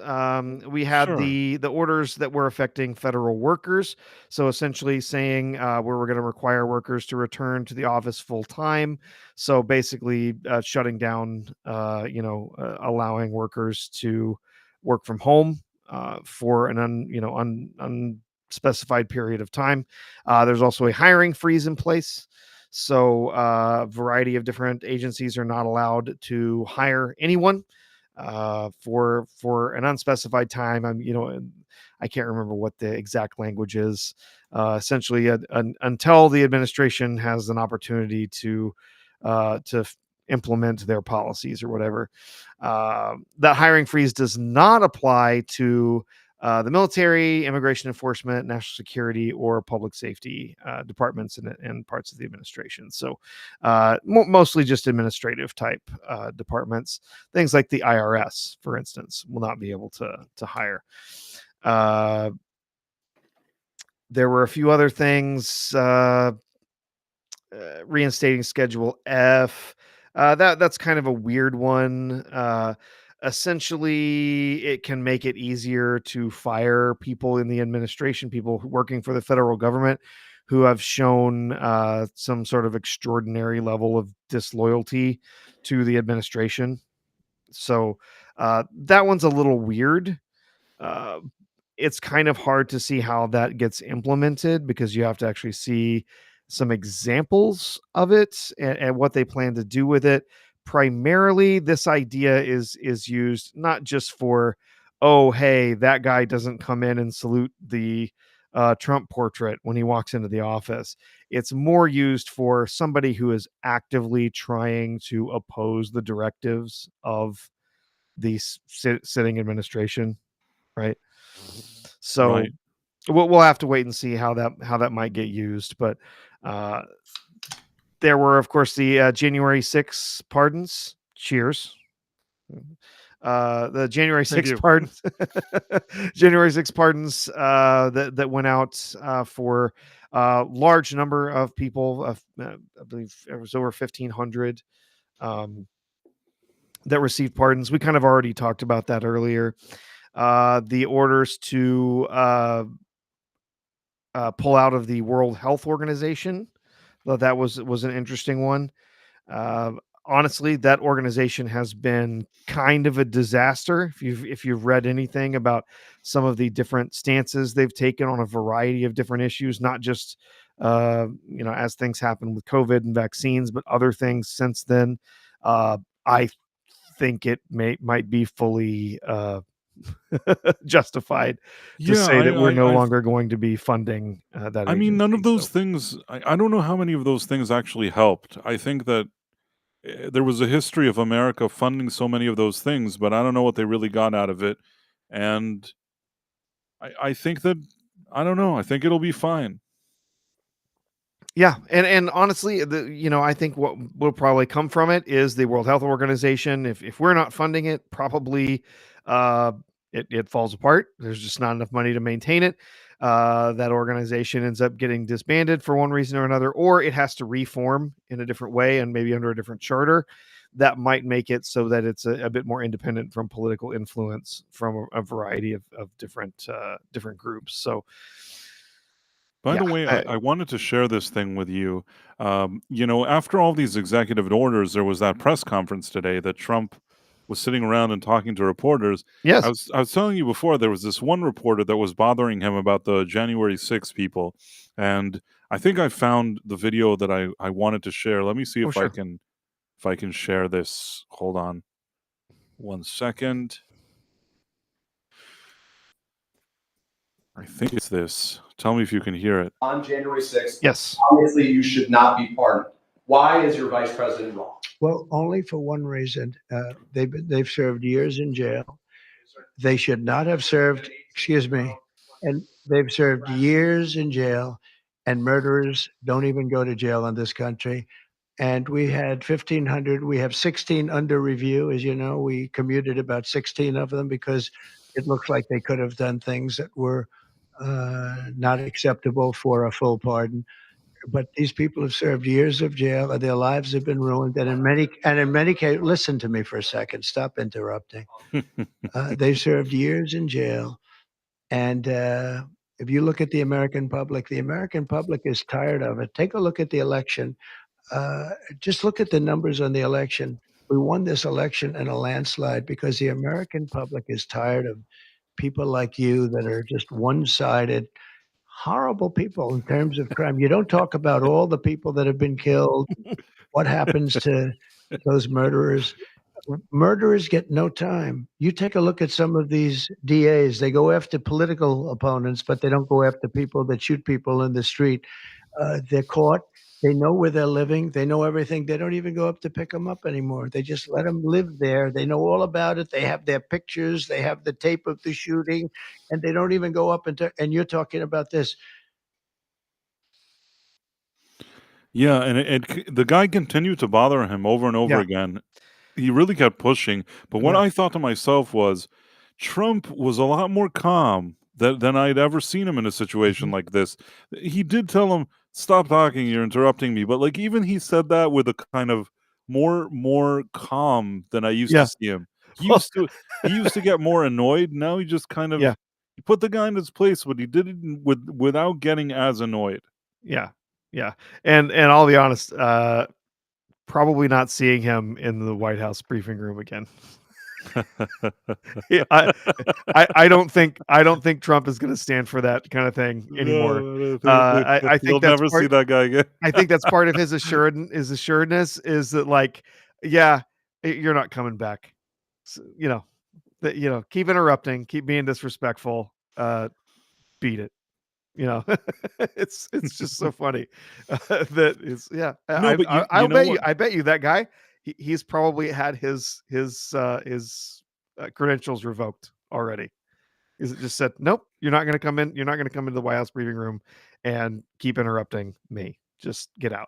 B: We had
A: Sure.
B: the orders that were affecting federal workers. So essentially saying where we're going to require workers to return to the office full time. So basically shutting down, allowing workers to work from home for an unspecified period of time. There's also a hiring freeze in place. So a variety of different agencies are not allowed to hire anyone for an unspecified time. I can't remember what the exact language is. Essentially, until the administration has an opportunity to implement their policies or whatever. That hiring freeze does not apply to the military, immigration enforcement, national security, or public safety departments and parts of the administration. So mostly just administrative type departments. Things like the IRS, for instance, will not be able to hire. There were a few other things. Reinstating Schedule F. That's kind of a weird one. Essentially, it can make it easier to fire people in the administration, people working for the federal government who have shown some sort of extraordinary level of disloyalty to the administration. So that one's a little weird. It's kind of hard to see how that gets implemented because you have to actually see some examples of it and what they plan to do with it. Primarily, this idea is used not just for, oh, hey, that guy doesn't come in and salute the Trump portrait when he walks into the office. It's more used for somebody who is actively trying to oppose the directives of the sitting administration, right? So
A: Right.
B: we'll have to wait and see how that might get used. But there were, of course, the January 6th pardons. Cheers. The January
A: Thank
B: 6th
A: you.
B: pardons, January 6th pardons that went out for a large number of people. I believe it was over 1,500 that received pardons. We kind of already talked about that earlier. The orders to pull out of the World Health Organization. Thought that was an interesting one. Honestly, that organization has been kind of a disaster. If you've read anything about some of the different stances they've taken on a variety of different issues, not just as things happen with COVID and vaccines, but other things since then, I think it might be fully justified to
A: Yeah,
B: say that we're no
A: I've
B: longer going to be funding that
A: I mean, none
B: agency.
A: of those
B: So
A: things. I don't know how many of those things actually helped. I think that there was a history of America funding so many of those things, but I don't know what they really got out of it. And I think that I don't know. I think it'll be fine.
B: yeah, and honestly, I think what will probably come from it is the World Health Organization. If we're not funding it, probably uh, it falls apart. There's just not enough money to maintain it. That organization ends up getting disbanded for one reason or another, or it has to reform in a different way and maybe under a different charter. That might make it so that it's a bit more independent from political influence from a variety of different groups. So
A: By
B: yeah,
A: the way, I wanted to share this thing with you. After all these executive orders, there was that press conference today that Trump was sitting around and talking to reporters. I
B: yes,
A: was I was telling you before there was this one reporter that was bothering him about the January 6th people, and I think I found the video that I wanted to share. Let me see
B: oh sure.
A: if I can share this. Hold on, 1 second. I think it's this. Tell me if you can hear it.
D: On January 6th,
B: Yes.
D: obviously you should not be pardoned. Why is your vice president wrong?
E: Well, only for one reason. They've served years in jail. They should not have served. Excuse me, and they've served years in jail, and murderers don't even go to jail in this country. And we had 1,500. We have 16 under review. As you know, we commuted about 16 of them because it looks like they could have done things that were not acceptable for a full pardon. But these people have served years of jail, and their lives have been ruined. And in many cases, listen to me for a second. Stop interrupting. They've served years in jail, and if you look at the American public is tired of it. Take a look at the election. Just look at the numbers on the election. We won this election in a landslide because the American public is tired of people like you that are just one-sided, horrible people in terms of crime. You don't talk about all the people that have been killed. What happens to those murderers? Murderers get no time. You take a look at some of these DAs. They go after political opponents, but they don't go after people that shoot people in the street. They're caught. They know where they're living. They know everything. They don't even go up to pick them up anymore. They just let them live there. They know all about it. They have their pictures. They have the tape of the shooting, and they don't even go up and you're talking about this.
A: Yeah, and the guy continued to bother him over and over
B: Yeah.
A: again. He really kept pushing. But what
B: Yeah.
A: I thought to myself was, Trump was a lot more calm than I'd ever seen him in a situation
B: Mhm.
A: like this. He did tell him, "Stop talking, you're interrupting me." But like even he said that with a kind of more calm than I used to
B: Yeah.
A: see him.
B: Well,
A: He used to get more annoyed. Now he just kind of
B: yeah.
A: he put the guy in his place, but he did it without getting as annoyed.
B: Yeah. Yeah. And I'll be honest, probably not seeing him in the White House briefing room again. Yeah, I don't think Trump is going to stand for that kind of thing anymore.
A: No,
B: I
A: you'll
B: think that's
A: never see
B: part.
A: that guy again.
B: I think that's part of his assuredness is that like, yeah, you're not coming back. So, keep interrupting, keep being disrespectful. Beat it. It's just so funny that is yeah.
A: No, but you
B: I'll
A: know
B: bet
A: what?
B: I bet you that guy he's probably had his credentials revoked already. Is it just said nope? You're not going to come in. You're not going to come into the White House briefing room and keep interrupting me. Just get out.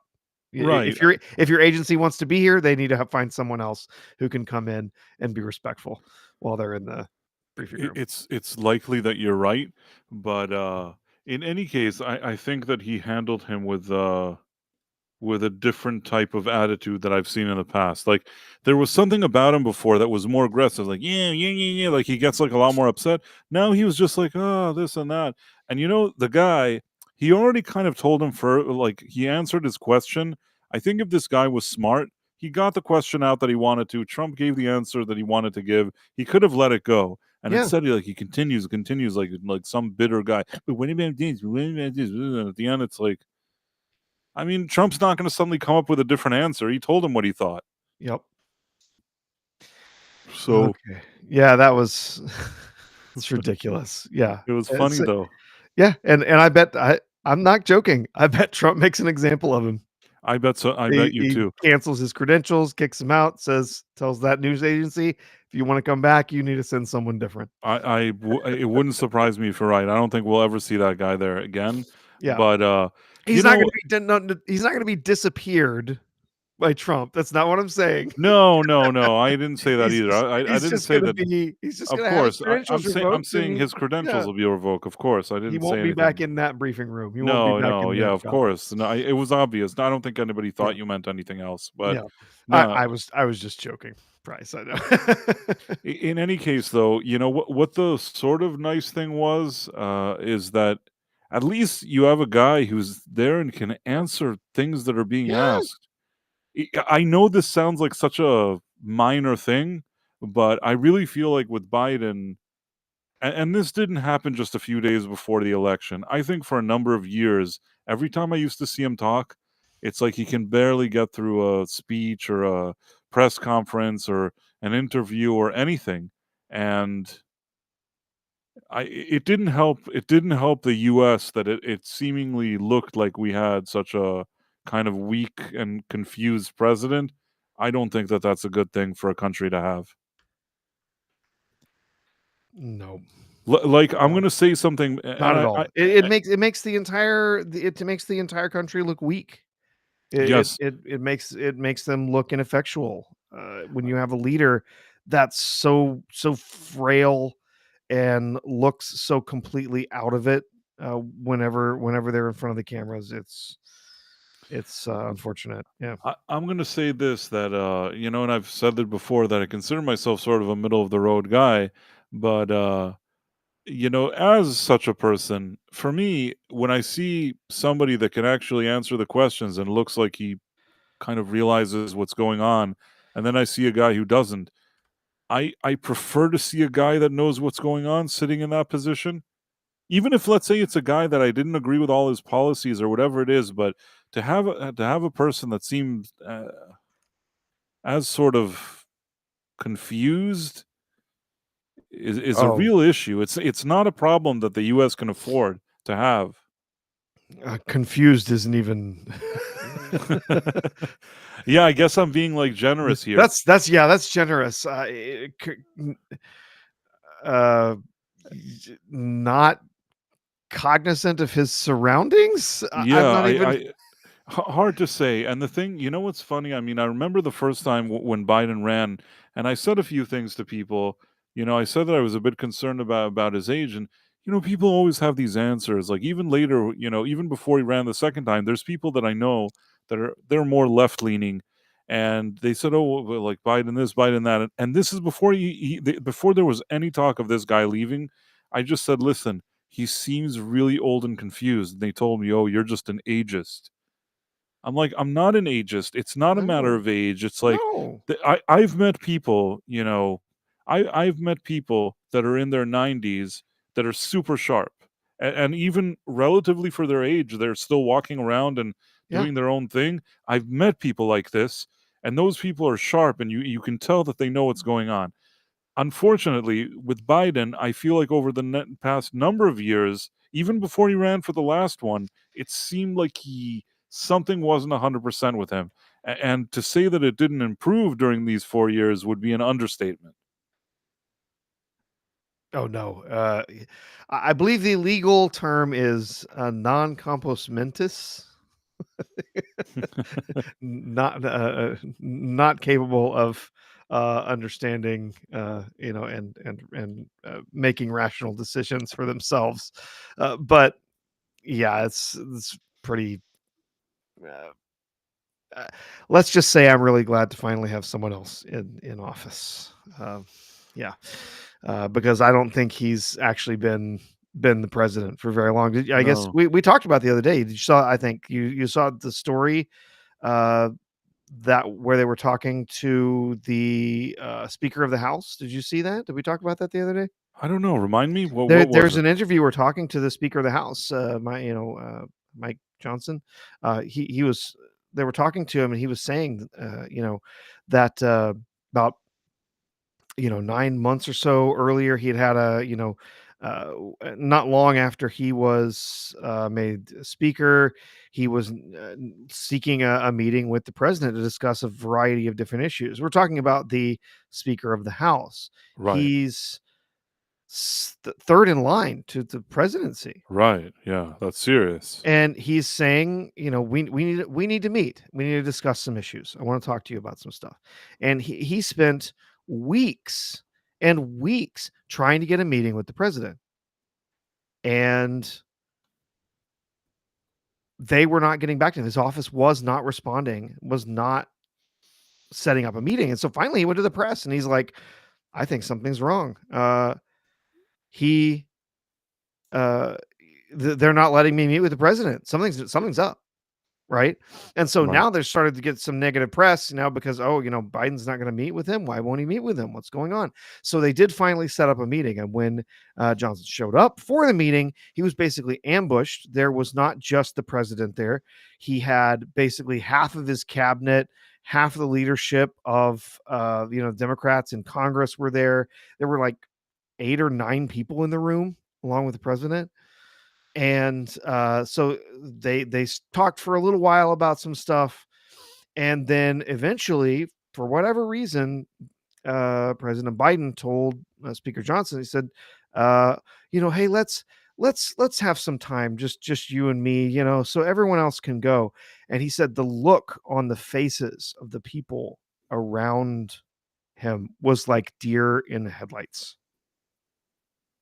A: Right.
B: If your agency wants to be here, they need to find someone else who can come in and be respectful while they're in the briefing room.
A: It's likely that you're right, but in any case, I think that he handled him with a different type of attitude that I've seen in the past. Like there was something about him before that was more aggressive, like yeah. Like he gets like a lot more upset. Now he was just like, oh, this and that. And the guy, he already kind of told him for like he answered his question. I think if this guy was smart, he got the question out that he wanted to. Trump gave the answer that he wanted to give. He could have let it go. And
B: Yeah.
A: instead, he continues like some bitter guy. But when about this? When about this? And at the end, it's like, I mean, Trump's not going to suddenly come up with a different answer. He told him what he thought.
B: Yep.
A: So
B: okay. Yeah, that was it's ridiculous. Yeah.
A: it was funny though.
B: Yeah, and I bet I'm not joking. I bet Trump makes an example of him.
A: I bet so. I bet you
B: He
A: too.
B: cancels his credentials, kicks him out, tells that news agency, if you want to come back, you need to send someone different.
A: It wouldn't surprise me if you're right. I don't think we'll ever see that guy there again.
B: Yeah.
A: But
B: he's not going to be disappeared by Trump. That's not what I'm saying.
A: No. I didn't say that either. I
B: He's
A: didn't
B: just
A: say
B: gonna
A: that.
B: he's just
A: Of
B: going to have his
A: course,
B: credentials
A: I'm
B: revoked
A: saying
B: and
A: his credentials
B: yeah.
A: will be revoked. Of course, I
B: He
A: didn't
B: won't
A: say
B: be
A: anything.
B: back in that briefing room. He won't be back in
A: Yeah,
B: that
A: of
B: job.
A: course. No, it was obvious. I don't think anybody thought
B: Yeah.
A: you meant anything else. But
B: Yeah.
A: no,
B: I was just joking, Bryce. I know.
A: in any case, though, what the sort of nice thing was is that at least you have a guy who's there and can answer things that are being
B: Yeah.
A: asked. I know this sounds like such a minor thing, but I really feel like with Biden, and this didn't happen just a few days before the election. I think for a number of years, every time I used to see him talk, it's like he can barely get through a speech or a press conference or an interview or anything. And it didn't help. It didn't help the U.S. that it seemingly looked like we had such a kind of weak and confused president. I don't think that that's a good thing for a country to have.
B: No.
A: Like, I'm
B: No.
A: gonna say something,
B: Not at
A: and
B: all. It makes the entire country look weak.
A: yes,
B: It makes them look ineffectual when you have a leader that's so frail and looks so completely out of it whenever they're in front of the cameras. It's unfortunate. Yeah.
A: I'm gonna say this, that, and I've said it before, that I consider myself sort of a middle of the road guy, but, as such a person, for me, when I see somebody that can actually answer the questions and looks like he kind of realizes what's going on, and then I see a guy who doesn't, I prefer to see a guy that knows what's going on sitting in that position. Even if, let's say, it's a guy that I didn't agree with all his policies or whatever it is, but to have a person that seems as sort of confused is a
B: Oh,
A: real issue. It's not a problem that the US can afford to have.
B: confused isn't even.
A: Yeah, I guess I'm being, like, generous here.
B: That's generous. Uh, not cognizant of his surroundings. I'm
A: Yeah,
B: not even.
A: hard to say. And the thing, what's funny? I mean, I remember the first time when Biden ran, and I said a few things to people. I said that I was a bit concerned about his age, and people always have these answers. Like, even later, even before he ran the second time, there's people that I know that they're more left leaning, and they said, "Oh, well, like Biden this, Biden that," and this is before before there was any talk of this guy leaving. I just said, "Listen, he seems really old and confused." And they told me, "Oh, you're just an ageist." I'm like, "I'm not an ageist. It's not a matter
B: No,
A: of age. It's like,
B: no.
A: I've met people, I've met people that are in their 90s that are super sharp, and even relatively for their age, they're still walking around and
B: Yeah.
A: doing their own thing. I've met people like this, and those people are sharp, and you can tell that they know what's going on. Unfortunately, with Biden, I feel like over the past number of years, even before he ran for the last one, it seemed like something wasn't 100% with him. And to say that it didn't improve during these 4 years would be an understatement.
B: Oh no. I believe the legal term is non-compos mentis. Not capable of understanding and making rational decisions for themselves. But yeah, it's pretty. Uh, uh, let's just say I'm really glad to finally have someone else in office. Yeah, because I don't think he's actually been the president for very long. I guess
A: No,
B: we talked about the other day. Did you saw? I think you saw the story uh, that where they were talking to the Speaker of the House. Did you see that? Did we talk about that the other day?
A: I don't know. Remind me, what was
B: There's
A: it?
B: an interviewer talking to the Speaker of the House, Mike Johnson. He was they were talking to him, and he was saying, that about 9 months or so earlier, he had not long after he was made speaker, he was seeking a meeting with the president to discuss a variety of different issues. We're talking about the Speaker of the House.
A: Right,
B: He's third in line to the presidency,
A: right. Yeah, that's serious.
B: and he's saying, we need to meet. We need to discuss some issues. I want to talk to you about some stuff. And he spent weeks and weeks trying to get a meeting with the president, and they were not getting back to him. His office was not responding, was not setting up a meeting. And so finally he went to the press and he's like, I think something's wrong. He uh they're not letting me meet with the president. Something's up. Right. And so
A: Right.
B: now they're started to get some negative press now because, Biden's not going to meet with him. Why won't he meet with him? What's going on? So they did finally set up a meeting. And when Johnson showed up for the meeting, he was basically ambushed. There was not just the president there. He had basically half of his cabinet, half of the leadership of, Democrats in Congress were there. There were like 8 or 9 people in the room along with the president. And so they talked for a little while about some stuff, and then eventually, for whatever reason, President Biden told Speaker Johnson, he said, Hey, let's have some time, just you and me, so everyone else can go. And he said the look on the faces of the people around him was like deer in the headlights.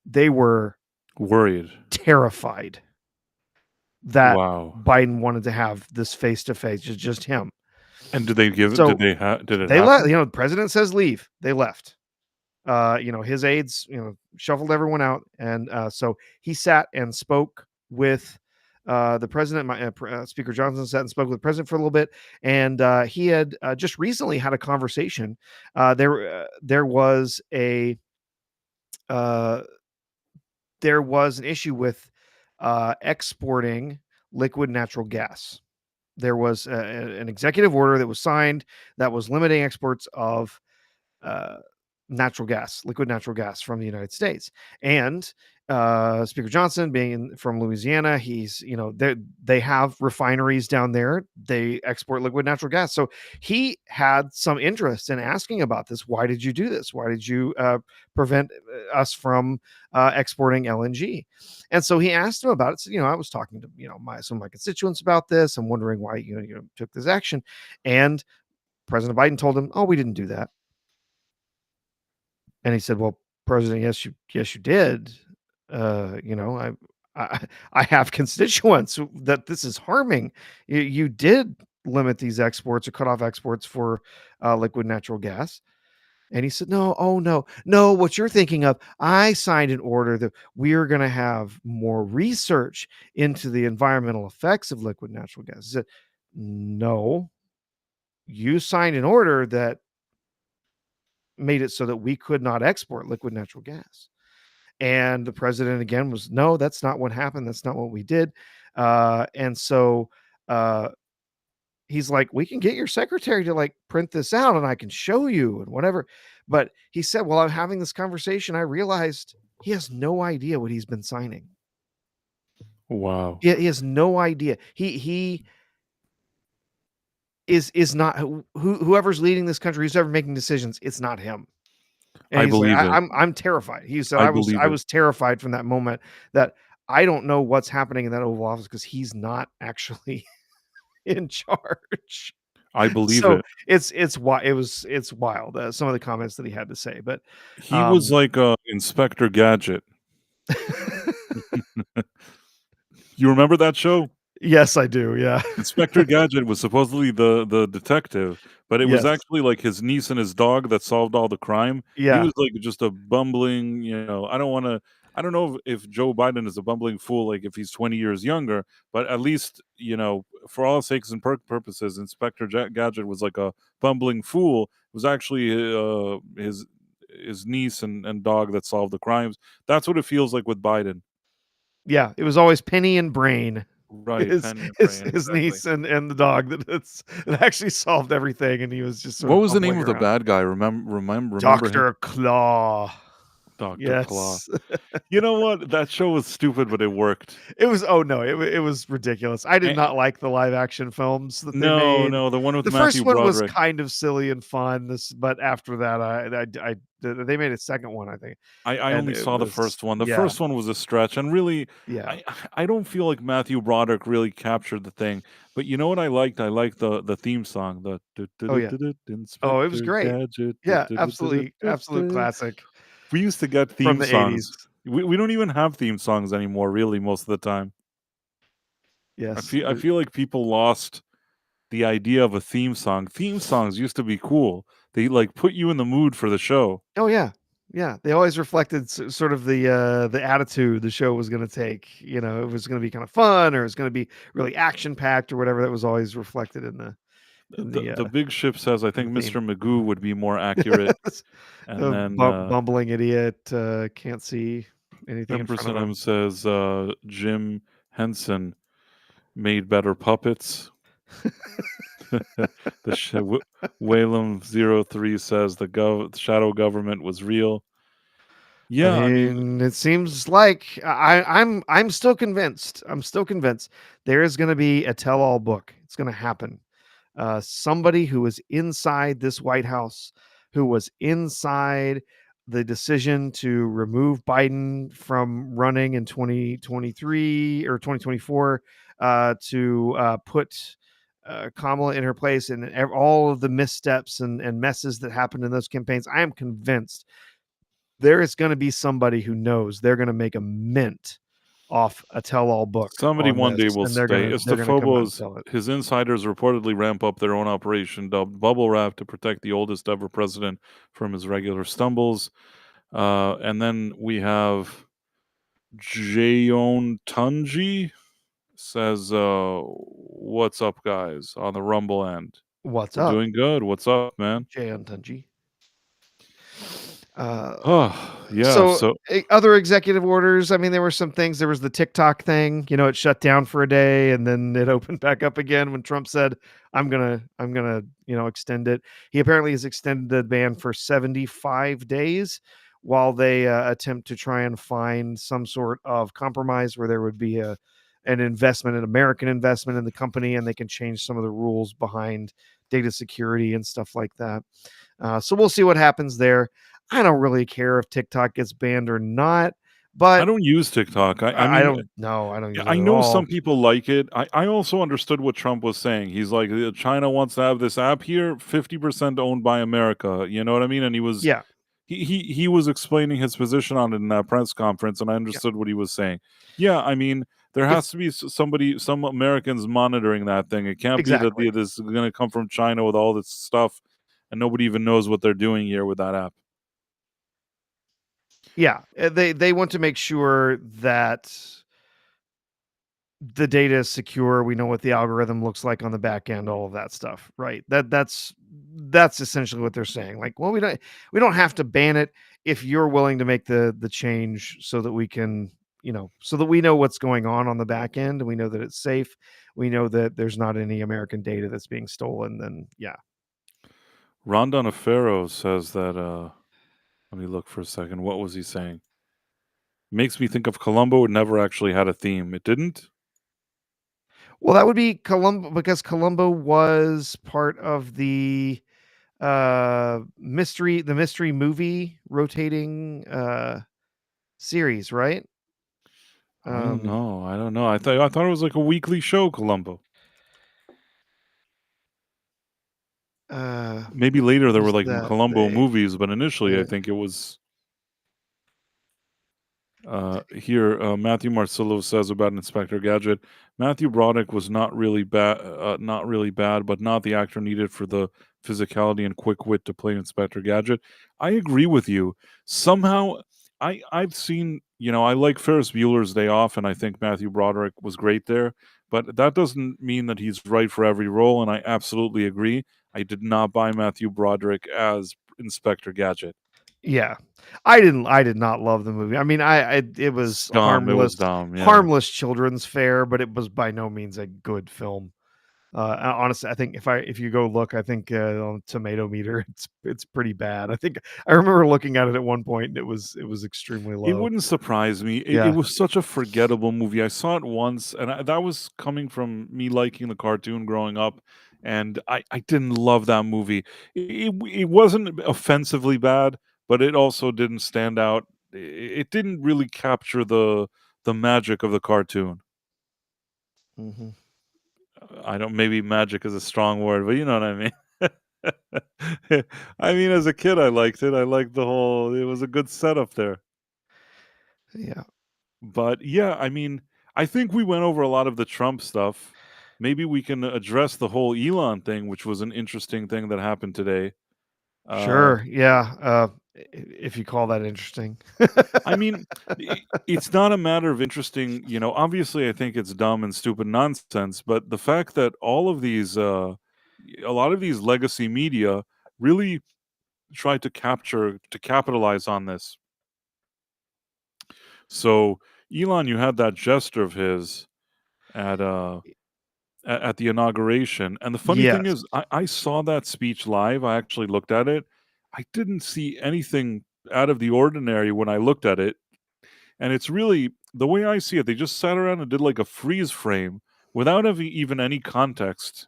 B: They were
A: Worried.
B: terrified that
A: Wow.
B: Biden wanted to have this face to face, just him.
A: And did they give it?
B: So
A: Did it
B: they left.
A: happen?
B: The president says leave. They left. His aides, shuffled everyone out, and so he sat and spoke with the president. Speaker Johnson sat and spoke with the president for a little bit, and he had just recently had a conversation. There was an issue with exporting liquid natural gas. There was an executive order that was signed that was limiting exports of uh, liquid natural gas from the United States. And Speaker Johnson, being from Louisiana, they have refineries down there. They export liquid natural gas. So he had some interest in asking about this. Why did you do this? Why did you prevent us from exporting LNG? And so he asked him about it. So, I was talking to, some of my constituents about this. I'm wondering why you took this action. And President Biden told him, "Oh, we didn't do that." And he said, "Well, President, yes, you did. I, I have constituents that this is harming. You did limit these exports or cut off exports for liquid natural gas." And he said, "No, oh no, what you're thinking of, I signed an order that we're going to have more research into the environmental effects of liquid natural gas." He said, "No, you signed an order that made it so that we could not export liquid natural gas." And the president again was, "No, that's not what happened. That's not what we did." And so he's like, "We can get your secretary to like print this out and I can show you and whatever." But he said, "While I'm having this conversation, I realized he has no idea what he's been signing.
A: Wow.
B: He has no idea. He is not whoever's leading this country, who's ever making decisions, it's not him." And
A: I
B: he's like,
A: believe it.
B: I'm terrified." He said,
A: I
B: I
A: believe it.
B: was terrified from that moment that I don't know what's happening in that Oval Office because he's not actually in charge."
A: I believe
B: So
A: it.
B: it's wild. Some of the comments that he had to say, but
A: He was like Inspector Gadget. You remember that show?
B: yes, I do. Yeah.
A: Inspector Gadget was supposedly the detective, but it was
B: Yes.
A: actually like his niece and his dog that solved all the crime. He
B: Yeah.
A: was like just a bumbling, I don't know if Joe Biden is a bumbling fool, like if he's 20 years younger, but at least, for all sakes and purposes, Inspector Gadget was like a bumbling fool. It was actually his niece and dog that solved the crimes. That's what it feels like with Biden.
B: Yeah. It was always Penny and Brain,
A: Right,
B: his
A: Penny and Brain,
B: his
A: exactly.
B: niece and the dog that actually solved everything, and he was just sort
A: What
B: of
A: was the name
B: bumbling
A: of the
B: around.
A: bad guy? Remember him?
B: Dr. Claw.
A: Dr. Claw.
B: Yes.
A: You know what? That show was stupid, but it worked.
B: It was oh no, it was ridiculous. I did
A: And
B: not like the live action films that they
A: no,
B: made.
A: no, the one with
B: The
A: Matthew
B: first one was
A: Broderick.
B: kind of silly and fun. But after that, they made a second one, I think,
A: I
B: and
A: only
B: it
A: saw the
B: was
A: first one. The
B: yeah,
A: first one was a stretch, and really,
B: yeah.
A: I don't feel like Matthew Broderick really captured the thing. But you know what I liked? I liked the theme song, the
B: Oh yeah. Oh, it was
A: Inspector
B: great.
A: Gadget.
B: Yeah, absolutely, absolute classic
A: We used to get
B: from
A: theme
B: the 80s.
A: songs. We don't even have theme songs anymore, really, most of the time.
B: Yes.
A: I feel like people lost the idea of a theme song. Theme songs used to be cool. They like put you in the mood for the show.
B: Oh yeah. Yeah, they always reflected sort of the attitude the show was going to take. It was going to be kind of fun, or it was going to be really action packed, or whatever. That was always reflected in the in the
A: The big ship says, I
B: in
A: think
B: the theme.
A: Mr. Magoo would be more accurate. And then
B: Bumbling idiot, can't see anything in
A: Empress
B: front of
A: and
B: him.
A: M says Jim Henson made better puppets. Whalem03 says the shadow government was real.
B: I
A: Yeah, I mean,
B: mean, it seems like I'm still convinced. I'm still convinced there is going to be a tell-all book. It's going to happen. Somebody who was inside this White House, who was inside the decision to remove Biden from running in 2023 or 2024, to put Kamala in her place, and all of the missteps and messes that happened in those campaigns, I am convinced there is going to be somebody who knows they're going to make a mint off a tell-all book
A: Somebody
B: on
A: one day
B: this,
A: will
B: and
A: say,
B: they're gonna come out and
A: Estefobos,
B: tell it.
A: his insiders reportedly ramp up their own operation dubbed Bubble Wrap to protect the oldest ever president from his regular stumbles. And then we have Jayon Tunji says, what's up, guys, on the Rumble end?
B: What's
A: We're
B: up,
A: doing good. What's up, man?
B: Jay Tunji?
A: Yeah, so
B: Other executive orders. I mean, there were some things. There was the TikTok thing. It shut down for a day and then it opened back up again when Trump said, "I'm gonna, extend it." He apparently has extended the ban for 75 days, while they attempt to try and find some sort of compromise where there would be an American investment in the company, and they can change some of the rules behind data security and stuff like that. So we'll see what happens there. I don't really care if TikTok gets banned or not, but
A: I don't use TikTok. I
B: I
A: mean,
B: don't know. I don't use it
A: I
B: at
A: know
B: all.
A: some people like it. I also understood what Trump was saying. He's like, China wants to have this app here, 50% owned by America. You know what I mean? And he was
B: Yeah,
A: he was explaining his position on it in that press conference, and I understood what he was saying. Yeah, I mean, there has to be some Americans monitoring that thing. It can't be that
B: exactly.
A: this is going to come from China with all this stuff, and nobody even knows what they're doing here with that app.
B: Yeah, they want to make sure that the data is secure. We know what the algorithm looks like on the back end, all of that stuff, right? That's essentially what they're saying. Like, well, we don't have to ban it if you're willing to make the change, so that we can, so that we know what's going on the back end, and we know that it's safe. We know that there's not any American data that's being stolen. Then yeah.
A: Rondon Afero says that. Let me look for a second. What was he saying? Makes me think of Columbo. It never actually had a theme. It didn't.
B: Well, that would be Columbo, because Columbo was part of the mystery movie rotating series, right?
A: I don't know. I don't know. I thought it was like a weekly show, Columbo. Maybe later there were
B: Who's
A: like
B: that
A: Columbo
B: they?
A: movies, but initially I think it was here. Matthew Marcillo says about Inspector Gadget. Matthew Broderick was not really bad, but not the actor needed for the physicality and quick wit to play Inspector Gadget. I agree with you. Somehow, I've seen, I like Ferris Bueller's Day Off, and I think Matthew Broderick was great there. But that doesn't mean that he's right for every role, and I absolutely agree. I did not buy Matthew Broderick as Inspector Gadget.
B: Yeah, I did not love the movie. I mean, it was
A: Dumb. It was
B: harmless,
A: dumb. Yeah.
B: harmless children's fare, but it was by no means a good film. Honestly, I think if you go look, I think on Tomato Meter, it's pretty bad. I think I remember looking at it at one point, and it was extremely low.
A: It wouldn't surprise me. It
B: Yeah.
A: was such a forgettable movie. I saw it once, and that was coming from me liking the cartoon growing up, and I didn't love that movie. It wasn't offensively bad, but it also didn't stand out. It didn't really capture the magic of the cartoon.
B: Mhm.
A: I don't. Maybe magic is a strong word, but you know what I mean. I mean, as a kid, I liked it. I liked the whole. It was a good setup there.
B: Yeah.
A: But yeah, I mean, I think we went over a lot of the Trump stuff. Maybe we can address the whole Elon thing, which was an interesting thing that happened today.
B: Sure. Yeah. If you call that interesting.
A: I mean, it's not a matter of interesting, obviously I think it's dumb and stupid nonsense, but the fact that all of these, a lot of these legacy media really tried to capitalize on this. So, Elon, you had that gesture of his at the inauguration, and the funny thing
B: Yes.
A: is, I saw that speech live. I actually looked at it. I didn't see anything out of the ordinary when I looked at it, and it's really the way I see it. They just sat around and did like a freeze frame without having even any context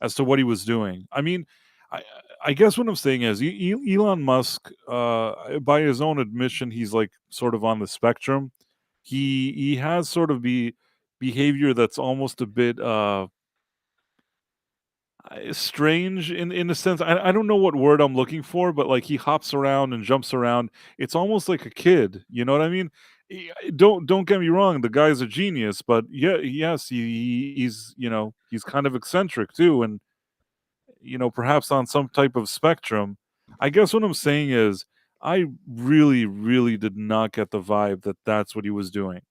A: as to what he was doing. I mean, I I guess what I'm saying is Elon Musk, by his own admission, he's like sort of on the spectrum. He has sort of behavior that's almost a bit strange in a sense. I don't know what word I'm looking for, but like he hops around and jumps around. It's almost like a kid. You know what I mean? Don't get me wrong. The guy's a genius, but yeah, yes, he's he's kind of eccentric too, and perhaps on some type of spectrum. I guess what I'm saying is, I really, really did not get the vibe that that's what he was doing.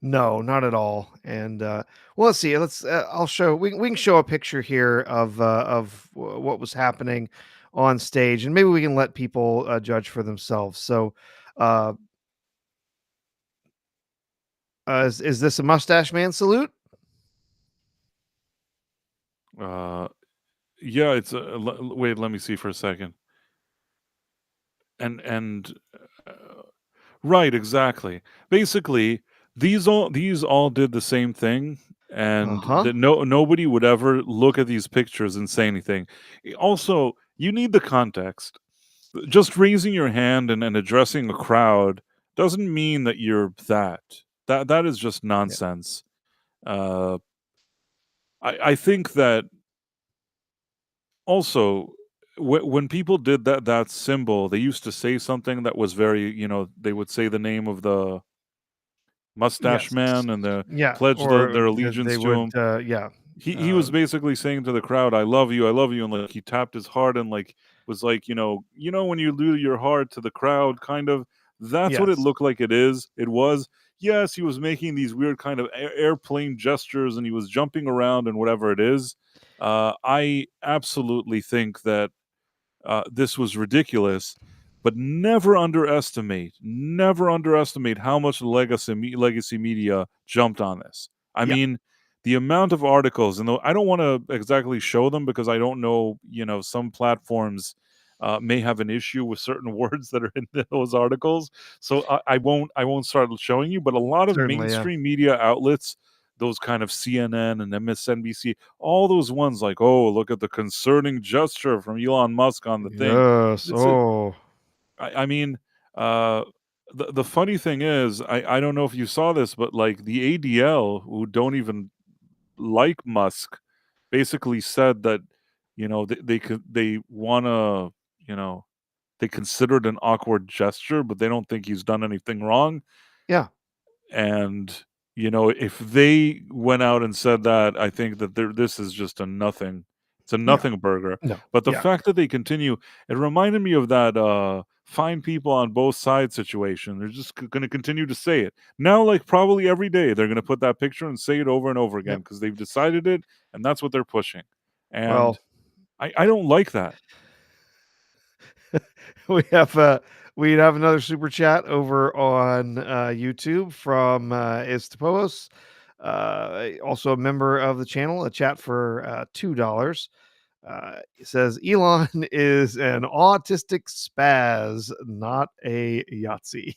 B: No, not at all. And well, let's see. Let's. I'll show. We can show a picture here of what was happening on stage, and maybe we can let people judge for themselves. So, uh, is this a mustache man salute?
A: Uh, yeah, it's wait. Let me see for a second. And right, exactly. Basically, these all did the same thing,
B: Uh
A: and
B: huh.
A: that nobody would ever look at these pictures and say anything. Also, you need the context. Just raising your hand and addressing a crowd doesn't mean that you're that. That is just
B: Yeah.
A: nonsense. Uh, I think that also when people did that symbol, they used to say something that was very, they would say the name of the mustache
B: Yes.
A: man and the
B: Yeah.
A: pledge
B: Or
A: their
B: they
A: allegiance to
B: would.
A: him.
B: Yeah.
A: He
B: Uh,
A: was basically saying to the crowd, I love you," and, like, he tapped his heart and, like, was like, when you do your heart to the crowd, kind of, that's what it
B: yes.
A: looked like it was. Yes, he was making these weird kind of airplane gestures, and he was jumping around and whatever it is. I absolutely think that this was ridiculous, but never underestimate how much legacy media jumped on this. I
B: Yeah.
A: mean, the amount of articles, and though I don't want to exactly show them because I don't know, some platforms may have an issue with certain words that are in those articles, so I won't start showing you. But a lot of
B: Certainly. Yeah.
A: mainstream media outlets, those kind of CNN and MSNBC, all those ones like, "Oh, look at the concerning gesture from Elon Musk on the thing."
B: Yes.
A: It's a
B: Oh.
A: I mean, uh, the funny thing is, I don't know if you saw this, but, like, the ADL, who don't even like Musk, basically said that, they wanna, you know, they consider it an awkward gesture, but they don't think he's done anything wrong.
B: Yeah.
A: And, if they went out and said that, I think that this is just a nothing. It's a
B: Yeah.
A: nothing burger.
B: No.
A: But the
B: Yeah.
A: fact that they continue, it reminded me of that find people on both sides situation. They're just going to continue to say it. Now, like probably every day, they're going to put that picture and say it over and over again
B: Yep.
A: because they've decided it and that's what they're pushing. And
B: Well,
A: I don't like that.
B: we have we have another super chat over on YouTube from Istapos, also a member of the channel. A chat for $2. He says Elon is an autistic spaz, not a Yahtzee.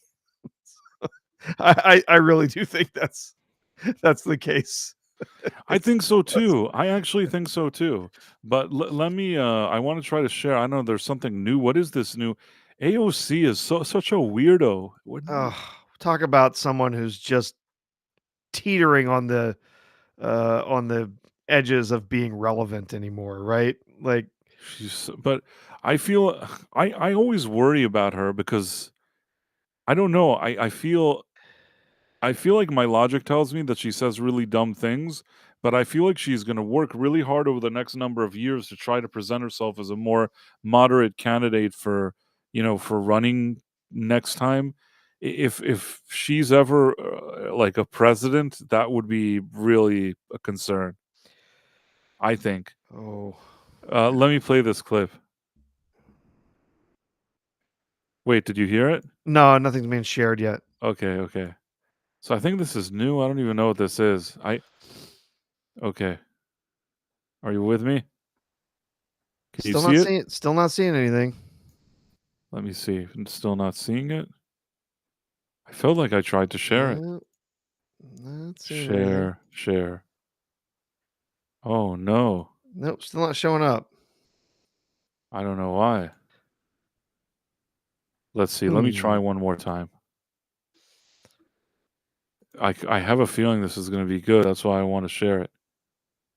B: I really do think that's the case.
A: I think so too. I actually think so too. But let me I want to try to share. I know there's something new. What is this new? AOC is such a weirdo.
B: Talk about someone who's just teetering on the edges of being relevant anymore, right? Like,
A: But I feel I always worry about her because I don't know. I feel like my logic tells me that she says really dumb things, but I feel like she's going to work really hard over the next number of years to try to present herself as a more moderate candidate for, for running next time. If she's ever like a president, that would be really a concern, I think.
B: oh,
A: Let me play this clip. Wait, did you hear it?
B: no, nothing's being shared yet.
A: Okay, okay. So I think this is new. I don't even know what this is. Okay. Are you with me? Can you see it?
B: Still not seeing anything.
A: Let me see. I'm still not seeing it. I felt like I tried to share it.
B: No, not seeing anything.
A: Share, share. Oh no.
B: Nope, still not showing up.
A: I don't know why. Let's see. Let me try
B: Hmm.
A: one more time. I have a feeling this is going to be good. That's why I want to share it.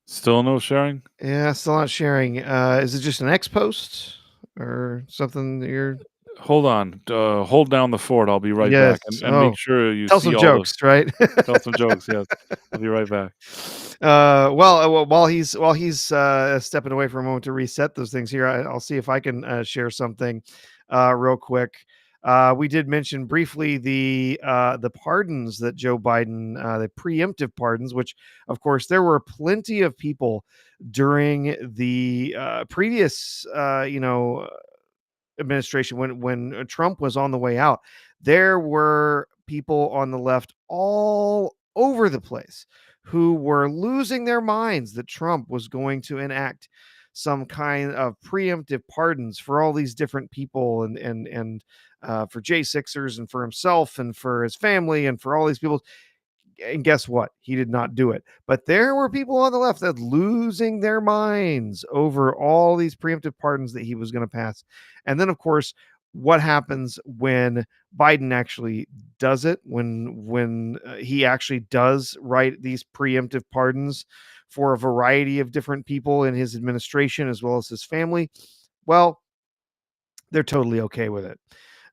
A: Still no sharing?
B: Yeah, still not sharing. Is it just an X post or something that you're?
A: Hold on. Hold down the fort. I'll be right
B: Yes.
A: back. And make
B: Oh,
A: sure you
B: tell
A: see
B: some
A: all the.
B: jokes, right?
A: Tell some jokes. Yes. I'll be right back.
B: Well, while he's stepping away for a moment to reset those things here, I'll see if I can share something real quick. We did mention briefly the pardons that Joe Biden, the preemptive pardons, which of course there were plenty of people during the previous administration when Trump was on the way out. There were people on the left all over the place who were losing their minds that Trump was going to enact some kind of preemptive pardons for all these different people and for J6ers and for himself and for his family and for all these people. And guess what? He did not do it. But there were people on the left that losing their minds over all these preemptive pardons that he was going to pass. And then, of course, what happens when Biden actually does it? When he actually does write these preemptive pardons for a variety of different people in his administration as well as his family? Well, they're totally okay with it.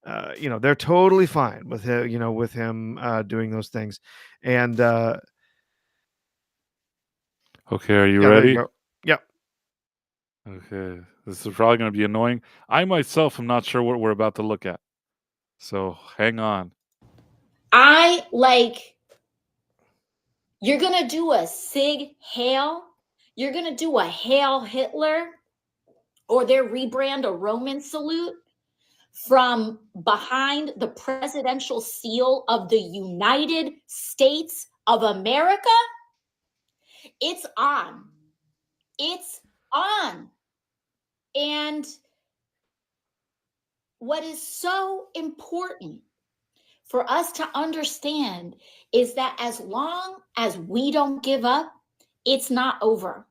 B: They're totally fine with him, with him doing those things. And
A: Okay. Are you
B: yeah, there you
A: ready?
B: go. Yep.
A: Okay. This is probably going to be annoying. I myself am not sure what we're about to look at. So hang on.
F: You're going to do a Sig Hail? You're going to do a Hail Hitler? Or their rebrand a Roman salute from behind the presidential seal of the United States of America? It's on. It's on. And what is so important for us to understand is that as long as we don't give up, it's not over.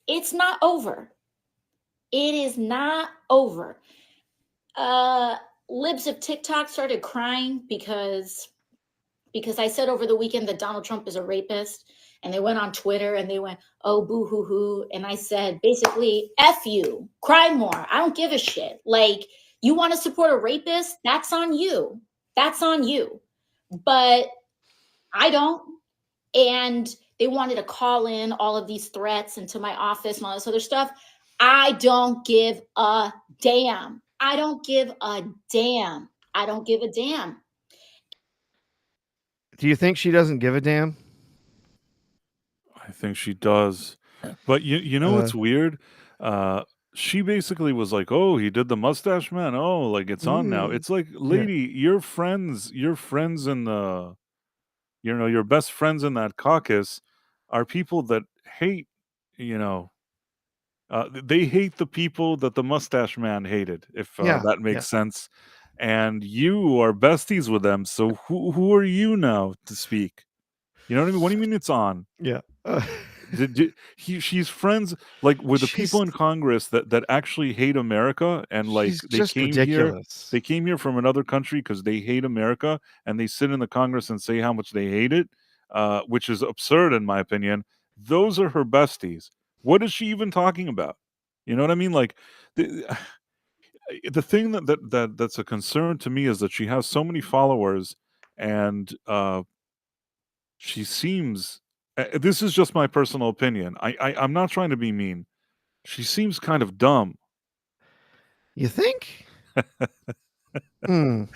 F: It's not over. It is not over. Libs of TikTok started crying because I said over the weekend that Donald Trump is a rapist, and they went on Twitter and they went, "Oh, boo hoo hoo," and I said basically, "F you, cry more. I don't give a shit. Like, you want to support a rapist? That's on you. That's on you." But I don't. And they wanted to call in all of these threats into my office and all this other stuff. I don't give a damn. I don't give a damn. I don't give a damn.
B: Do you think she doesn't give a damn?
A: I think she does. But you know what's weird? She basically was like, "Oh, he did the mustache man. Oh, like it's on now." It's like,
B: Yeah.
A: lady, your friends in the, your best friends in that caucus are people that hate, you know, they hate the people that the mustache man hated, if
B: Yeah.
A: that makes sense. And you are besties with them. So who are you now to speak? You know what I mean? What do you mean it's on?
B: Yeah.
A: She's friends like with the people in Congress that actually hate America, and like
B: She's just ridiculous.
A: they came here from another country because they hate America, and they sit in the Congress and say how much they hate it, which is absurd in my opinion. Those are her besties. What is she even talking about? You know what I mean? Like the, the thing that's a concern to me is that she has so many followers, and she seems, this is just my personal opinion. I'm not trying to be mean. She seems kind of dumb.
B: You think?
A: I
B: No,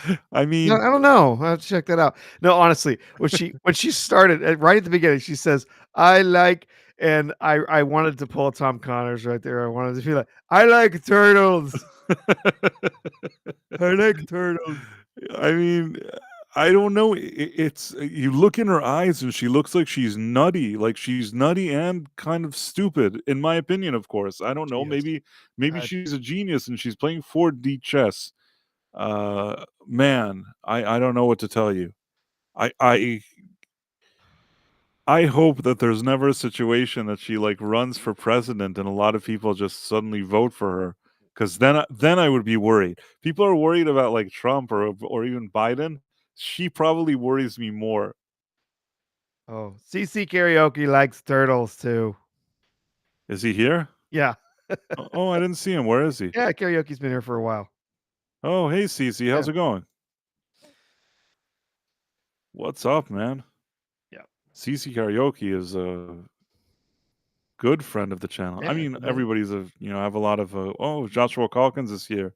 A: mean,
B: I don't know. I'll have to check that out. No, honestly, when she started right at the beginning, she says, "I like," and I wanted to pull a Tom Connors right there. I wanted to be like, "I like turtles. I like turtles."
A: I mean, I don't know. It's you look in her eyes and she looks like she's nutty. Like she's nutty and kind of stupid, in my opinion. Of course, I don't know.
B: She is.
A: Maybe she's a genius and she's playing 4D chess. Man, I don't know what to tell you. I I hope that there's never a situation that she like runs for president and a lot of people just suddenly vote for her, because then I would be worried. People are worried about like Trump or even Biden. She probably worries me more.
B: Oh, CC Karaoke likes turtles too.
A: Is he here?
B: Yeah.
A: Oh, I didn't see him. Where is he?
B: Yeah, Karaoke's been here for a while.
A: Oh, hey Cece, how's
B: Yeah.
A: it going? What's up, man?
B: Yeah.
A: Cece Karaoke is a good friend of the channel. I
B: Yeah,
A: mean,
B: I bet.
A: everybody's have a lot of oh, Joshua Calkins is here.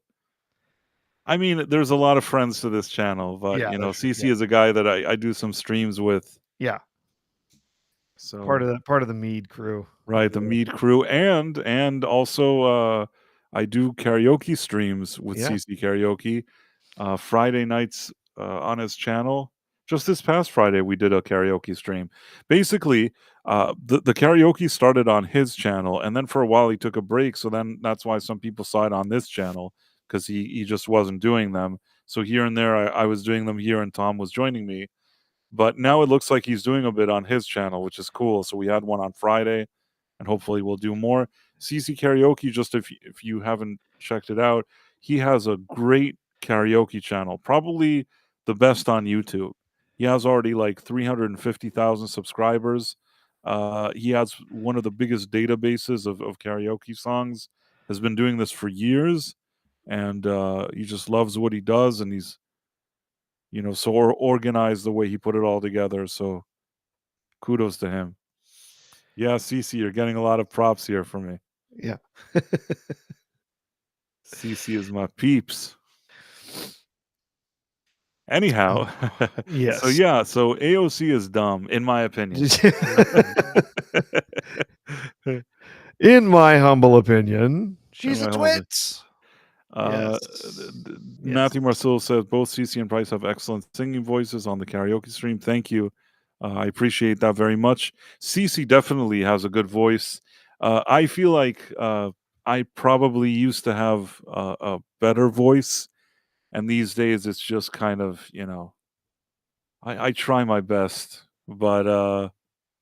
A: I mean, there's a lot of friends to this channel, but
B: Yeah, that's
A: CC
B: yeah.
A: is a guy that I do some streams with.
B: Yeah.
A: So
B: Part of the Mead crew.
A: right, the Mead crew, and also I do karaoke streams with
B: Yeah.
A: CC Karaoke. Friday nights on his channel. Just this past Friday, we did a karaoke stream. Basically, the karaoke started on his channel, and then for a while he took a break. So then that's why some people saw it on this channel, because he just wasn't doing them. So here and there, I was doing them here, and Tom was joining me. But now it looks like he's doing a bit on his channel, which is cool. So we had one on Friday, and hopefully we'll do more. CC Karaoke, just if you haven't checked it out, he has a great karaoke channel, probably the best on YouTube. He has already like 350,000 subscribers. He has one of the biggest databases of karaoke songs, has been doing this for years, and he just loves what he does, and he's so organized the way he put it all together. So kudos to him. Yeah, CC, you're getting a lot of props here from me.
B: Yeah.
A: CC is my peeps. Anyhow,
B: Yes.
A: so AOC is dumb, in my opinion.
B: In my humble opinion, she's
A: In
B: a
A: my humble
B: twit.
A: Matthew Marcel says both CC and Price have excellent singing voices on the karaoke stream. Thank you. I appreciate that very much. CC definitely has a good voice. I feel like I probably used to have a better voice, and these days it's just kind of, I try my best, but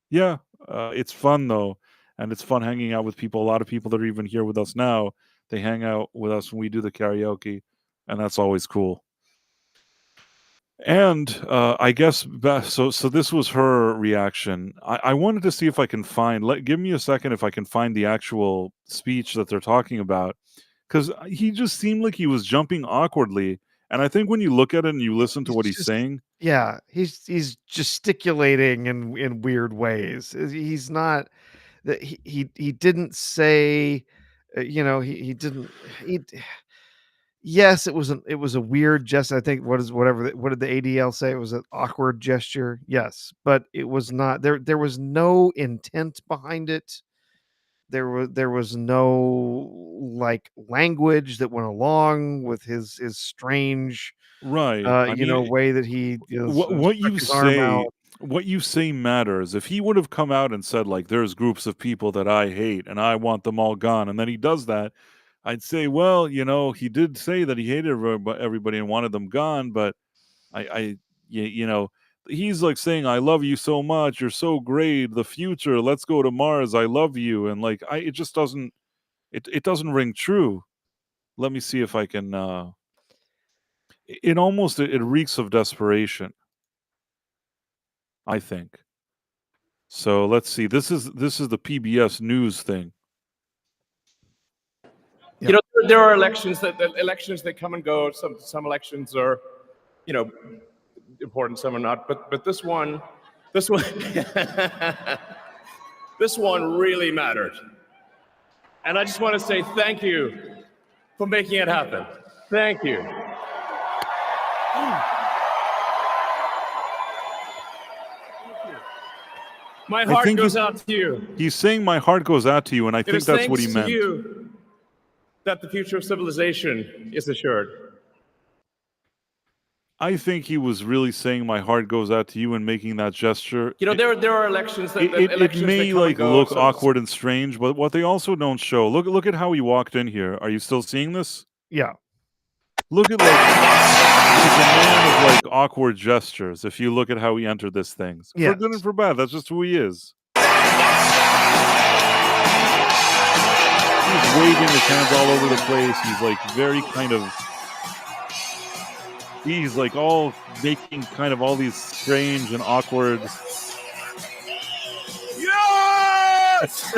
A: yeah, it's fun though, and it's fun hanging out with people. A lot of people that are even here with us now, they hang out with us when we do the karaoke, and that's always cool. And I guess so this was her reaction. I wanted to see if I can give me a second if I can find the actual speech that they're talking about, because he just seemed like he was jumping awkwardly. And I think when you look at it and you listen to what he's saying,
B: yeah, he's gesticulating in weird ways. He's not that he didn't say, he didn't he. Yes, it was a weird gesture. I think what did the ADL say? It was an awkward gesture. Yes, but it was not there. There was no intent behind it. There was no like language that went along with his strange,
A: right? I mean,
B: way that he
A: what
B: stuck
A: you
B: his arm out.
A: say matters. If he would have come out and said like, "There's groups of people that I hate and I want them all gone," and then he does that, I'd say, well, he did say that he hated everybody and wanted them gone, but he's like saying, "I love you so much. You're so great. The future. Let's go to Mars. I love you." And like, it just doesn't. It doesn't ring true. Let me see if I can. It reeks of desperation, I think. So let's see. This is the PBS News thing.
B: Yeah.
G: There are elections that come and go. Some elections are, important. Some are not. But this one, this one really mattered. And I just want to say thank you for making it happen. Thank you. My heart goes out to you.
A: He's saying my heart goes out to you, and I think that's what he meant.
G: It is thanks to you that the future of civilization is assured.
A: I think he was really saying my heart goes out to you and making that gesture.
G: There are elections that
A: it may like look awkward and strange, but what they also don't show. Look at how he walked in here. Are you still seeing this?
B: Yeah.
A: look at he's a man of like awkward gestures. If you look at how he entered this thing, for good and
B: Yes.
A: for bad, that's just who he is. He's waving his hands all over the place. He's like very kind of. He's like all making kind of all these strange and awkward.
G: Yes!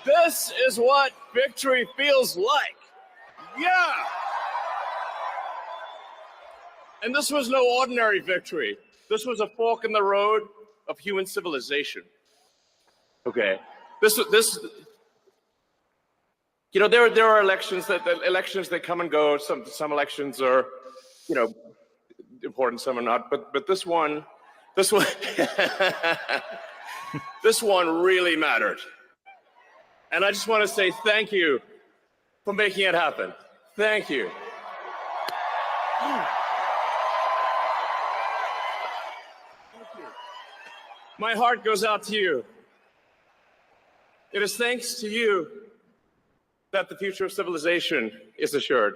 G: This is what victory feels like. Yeah. And this was no ordinary victory. This was a fork in the road of human civilization. Okay. This. You know, there are elections that come and go. Some elections are, you know, important. Some are not. But this one, this one really mattered. And I just want to say thank you for making it happen. Thank you. My heart goes out to you. It is thanks to you that the future of civilization is assured.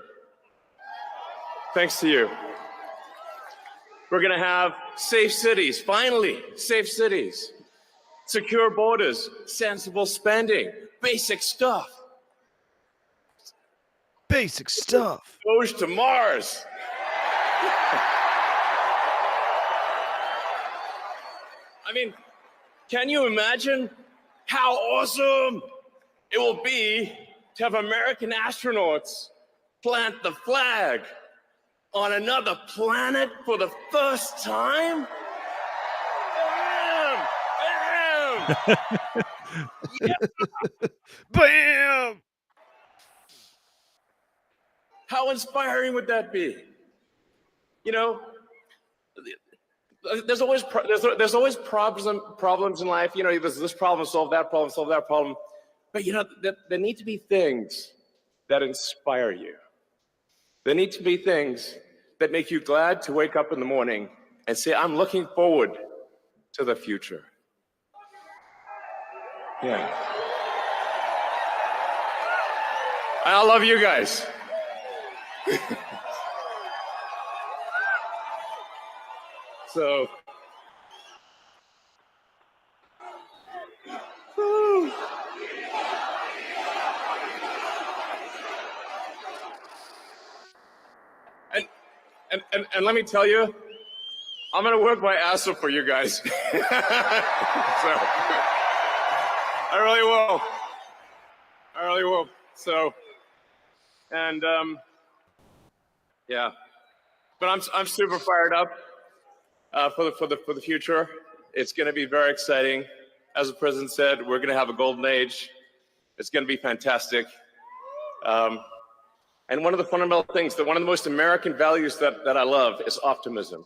G: Thanks to you. We're going to have safe cities, finally, safe cities, secure borders, sensible spending, basic stuff.
B: Basic stuff.
G: Goes to Mars. I mean, can you imagine how awesome it will be to have American astronauts plant the flag on another planet for the first time? Bam! Bam! Yeah.
B: Bam!
G: How inspiring would that be? You know, there's always problems in life. You know, there's this problem, solve that problem. But you know, there need to be things that inspire you. There need to be things that make you glad to wake up in the morning and say, I'm looking forward to the future. Yeah. I love you guys. So, and let me tell you, I'm gonna work my ass off for you guys. So, I really will. So, and yeah, but I'm super fired up for the future. It's going to be very exciting. As the president said, we're going to have a golden age. It's going to be fantastic. And one of the fundamental things, one of the most American values that I love is optimism,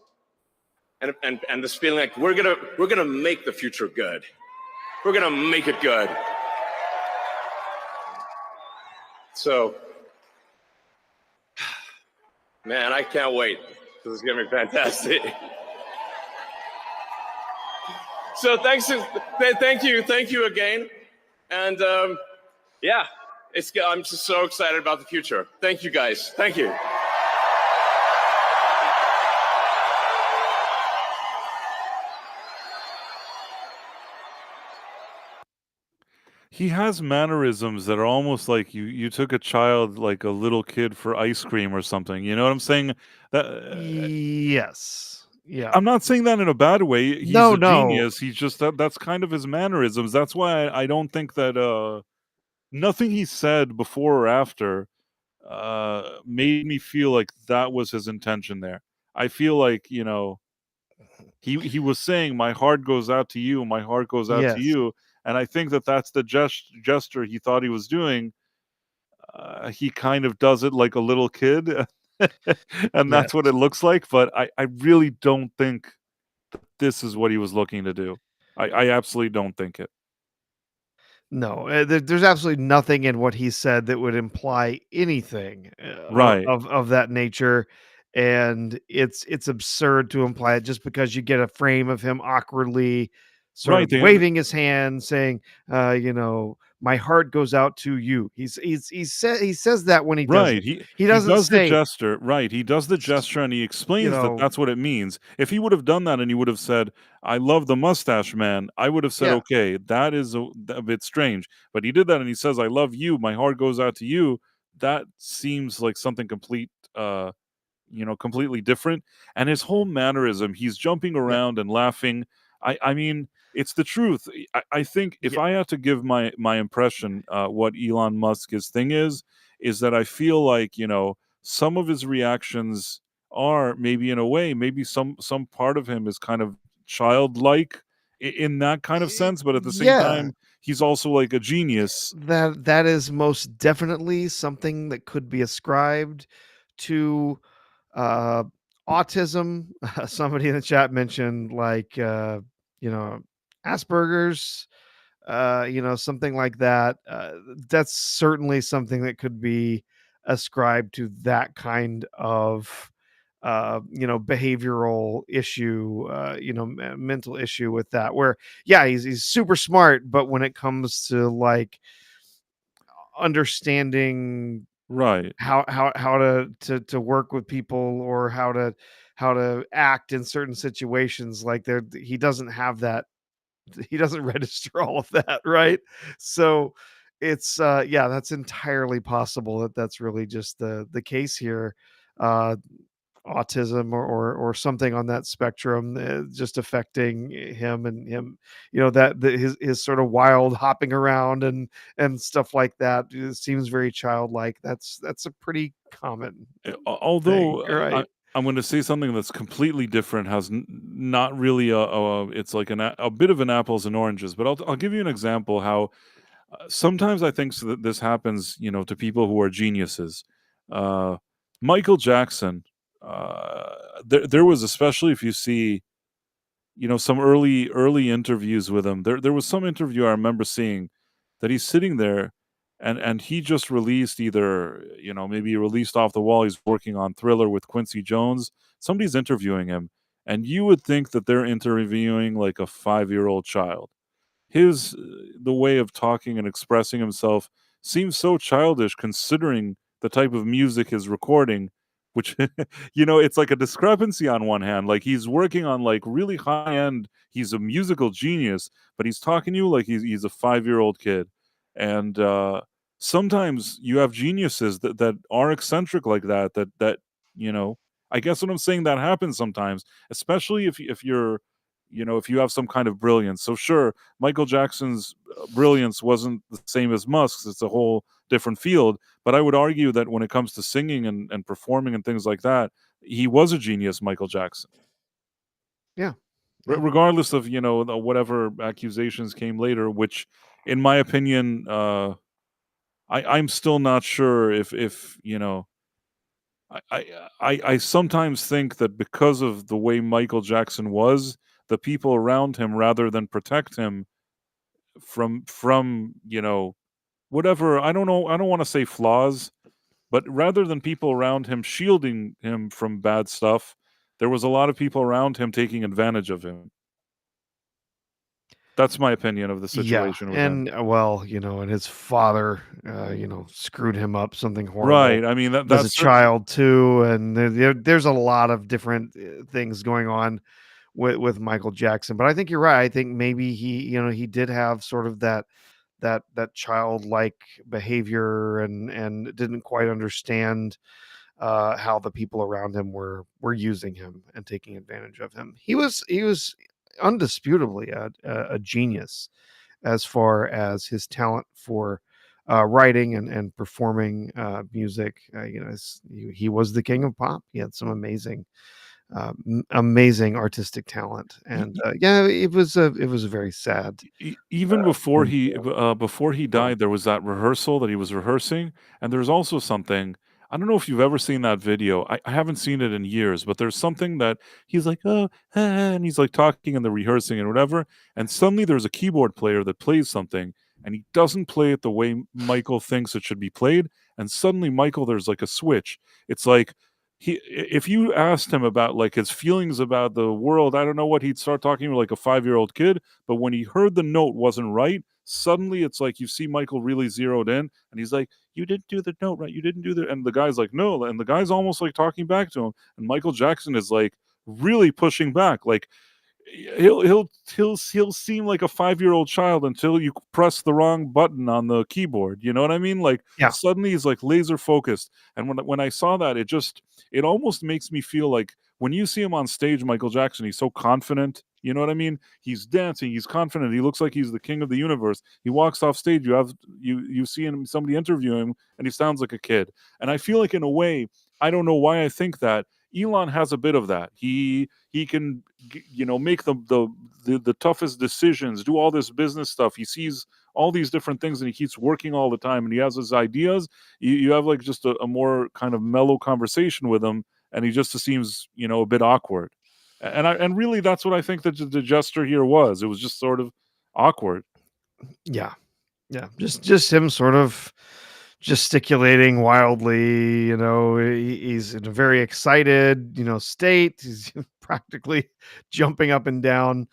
G: and this feeling like we're gonna make the future good. We're gonna make it good. So, man, I can't wait. This is gonna be fantastic. So thank you again, and yeah, I'm just so excited about the future. Thank you guys. Thank you.
A: He has mannerisms that are almost like you took a child, like a little kid, for ice cream or something. You know what I'm saying? That
B: Yes. Yeah.
A: I'm not saying that in a bad way. He's
B: No,
A: a
B: no.
A: genius. He's just that's kind of his mannerisms. That's why I don't think that nothing he said before or after made me feel like that was his intention there. I feel like, you know, he was saying, my heart goes out to you, my heart goes out to
B: Yes.
A: you. And I think that's the gesture he thought he was doing. He kind of does it like a little kid. And that's what
B: Yes.
A: it looks like. But I really don't think this is what he was looking to do. I absolutely don't think it.
B: No, there's absolutely nothing in what he said that would imply anything
A: Right.
B: of that nature, and it's absurd to imply it just because you get a frame of him awkwardly sort
A: Right.
B: of waving his hand, saying, you know, my heart goes out to you. He says that when he does
A: Right,
B: it.
A: he
B: He
A: he
B: doesn't
A: does the
B: say,
A: gesture, right, he does the gesture, and he
B: you
A: explains that
B: know,
A: that's what it means. If he would have done that and he would have said, "I love the mustache man," I would have said,
B: yeah,
A: "Okay, that is a bit strange." But he did that and he says, "I love you, my heart goes out to you." That seems like something completely different. And his whole mannerism, he's jumping
B: yeah,
A: around and laughing. I mean, it's the truth. I think if
B: yeah,
A: I had to give my impression, what Elon Musk's thing is that I feel like some of his reactions are maybe in a way, maybe some part of him is kind of childlike in that kind of sense, but at the same
B: yeah.
A: time, he's also like a genius.
B: That is most definitely something that could be ascribed to uh, autism. Somebody in the chat mentioned like you know Asperger's, something like that. That's certainly something that could be ascribed to that kind of behavioral issue, mental issue with that. Where yeah, he's super smart, but when it comes to like understanding
A: Right.
B: how to work with people, or how to act in certain situations, like there he doesn't have that. He doesn't register all of that, right? So it's yeah, that's entirely possible that that's really just the case here. uh Autism, or something on that spectrum, just affecting him, and him, his sort of wild hopping around and stuff like that. It seems very childlike. That's a pretty common thing,
A: Although
B: right?
A: I'm going to say something that's completely different, has not really it's like a bit of an apples and oranges, but I'll give you an example how sometimes I think that this happens, to people who are geniuses. Uh, Michael Jackson, uh, there was, especially if you see, some early interviews with him. There was some interview I remember seeing that he's sitting there, and he just released either, maybe he released Off the Wall. He's working on Thriller with Quincy Jones. Somebody's interviewing him, and you would think that they're interviewing like a 5-year-old child. The way of talking and expressing himself seems so childish considering the type of music he's recording, which it's like a discrepancy on one hand. Like he's working on like really high end, he's a musical genius, but he's talking to you like he's a 5-year-old kid. And sometimes you have geniuses that are eccentric like that you know I guess what I'm saying, that happens sometimes, especially if you're, if you have some kind of brilliance. So sure, Michael Jackson's brilliance wasn't the same as Musk's. It's a whole different field. But I would argue that when it comes to singing and performing and things like that, he was a genius, Michael Jackson.
B: Yeah, yeah,
A: Regardless of whatever accusations came later, which, in my opinion, I'm still not sure if I sometimes think that because of the way Michael Jackson was, the people around him, rather than protect him from whatever, I don't know, I don't want to say flaws, but rather than people around him shielding him from bad stuff, there was a lot of people around him taking advantage of him. That's my opinion of the
B: yeah.
A: situation with him.
B: And well, and his father, screwed him up something horrible
A: Right. I mean
B: as a
A: that's
B: child too, and there's a lot of different things going on with Michael Jackson. But I think you're right. I think maybe he did have sort of that childlike behavior, and didn't quite understand how the people around him were using him and taking advantage of him. He was undisputably a genius as far as his talent for writing and performing music. He was the king of pop. He had some amazing artistic talent, and yeah, it was a very sad.
A: Even before
B: thing
A: he
B: for
A: before he
B: for him.
A: died, there was that rehearsal that he was rehearsing, and there's also something. I don't know if you've ever seen that video. I haven't seen it in years, but there's something that he's like, oh, and he's like talking and the rehearsing and whatever, and suddenly there's a keyboard player that plays something, and he doesn't play it the way Michael thinks it should be played, and suddenly Michael, there's like a switch. It's like if you asked him about like his feelings about the world, I don't know what he'd start talking like a 5-year-old kid, but when he heard the note wasn't right, suddenly it's like you see Michael really zeroed in, and he's like, "You didn't do the note right. You didn't do the," and the guy's like, "No," and the guy's almost like talking back to him, and Michael Jackson is like really pushing back, like he'll seem like a 5-year-old child until you press the wrong button on the keyboard. You know what I mean? Like
B: Yeah.
A: suddenly he's like laser focused. And when I saw that, it almost makes me feel like when you see him on stage, Michael Jackson, he's so confident. You know what I mean? He's dancing, he's confident, he looks like he's the king of the universe. He walks off stage, you see him, somebody interview him, and he sounds like a kid. And I feel like in a way, I don't know why I think that Elon has a bit of that. He can make the toughest decisions, do all this business stuff. He sees all these different things and he keeps working all the time and he has his ideas. You have like just a more kind of mellow conversation with him, and he just seems a bit awkward. And really that's what I think that the gesture here was. It was just sort of awkward.
B: Yeah. Just him sort of gesticulating wildly. He's in a very excited state. He's practically jumping up and down.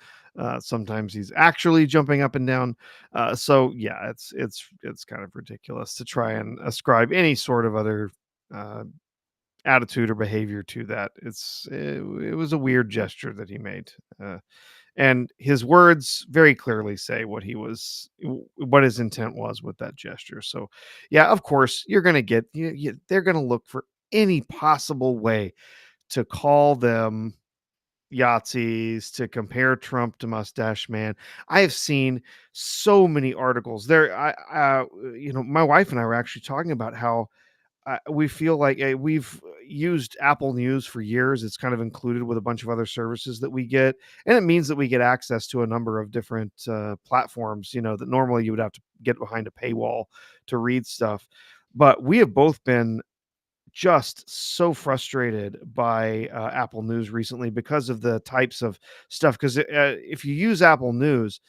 B: Sometimes he's actually jumping up and down. So yeah, it's kind of ridiculous to try and ascribe any sort of other attitude or behavior to that. It was a weird gesture that he made. And his words very clearly say what his intent was with that gesture. So yeah, of course you're going to get, they're going to look for any possible way to call them Yahtzees, to compare Trump to Mustache Man. I have seen so many articles there. My wife and I were actually talking about how we feel like we've used Apple News for years. It's kind of included with a bunch of other services that we get, and it means that we get access to a number of different platforms. That normally you would have to get behind a paywall to read stuff. But we have both been just so frustrated by Apple News recently because of the types of stuff. Because if you use Apple News,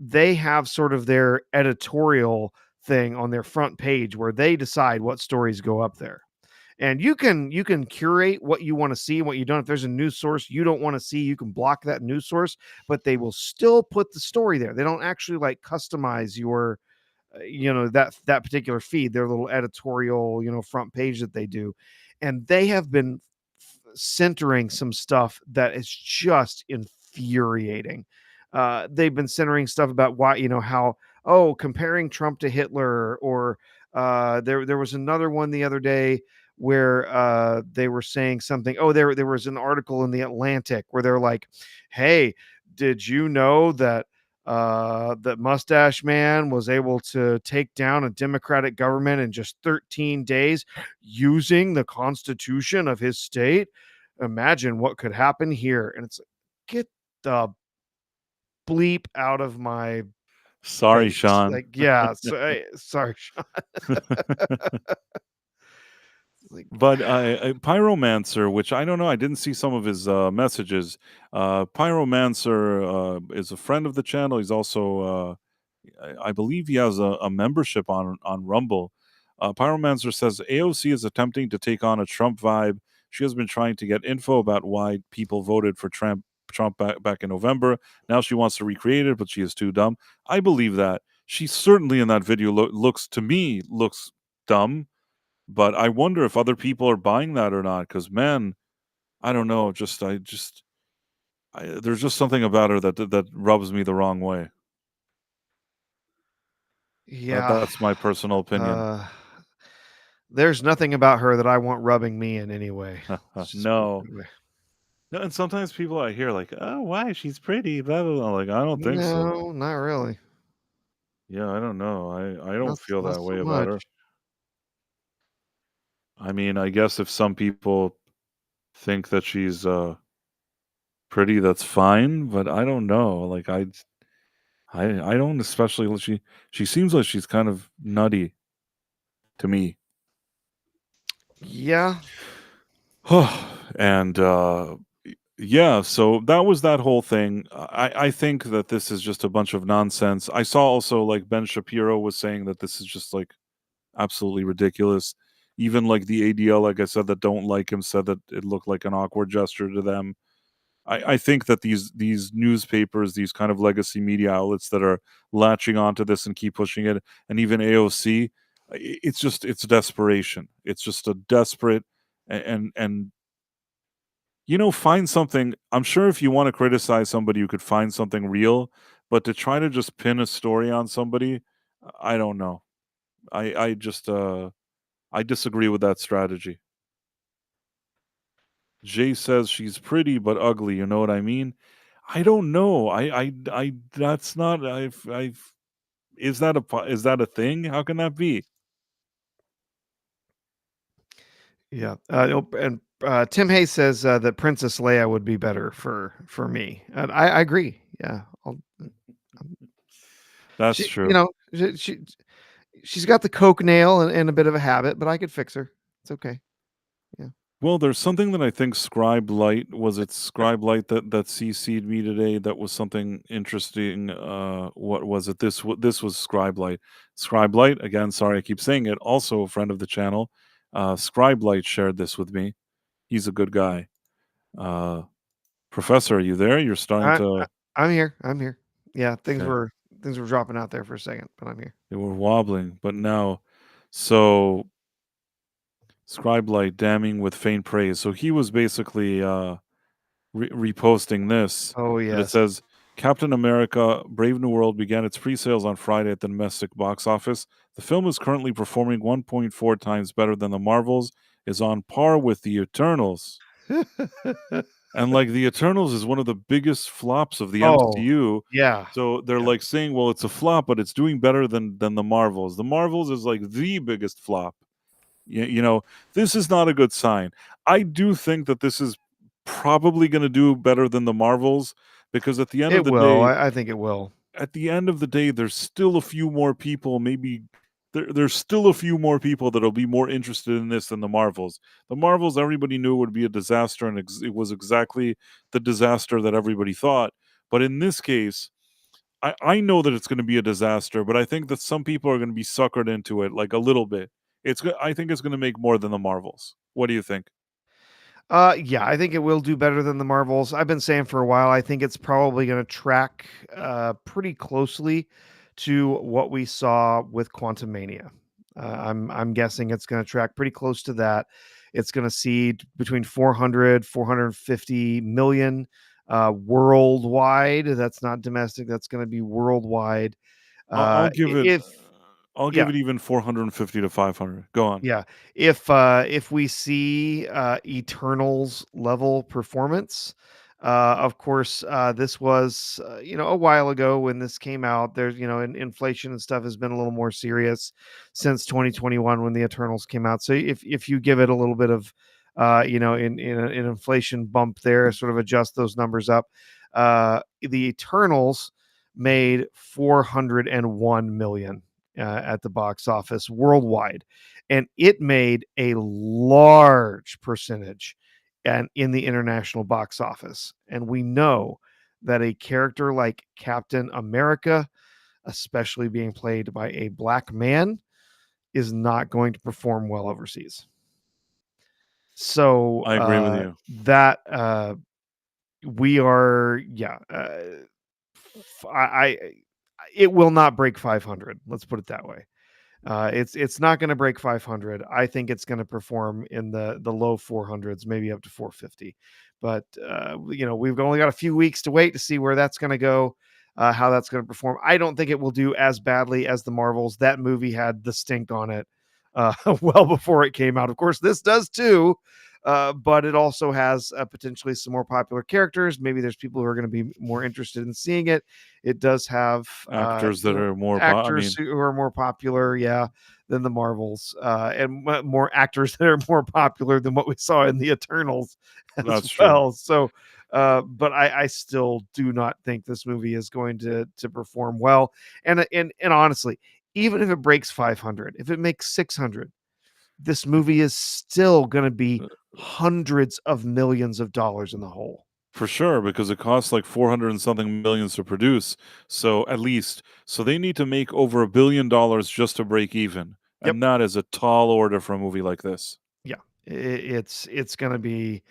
B: they have sort of their editorial thing on their front page where they decide what stories go up there. And you can curate what you want to see and what you don't. If there's a news source you don't want to see, you can block that news source, but they will still put the story there. They don't actually like customize your that particular feed, their little editorial front page that they do. And they have been centering some stuff that is just infuriating. They've been centering stuff about why, how, comparing Trump to Hitler, or there was another one the other day where they were saying something. There was an article in the Atlantic where they're like, hey, did you know that that Mustache Man was able to take down a Democratic government in just 13 days using the Constitution of his state? Imagine what could happen here. And it's like, get the bleep out of my
A: Sorry,
B: face.
A: Sean.
B: Like, yeah, sorry, Sean.
A: But Pyromancer, which I don't know, I didn't see some of his messages. Pyromancer is a friend of the channel. He's also, I believe, he has a membership on Rumble. Pyromancer says AOC is attempting to take on a Trump vibe. She has been trying to get info about why people voted for Trump back in November. Now she wants to recreate it, but she is too dumb. I believe that. She certainly in that video looks dumb. But I wonder if other people are buying that or not. Because man, I don't know. There's just something about her that rubs me the wrong way.
B: Yeah,
A: That's my personal opinion.
B: There's nothing about her that I want rubbing me in any way.
A: No. No, and sometimes people I hear like, oh, why? She's pretty, blah, blah, blah. Like, I don't think so.
B: No, not really.
A: Yeah, I don't know. I don't feel
B: Not
A: that way
B: so
A: about her.
B: much.
A: I mean, I guess if some people think that she's pretty, that's fine, but I don't know. Like I don't especially she seems like she's kind of nutty to me.
B: Yeah.
A: And yeah, so that was that whole thing. I think that this is just a bunch of nonsense. I saw also like Ben Shapiro was saying that this is just like absolutely ridiculous. Even like the ADL, like I said, that don't like him said that it looked like an awkward gesture to them. I think that these newspapers, these kind of legacy media outlets that are latching onto this and keep pushing it, and even AOC, it's desperation. It's just a desperate and find something. I'm sure if you want to criticize somebody, you could find something real, but to try to just pin a story on somebody, I don't know. I just I disagree with that strategy. Jay says she's pretty but ugly. You know what I mean? I don't know. That's not. Is that is that a thing? How can that be?
B: Yeah. And Tim Hayes says that Princess Leia would be better for me, and I agree. Yeah.
A: That's
B: She,
A: true.
B: she's got the coke nail and a bit of a habit, but I could fix her. It's okay.
A: Well, there's something that I think Scribe Light was it Scribe Light that CC'd me today that was something interesting. What was it? This was Scribe Light. Scribe Light, again, sorry I keep saying it, also a friend of the channel. Scribe Light shared this with me. He's a good guy. Professor, are you there? You're starting to
B: I'm here. I'm here. Yeah, things
A: okay.
B: were dropping out there for a second, but I'm here.
A: They were wobbling, but now so Scribe Light damning with faint praise. So he was basically reposting this,
B: Oh
A: and it
B: yes.
A: says Captain America Brave New World began its pre-sales on Friday at the domestic box office. The film is currently performing 1.4 times better than the Marvels, is on par with the Eternals. And like the Eternals is one of the biggest flops of the
B: Oh,
A: MCU.
B: yeah.
A: So they're
B: Yeah.
A: like saying, well, it's a flop, but it's doing better than the Marvels. The Marvels is like the biggest flop. This is not a good sign. I do think that this is probably going to do better than the Marvels because at the end of
B: It
A: the
B: will.
A: day,
B: I think it will.
A: there's still a few more people, maybe there's still a few more people that'll be more interested in this than the Marvels. The Marvels, everybody knew would be a disaster, and it was exactly the disaster that everybody thought. But in this case, I know that it's going to be a disaster, but I think that some people are going to be suckered into it like a little bit. I think it's going to make more than the Marvels. What do you think?
B: Yeah, I think it will do better than the Marvels. I've been saying for a while, I think it's probably going to track pretty closely to what we saw with Quantumania. I'm guessing it's going to track pretty close to that. It's going to see between 450 million worldwide. That's not domestic. That's going to be worldwide.
A: I'll give it.
B: If
A: I'll
B: Yeah,
A: give it even 450 to 500. Go on.
B: yeah. If we see Eternals level performance, of course, this was a while ago when this came out. There's inflation and stuff has been a little more serious since 2021 when the Eternals came out. So if you give it a little bit of an inflation bump there, sort of adjust those numbers up, the Eternals made 401 million at the box office worldwide, and it made a large percentage and in the international box office. And we know that a character like Captain America, especially being played by a black man, is not going to perform well overseas. So
A: I agree with you.
B: that we are, yeah. I it will not break 500. Let's put it that way. It's not going to break 500. I think it's going to perform in the low 400s, maybe up to 450. But we've only got a few weeks to wait to see where that's going to go, how that's going to perform. I don't think it will do as badly as the Marvels. That movie had the stink on it well before it came out. Of course, this does too. But it also has potentially some more popular characters. Maybe there's people who are going to be more interested in seeing it. It does have
A: Actors that are more.
B: actors who are more popular, yeah, than the Marvels, and more actors that are more popular than what we saw in the Eternals as
A: That's true.
B: well. So, but I still do not think this movie is going to perform well. And honestly, even if it breaks 500, if it makes 600, this movie is still going to be hundreds of millions of dollars in the hole.
A: For sure, because it costs like 400 and something millions to produce. So at least, so they need to make over $1 billion just to break even.
B: Yep.
A: And that is a tall order for a movie like this.
B: Yeah, it's going to be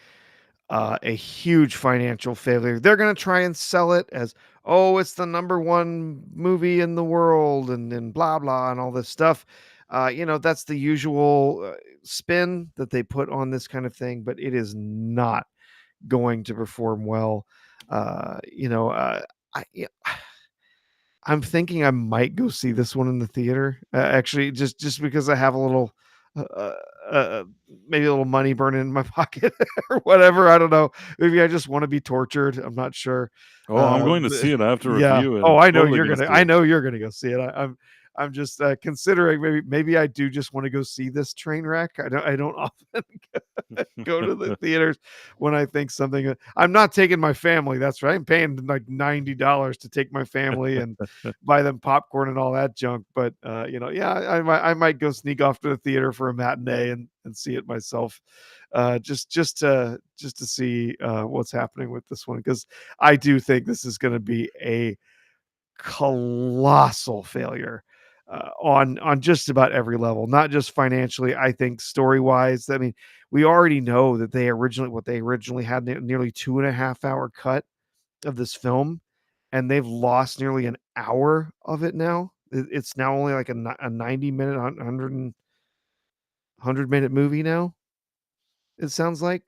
B: a huge financial failure. They're going to try and sell it as, oh, it's the #1 movie in the world, and blah blah and all this stuff. That's the usual spin that they put on this kind of thing, but it is not going to perform well. I, yeah, I'm thinking I might go see this one in the theater. Actually, just because I have a little, uh, uh, uh, maybe a little money burning in my pocket or whatever. I don't know. Maybe I just want to be tortured. I'm not sure.
A: Oh, I'm going to see it. I have to
B: Yeah.
A: review it.
B: Oh,
A: I'm
B: I know
A: totally
B: you're
A: gonna
B: gonna.
A: see
B: I
A: it.
B: know you're gonna go see it. I'm just considering maybe I do just want to go see this train wreck. I don't often go to the theaters when I think something. I'm not taking my family. That's right. I'm paying like $90 to take my family and buy them popcorn and all that junk. But yeah, I might go sneak off to the theater for a matinee and see it myself. Just to see what's happening with this one, because I do think this is going to be a colossal failure on just about every level, not just financially. I think story wise, I mean, we already know that they originally had nearly 2.5 hour cut of this film, and they've lost nearly an hour of it now. It's now only like a 90-minute, 100-minute movie now. It sounds like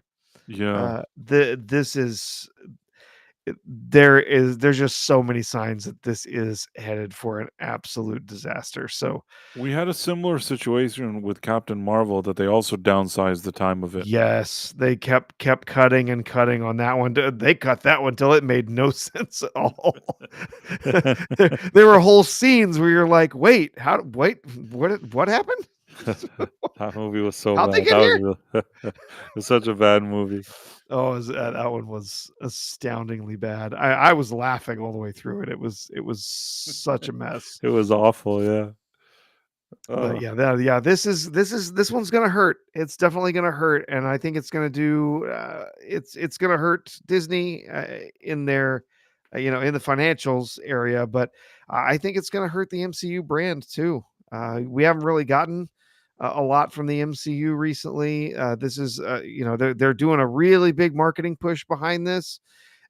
A: Yeah.
B: this is there's just so many signs that this is headed for an absolute disaster. So
A: We had a similar situation with Captain Marvel that they also downsized the time of it.
B: yes, they kept cutting and cutting on that one. They cut that one till it made no sense at all. there were whole scenes where you're like, wait, what happened?
A: That movie was so
B: How'd they
A: bad.
B: get here?
A: It was such a bad movie.
B: Oh, that one was astoundingly bad. I was laughing all the way through it. It was such a mess.
A: It was awful, yeah.
B: But
A: Oh,
B: yeah, this one's gonna hurt. It's definitely gonna hurt, and I think it's gonna do. It's gonna hurt Disney in their, in the financials area. But I think it's gonna hurt the MCU brand too. We haven't really gotten a lot from the MCU recently. This is, they're doing a really big marketing push behind this,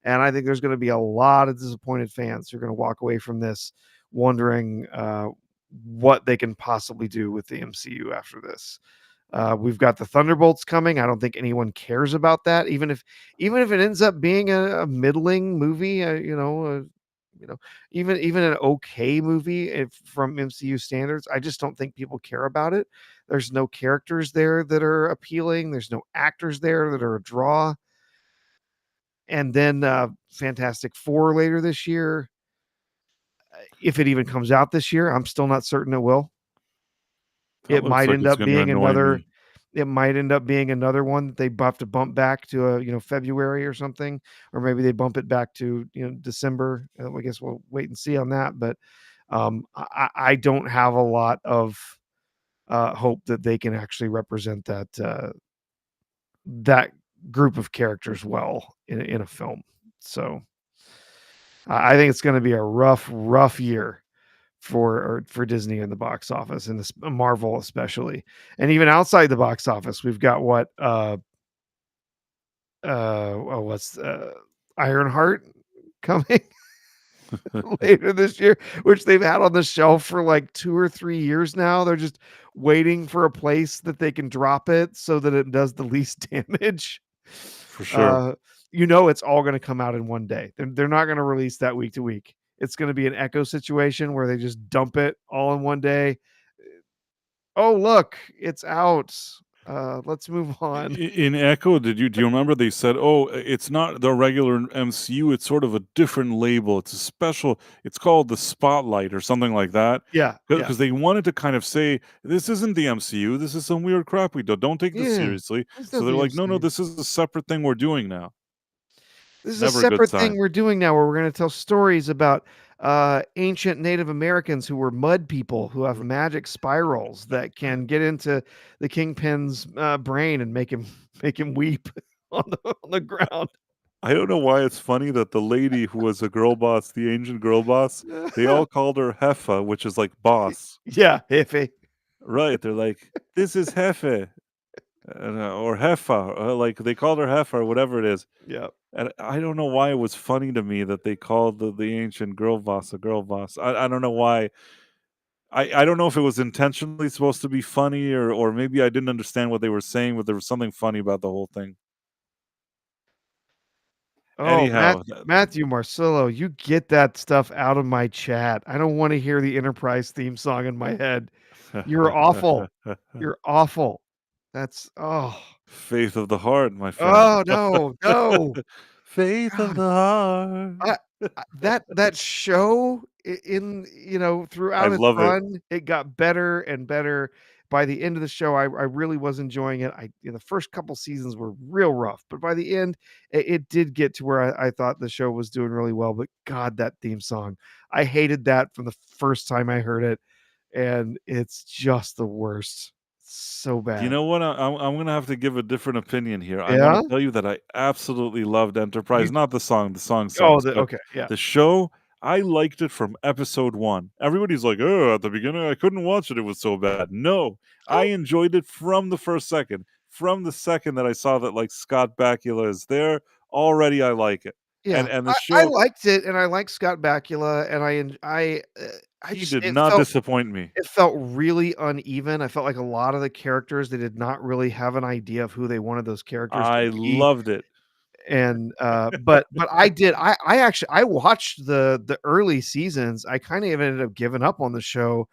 B: and I think there's going to be a lot of disappointed fans who are going to walk away from this wondering what they can possibly do with the MCU after this. We've got the Thunderbolts coming. I don't think anyone cares about that, even if it ends up being a middling movie. Even an okay movie from MCU standards. I just don't think people care about it. There's no characters there that are appealing. There's no actors there that are a draw. And then Fantastic Four later this year. If it even comes out this year, I'm still not certain it will.
A: that
B: It
A: looks
B: might
A: like
B: end
A: it's
B: up
A: gonna
B: being
A: annoy
B: another.
A: me.
B: It might end up being another one that they have to bump back to February or something, or maybe they bump it back to December. I guess we'll wait and see on that. But I don't have a lot of hope that they can actually represent that group of characters well in a film. So I think it's going to be a rough year for Disney in the box office, and this Marvel especially, and even outside the box office, we've got what's Ironheart coming later this year, which they've had on the shelf for like 2 or 3 years now. They're just waiting for a place that they can drop it so that it does the least damage.
A: For sure.
B: It's all going to come out in one day. They're not going to release that week to week. It's going to be an Echo situation where they just dump it all in one day. Oh, look, it's out. Let's move on.
A: In Echo, do you remember they said, "Oh, it's not the regular MCU, it's sort of a different label. It's a special, it's called the Spotlight or something like that."
B: Yeah.
A: Because they wanted to kind of say, "This isn't the MCU. This is some weird crap we do. Don't take this
B: Yeah.
A: seriously."
B: It's
A: So
B: not
A: they're
B: the
A: like, "No,
B: MCU.
A: this is a separate thing we're doing now."
B: This is
A: Never
B: a
A: a good
B: separate
A: sign.
B: thing we're doing now, where we're going to tell stories about ancient Native Americans who were mud people who have magic spirals that can get into the Kingpin's brain and make him weep on the ground.
A: I don't know why it's funny that the lady who was a girl boss, the ancient girl boss, they all called her Heffa, which is like boss.
B: Yeah, Hiffy.
A: Right. They're like, "This is Hefe." or Heffa, like they called her Heffa or whatever it is.
B: Yeah.
A: And I don't know why it was funny to me that they called the ancient girl boss a girl boss. I don't know why. I don't know if it was intentionally supposed to be funny or maybe I didn't understand what they were saying, but there was something funny about the whole thing.
B: Oh,
A: Anyhow,
B: Matthew Marcillo, you get that stuff out of my chat. I don't want to hear the Enterprise theme song in my head. You're awful. You're awful. That's
A: faith of the heart, my friend.
B: oh no, no.
A: Faith of
B: God.
A: the heart.
B: I, that show in
A: I
B: throughout its
A: love it.
B: run, it got better and better. By the end of the show, I really was enjoying it. The first couple seasons were real rough, but by the end, it did get to where I thought the show was doing really well. But God, that theme song, I hated that from the first time I heard it, and it's just the worst. So
A: You
B: bad.
A: know what? I'm gonna have to give a different opinion here. I'm gonna
B: Yeah.
A: tell you that I absolutely loved
B: You
A: Enterprise. Not the song, the song
B: oh
A: sucks,
B: the
A: but
B: okay yeah.
A: the show, I liked it from episode 1. Everybody's like, "Oh, at the beginning, I couldn't watch it. It was so bad." No, I
B: Oh
A: enjoyed it from the first second. From the second that I saw that like Scott Bakula is there, already I like it.
B: yeah.
A: And the
B: I
A: show,
B: liked it, and I like Scott Bakula, and I
A: he
B: just
A: did not disappoint me.
B: it felt really uneven. I felt like a lot of the characters, they did not really have an idea of who they wanted those characters to
A: I
B: be,
A: loved it.
B: and, but I actually I watched the early seasons. I kinda even ended up giving up on the show,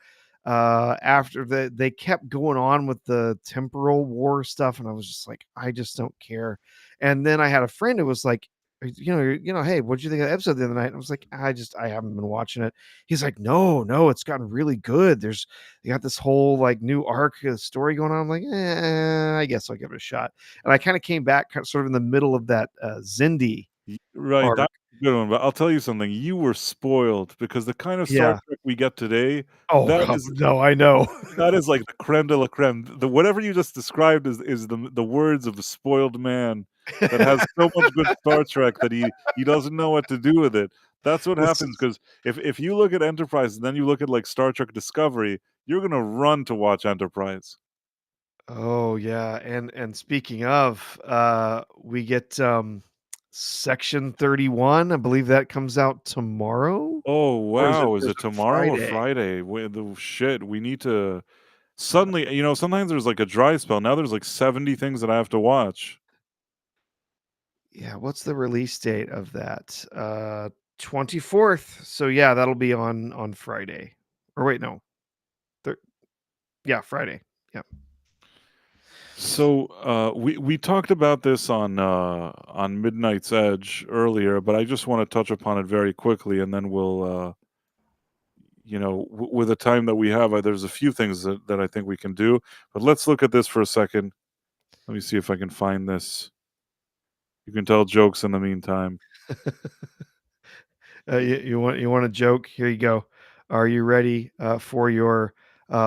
B: after they kept going on with the temporal war stuff, and I was just like, "I just don't care." And then I had a friend who was like, "Hey, what'd you think of the episode the other night?" And I was like, I haven't been watching it." He's like, "No, no, it's gotten really good. They got this whole, like, new arc, story going on." I'm like, I guess I'll give it a shot." And I kinda came back sort of in the middle of that, Zindi
A: Right,
B: arc.
A: that's a good one, but I'll tell you something, you were spoiled because the kind of Star
B: Yeah.
A: Trek we get today,
B: Oh,
A: that
B: God,
A: is
B: no, I know.
A: that is like the crème de la crème. The whatever you just described is the words of a spoiled man that has so much good Star Trek that he doesn't know what to do with it. That's what
B: This
A: happens
B: is
A: because if you look at Enterprise and then you look at, like, Star Trek Discovery, you're gonna run to watch Enterprise.
B: Oh, yeah, and speaking of, we get, Section 31, I believe that comes out tomorrow?
A: Oh,
B: Or
A: wow, is
B: is
A: it
B: it
A: tomorrow or
B: Friday?
A: Friday? Wait, the shit, we need to suddenly, sometimes there's, like, a dry spell, now there's, like, 70 things that I have to watch.
B: Yeah, what's the release date of that? 24th. So, yeah, that'll be on Friday. Or wait, no. Thir yeah, Friday. Yeah.
A: So, we talked about this on Midnight's Edge earlier, but I just wanna touch upon it very quickly, and then we'll, with the time that we have, there's a few things that I think we can do, but let's look at this for a second. Let me see if I can find this. You can tell jokes in the meantime.
B: You want a joke? Here you go. Are you ready, for your,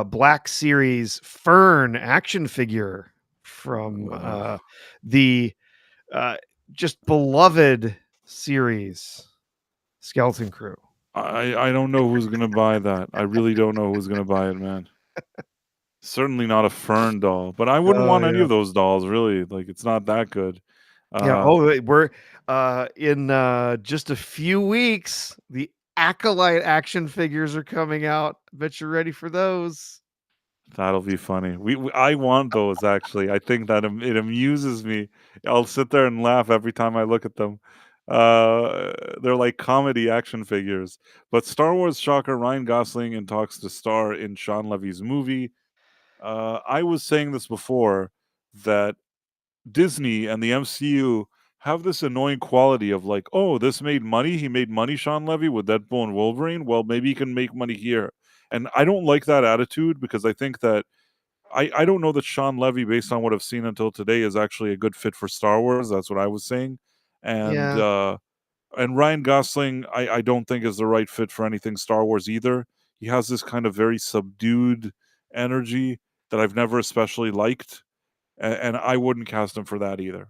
B: Black Series Fern action figure from,
A: Uh,
B: the, uh, just beloved series, Skeleton Crew?
A: I don't know who's gonna buy that. I really don't know who's gonna buy it, man. Certainly not a Fern doll, but I wouldn't
B: Oh,
A: want any
B: yeah.
A: of those dolls, really, like, it's not that good.
B: Yeah,
A: Uh
B: oh, wait, we're, in, just a few weeks, the Acolyte action figures are coming out. Bet you're ready for those.
A: That'll be funny. I want those actually. I think that it amuses me. I'll sit there and laugh every time I look at them. They're like comedy action figures. But Star Wars shocker, Ryan Gosling in talks to star in Sean Levy's movie. I was saying this before that Disney and the MCU have this annoying quality of like, oh, this made money. He made money, Sean Levy, with Deadpool and Wolverine. Well, maybe he can make money here. And I don't like that attitude because I think that I don't know that Sean Levy, based on what I've seen until today, is actually a good fit for Star Wars. That's what I was saying. And
B: Yeah,
A: uh and Ryan Gosling, I don't think is the right fit for anything Star Wars either. He has this kind of very subdued energy that I've never especially liked. And I wouldn't cast him for that either.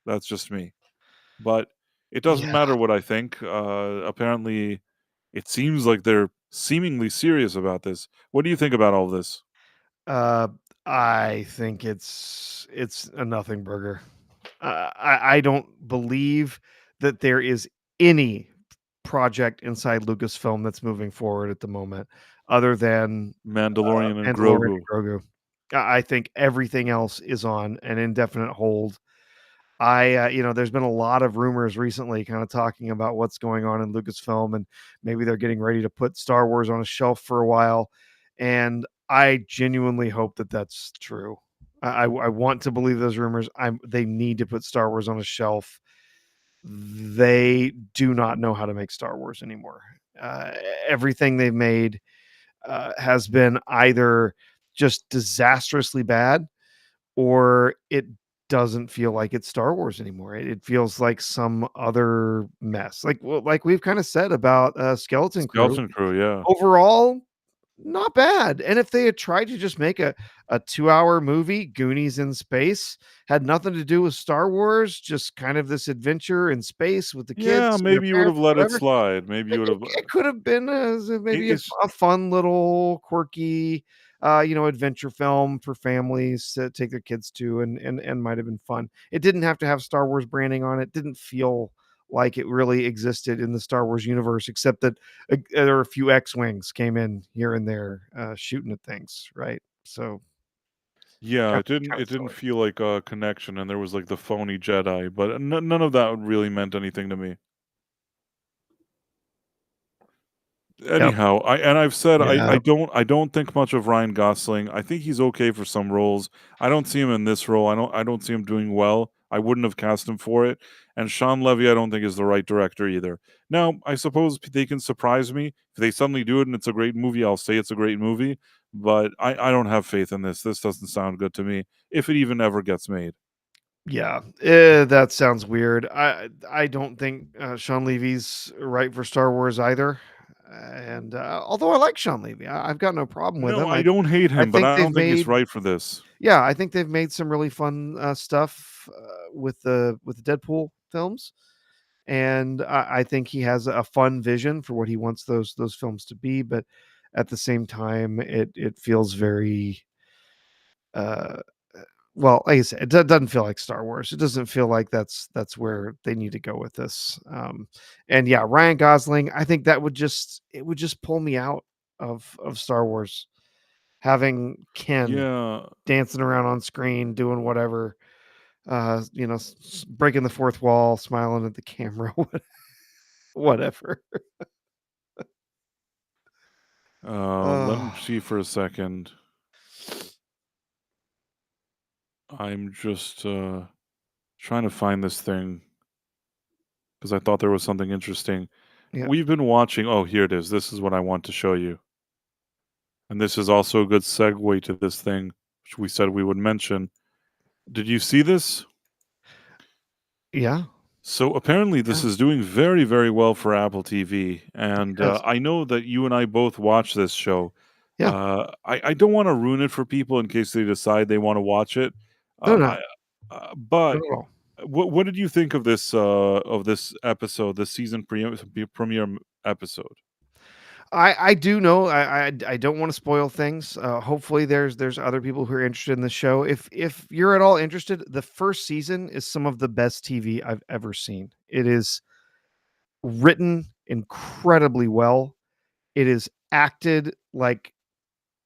A: That's just me. But it doesn't
B: yeah.
A: matter what I think. Apparently, it seems like they're seemingly serious about this. What do you think about all this?
B: Uh, I think it's a nothing burger. I don't believe that there is any project inside Lucasfilm that's moving forward at the moment, other than
A: Mandalorian and
B: Mandalorian
A: Grogu.
B: and Grogu. I think everything else is on an indefinite hold. There's been a lot of rumors recently, kind of talking about what's going on in Lucasfilm, and maybe they're getting ready to put Star Wars on a shelf for a while. And I genuinely hope that that's true. I want to believe those rumors. They need to put Star Wars on a shelf. They do not know how to make Star Wars anymore. Uh, Everything they've made has been either just disastrously bad, or it doesn't feel like it's Star Wars anymore. It feels like some other mess. Like we've kind of said about Skeleton Crew.
A: Skeleton Crew, yeah.
B: Overall, not bad. And if they had tried to just make a 2-hour movie, Goonies in space, had nothing to do with Star Wars, just kind of this adventure in space with the
A: Yeah,
B: kids and their
A: maybe you would
B: parents,
A: have let it
B: whatever.
A: slide. Maybe you would have.
B: It could have been maybe
A: It's
B: a fun little quirky, adventure film for families to take their kids to, and might have been fun. It didn't have to have Star Wars branding on it. Didn't feel like it really existed in the Star Wars universe, except that there were a few X-wings came in here and there, shooting at things, right? So
A: yeah.
B: kind
A: It didn't.
B: kind
A: It
B: of
A: didn't
B: silly.
A: feel like a connection, and there was like the phony Jedi, but none of that really meant anything to me.
B: Yep.
A: Anyhow, I've said
B: Yeah.
A: I don't think much of Ryan Gosling. I think he's okay for some roles. I don't see him in this role. I don't see him doing well. I wouldn't have cast him for it. And Sean Levy, I don't think is the right director either. Now, I suppose they can surprise me if they suddenly do it and it's a great movie. I'll say it's a great movie, but I don't have faith in this. This doesn't sound good to me. If it even ever gets made.
B: Yeah, that sounds weird. I don't think Sean Levy's right for Star Wars either. And although I like Sean Levy, I've got no problem with
A: No,
B: him.
A: I don't hate
B: I
A: him, but
B: think
A: I
B: they've
A: don't think he's
B: made
A: right for this.
B: yeah, I think they've made some really fun stuff with the Deadpool films, and I think he has a fun vision for what he wants those films to be. But at the same time, it feels very uh, well, like I said, doesn't feel like Star Wars. It doesn't feel like that's where they need to go with this. And yeah, Ryan Gosling, I think that would just pull me out of Star Wars. Having Ken
A: Yeah.
B: dancing around on screen, doing whatever, breaking the fourth wall, smiling at the camera, whatever.
A: Let me
B: Uh,
A: see for a second. I'm just trying to find this thing because I thought there was something interesting.
B: yeah.
A: We've been watching. Oh, here it is. This is what I want to show you. And this is also a good segue to this thing, which we said we would mention. Did you see this?
B: Yeah.
A: So apparently, this
B: Yeah.
A: is doing very, very well for Apple TV. And
B: Yes.
A: I know that you and I both watch this show.
B: Yeah.
A: I don't want to ruin it for people in case they decide they want to watch it.
B: No, no,
A: But
B: not at all.
A: what did you think of this episode, this season premiere episode?
B: I do know I don't want to spoil things. Hopefully there's other people who are interested in the show. If you're at all interested, the first season is some of the best TV I've ever seen. It is written incredibly well. It is acted like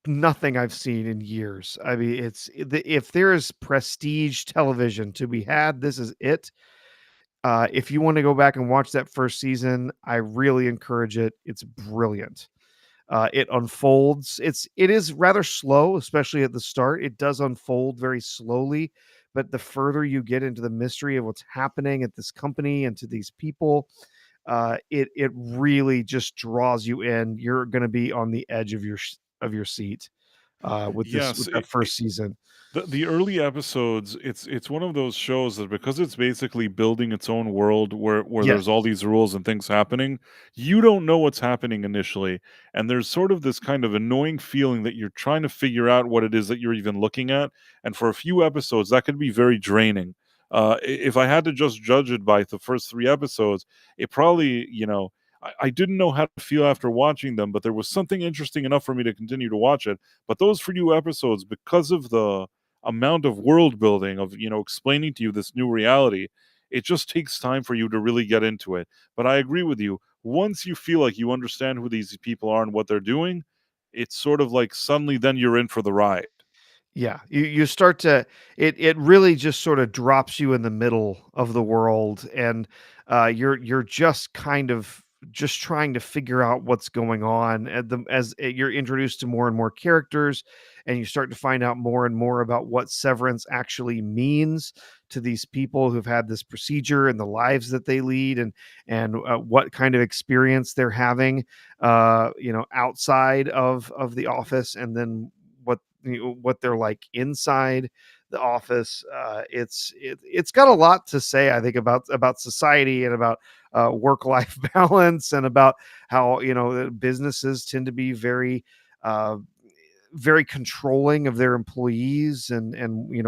B: nothing I've seen in years. I mean, if there is prestige television to be had, this is it. If you want to go back and watch that first season, I really encourage it. It's brilliant. It unfolds. It is rather slow, especially at the start. It does unfold very slowly, but the further you get into the mystery of what's happening at this company and to these people, it really just draws you in. You're going to be on the edge of your seat with
A: Yes,
B: that first season.
A: the early episodes, it's one of those shows that because it's basically building its own world where
B: Yes.
A: there's all these rules and things happening, you don't know what's happening initially, and there's sort of this kind of annoying feeling that you're trying to figure out what it is that you're even looking at, and for a few episodes, that could be very draining. If I had to just judge it by the first 3 episodes, it probably, I didn't know how to feel after watching them, but there was something interesting enough for me to continue to watch it. But those few episodes, because of the amount of world building of explaining to you this new reality, it just takes time for you to really get into it. But I agree with you. Once you feel like you understand who these people are and what they're doing, it's sort of like suddenly then you're in for the ride.
B: Yeah, you start to it really just sort of drops you in the middle of the world, and you're just kind of just trying to figure out what's going on you're introduced to more and more characters, and you start to find out more and more about what severance actually means to these people who've had this procedure and the lives that they lead, and what kind of experience they're having, outside of the office, and then what they're like inside the office. It's got a lot to say, I think, about society and about work life balance, and about how businesses tend to be uh, very controlling of their employees, and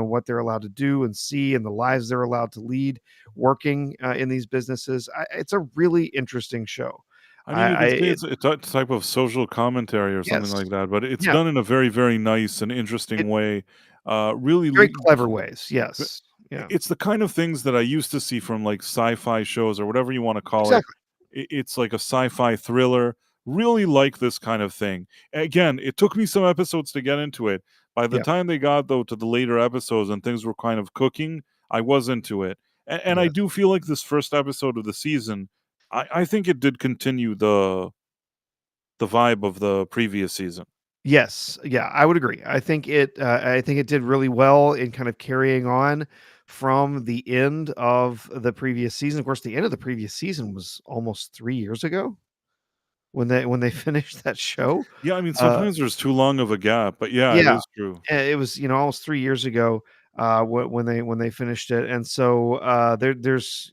B: what they're allowed to do and see, and the lives they're allowed to lead working in these businesses. It's a really interesting show.
A: I mean, you
B: I
A: could say
B: it,
A: it's a type of social commentary or something
B: yes,
A: like that, but it's
B: yeah,
A: done in a very, very nice and
B: it
A: interesting way. Really,
B: very clever ways.
A: but
B: Yes, yeah,
A: it's the kind of things that I used to see from like sci-fi shows or whatever you want to call it.
B: exactly.
A: It's like a sci-fi thriller. Really like this kind of thing. Again, it took me some episodes to get into it. By the
B: Yeah.
A: time they got though to the later episodes and things were kind of cooking, I was into it. And I
B: Yes.
A: do feel like this first episode of the season, I think it did continue the vibe of the previous season.
B: Yes. Yeah, I would agree. I think it did really well in kind of carrying on from the end of the previous season. Of course, the end of the previous season was almost 3 years ago when they finished that show.
A: Yeah, I mean,
B: Uh,
A: sometimes there's too long of a gap, but yeah, it
B: yeah,
A: is true.
B: it was, almost 3 years ago, when they finished it, and so, there's,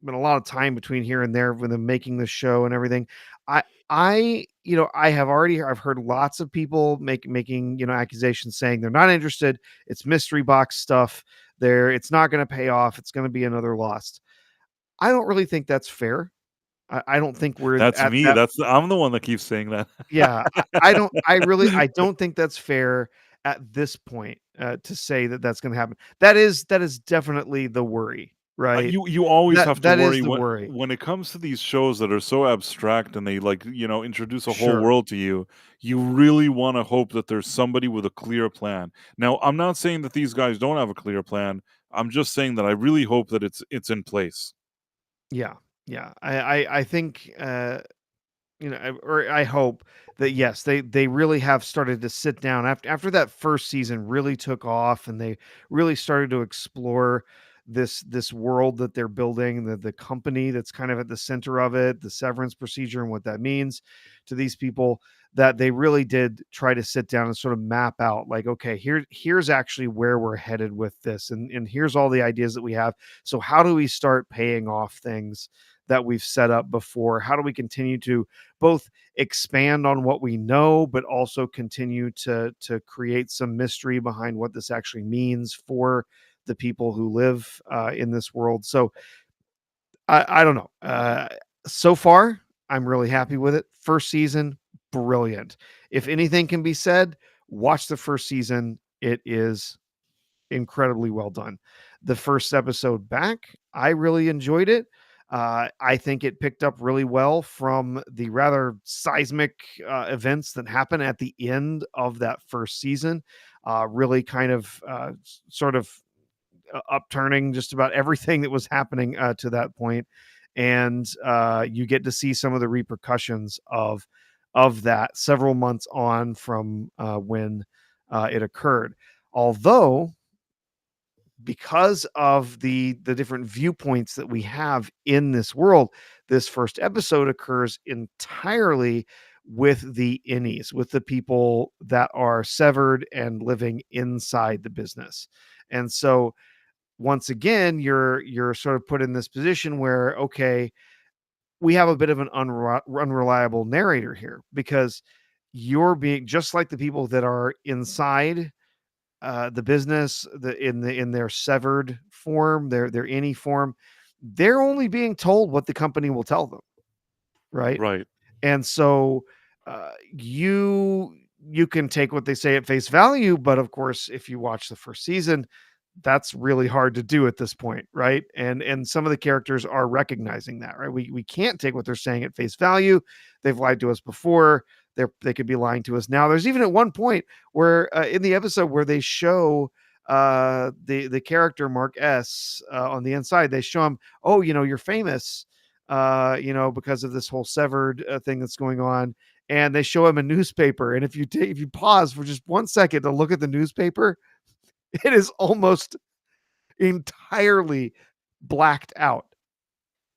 B: been a lot of time between here and there with them making the show and everything. I've heard lots of people making, accusations saying they're not interested, it's mystery box stuff, it's not gonna pay off, it's gonna be another Lost. I don't really think that's fair. I don't think we're
A: That's
B: at
A: me.
B: that.
A: I'm the one that keeps saying that.
B: Yeah, I don't think that's fair at this point, to say that that's gonna happen. That is definitely the worry, right?
A: You always have to
B: That is
A: worry
B: the worry.
A: when it comes to these shows that are so abstract and they like introduce a whole
B: Sure.
A: world to you. You really want to hope that there's somebody with a clear plan. Now, I'm not saying that these guys don't have a clear plan. I'm just saying that I really hope that it's in place.
B: Yeah, yeah. I think, or I hope that, yes, they really have started to sit down after that first season really took off, and they really started to explore this world that they're building, the company that's kind of at the center of it, the severance procedure and what that means to these people, that they really did try to sit down and sort of map out, like, okay, here's actually where we're headed with this, and here's all the ideas that we have. So how do we start paying off things that we've set up before? How do we continue to both expand on what we know, but also continue to create some mystery behind what this actually means for the people who live in this world? So I don't know. So far, I'm really happy with it. First season, brilliant. If anything can be said, watch the first season. It is incredibly well done. The first episode back, I really enjoyed it. I think it picked up really well from the rather seismic events that happen at the end of that first season. Really kind of sort of upturning just about everything that was happening to that point, and you get to see some of the repercussions of that several months on from when it occurred. Although, because of the different viewpoints that we have in this world, this first episode occurs entirely with the innies, with the people that are severed and living inside the business. And so once again, you're sort of put in this position where, okay, we have a bit of an unreliable narrator here, because you're being just like the people that are inside the business, in their severed form, their any form, they're only being told what the company will tell them. right?
A: Right.
B: And so you can take what they say at face value, but of course, if you watch the first season, that's really hard to do at this point, right? And some of the characters are recognizing that, right? We can't take what they're saying at face value. They've lied to us before. They could be lying to us now. There's even at one point where in the episode where they show the character Mark S on the inside, they show him, oh, you're famous, because of this whole severed thing that's going on. And they show him a newspaper. And if you pause for just 1 second to look at the newspaper, it is almost entirely blacked out.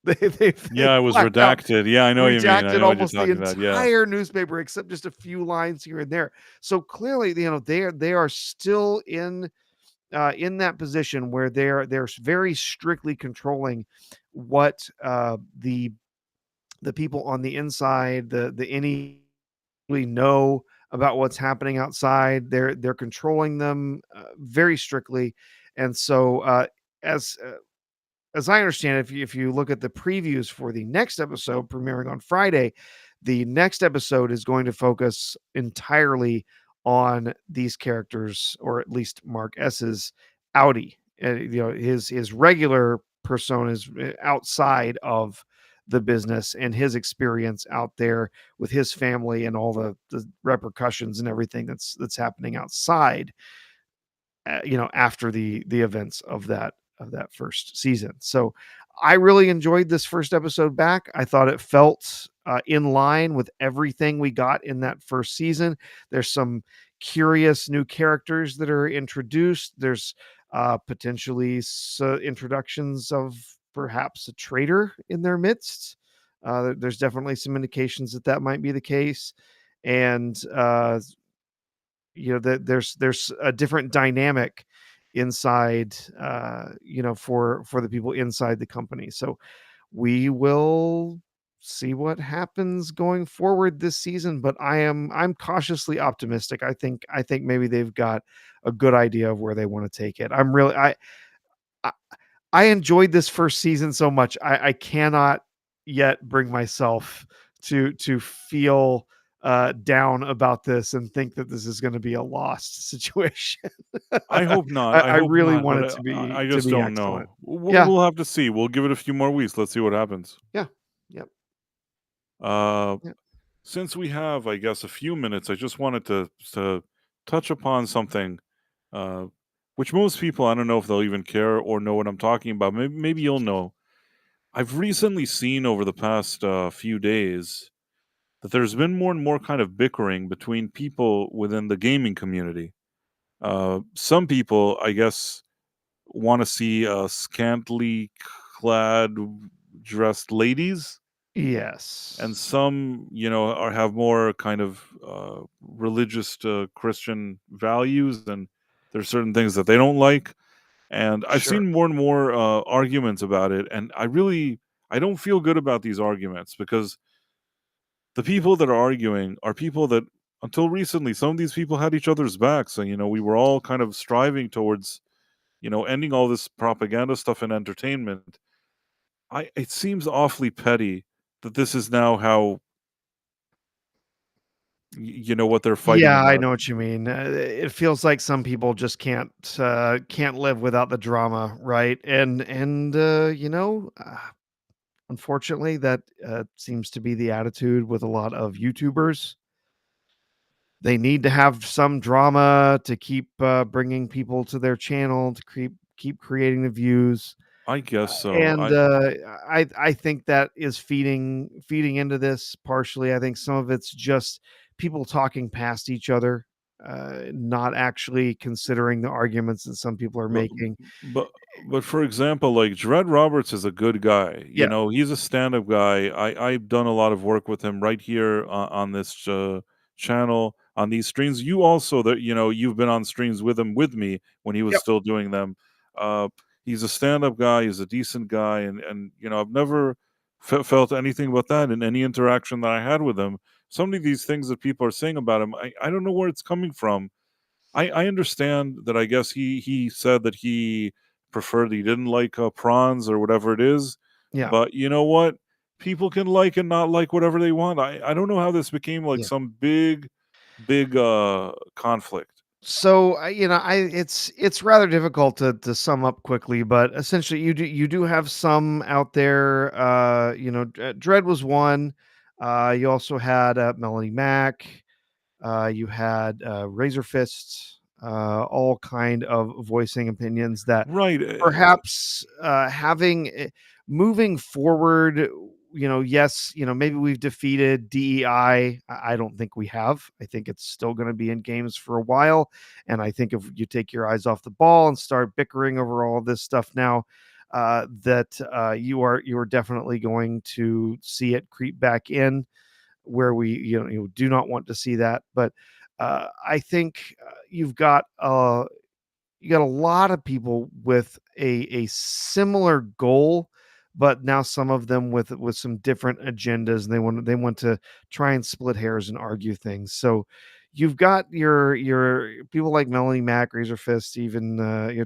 B: They've
A: Yeah, it was
B: blacked out,
A: redacted. Yeah, I know what you mean. I
B: redacted
A: know what you're
B: almost the
A: talking about. Yeah.
B: entire newspaper except just a few lines here and there. So clearly, they are still in that position where they're very strictly controlling what the people on the inside, the any really know about what's happening outside. They're controlling them very strictly, and so as uh, as I understand, if you look at the previews for the next episode premiering on Friday, the next episode is going to focus entirely on these characters, or at least Mark S's Audi. His regular personas outside of the business and his experience out there with his family and all the repercussions and everything that's happening outside after the events of that first season. So I really enjoyed this first episode back. I thought it felt in line with everything we got in that first season. There's some curious new characters that are introduced. There's potentially introductions of perhaps a traitor in their midst. There's definitely some indications that might be the case. And that there's a different dynamic inside for the people inside the company. So we will see what happens going forward this season, but I'm cautiously optimistic. I think maybe they've got a good idea of where they want to take it. I I enjoyed this first season so much. I cannot yet bring myself to feel down about this and think that this is going to be a lost situation.
A: I hope not. I
B: I
A: hope
B: really
A: not,
B: want
A: but
B: it to
A: I
B: be
A: just don't
B: excellent.
A: know.
B: Yeah.
A: We'll have to see. We'll give it a few more weeks. Let's see what happens.
B: Yeah. Yep.
A: Uh,
B: Yep.
A: since we have, I guess, a few minutes, I just wanted to touch upon something, uh, which most people, I don't know if they'll even care or know what I'm talking about. Maybe you'll know. I've recently seen over the past few days that there's been more and more kind of bickering between people within the gaming community. Some people, I guess, want to see scantily clad, dressed ladies,
B: Yes.
A: and some, have more kind of religious Christian values, and there's certain things that they don't like. And I've
B: Sure.
A: seen more and more arguments about it, and I don't feel good about these arguments, because the people that are arguing are people that, until recently, some of these people had each other's backs, and we were all kind of striving towards ending all this propaganda stuff in entertainment. It seems awfully petty that this is now how what they're fighting
B: Yeah, I
A: about.
B: know what you mean. It feels like some people just can't live without the drama, right? And unfortunately, that seems to be the attitude with a lot of YouTubers. They need to have some drama to keep bringing people to their channel, to keep creating the views.
A: I guess so.
B: And I think that is feeding into this partially. I think some of it's just people talking past each other, not actually considering the arguments that some people are
A: But
B: making.
A: but but for example, like, Dread Roberts is a good guy.
B: Yeah.
A: He's a stand-up guy. I've done a lot of work with him right here on this channel, on these streams. You also, that you've been on streams with him, with me, when he was
B: Yep.
A: still doing them. Uh, he's a stand-up guy. He's a decent guy, and I've never felt anything but that in any interaction that I had with him. Some of these things that people are saying about him, I don't know where it's coming from. I understand that. I guess he said that he didn't like prawns or whatever it is.
B: Yeah.
A: But you know what? people can like and not like whatever they want. I don't know how this became like
B: Yeah.
A: some big conflict.
B: So it's rather difficult to sum up quickly, but essentially you do have some out there. Dread was one. You also had Melanie Mack. You had Razor Fists. All kind of voicing opinions that
A: Right.
B: perhaps moving forward, yes, maybe we've defeated DEI. I don't think we have. I think it's still going to be in games for a while, and I think if you take your eyes off the ball and start bickering over all this stuff now, you are definitely going to see it creep back in where we you do not want to see that. But I think you got a lot of people with a similar goal, but now some of them with some different agendas, and they want to try and split hairs and argue things. So you've got your people like Melanie Mack, Razor Fist, even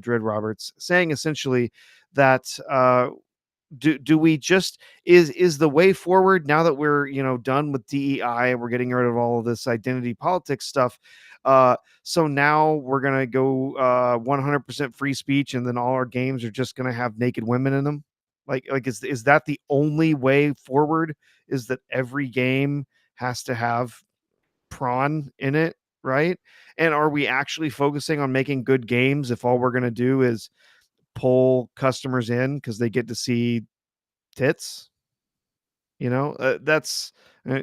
B: Dread Roberts saying essentially that do we just is the way forward now that we're done with DEI and we're getting rid of all of this identity politics stuff. So now we're gonna go 100% free speech, and then all our games are just gonna have naked women in them. Like is that the only way forward? Is that every game has to have prawn in it, right? And are we actually focusing on making good games if all we're gonna do is pull customers in because they get to see tits? That's uh,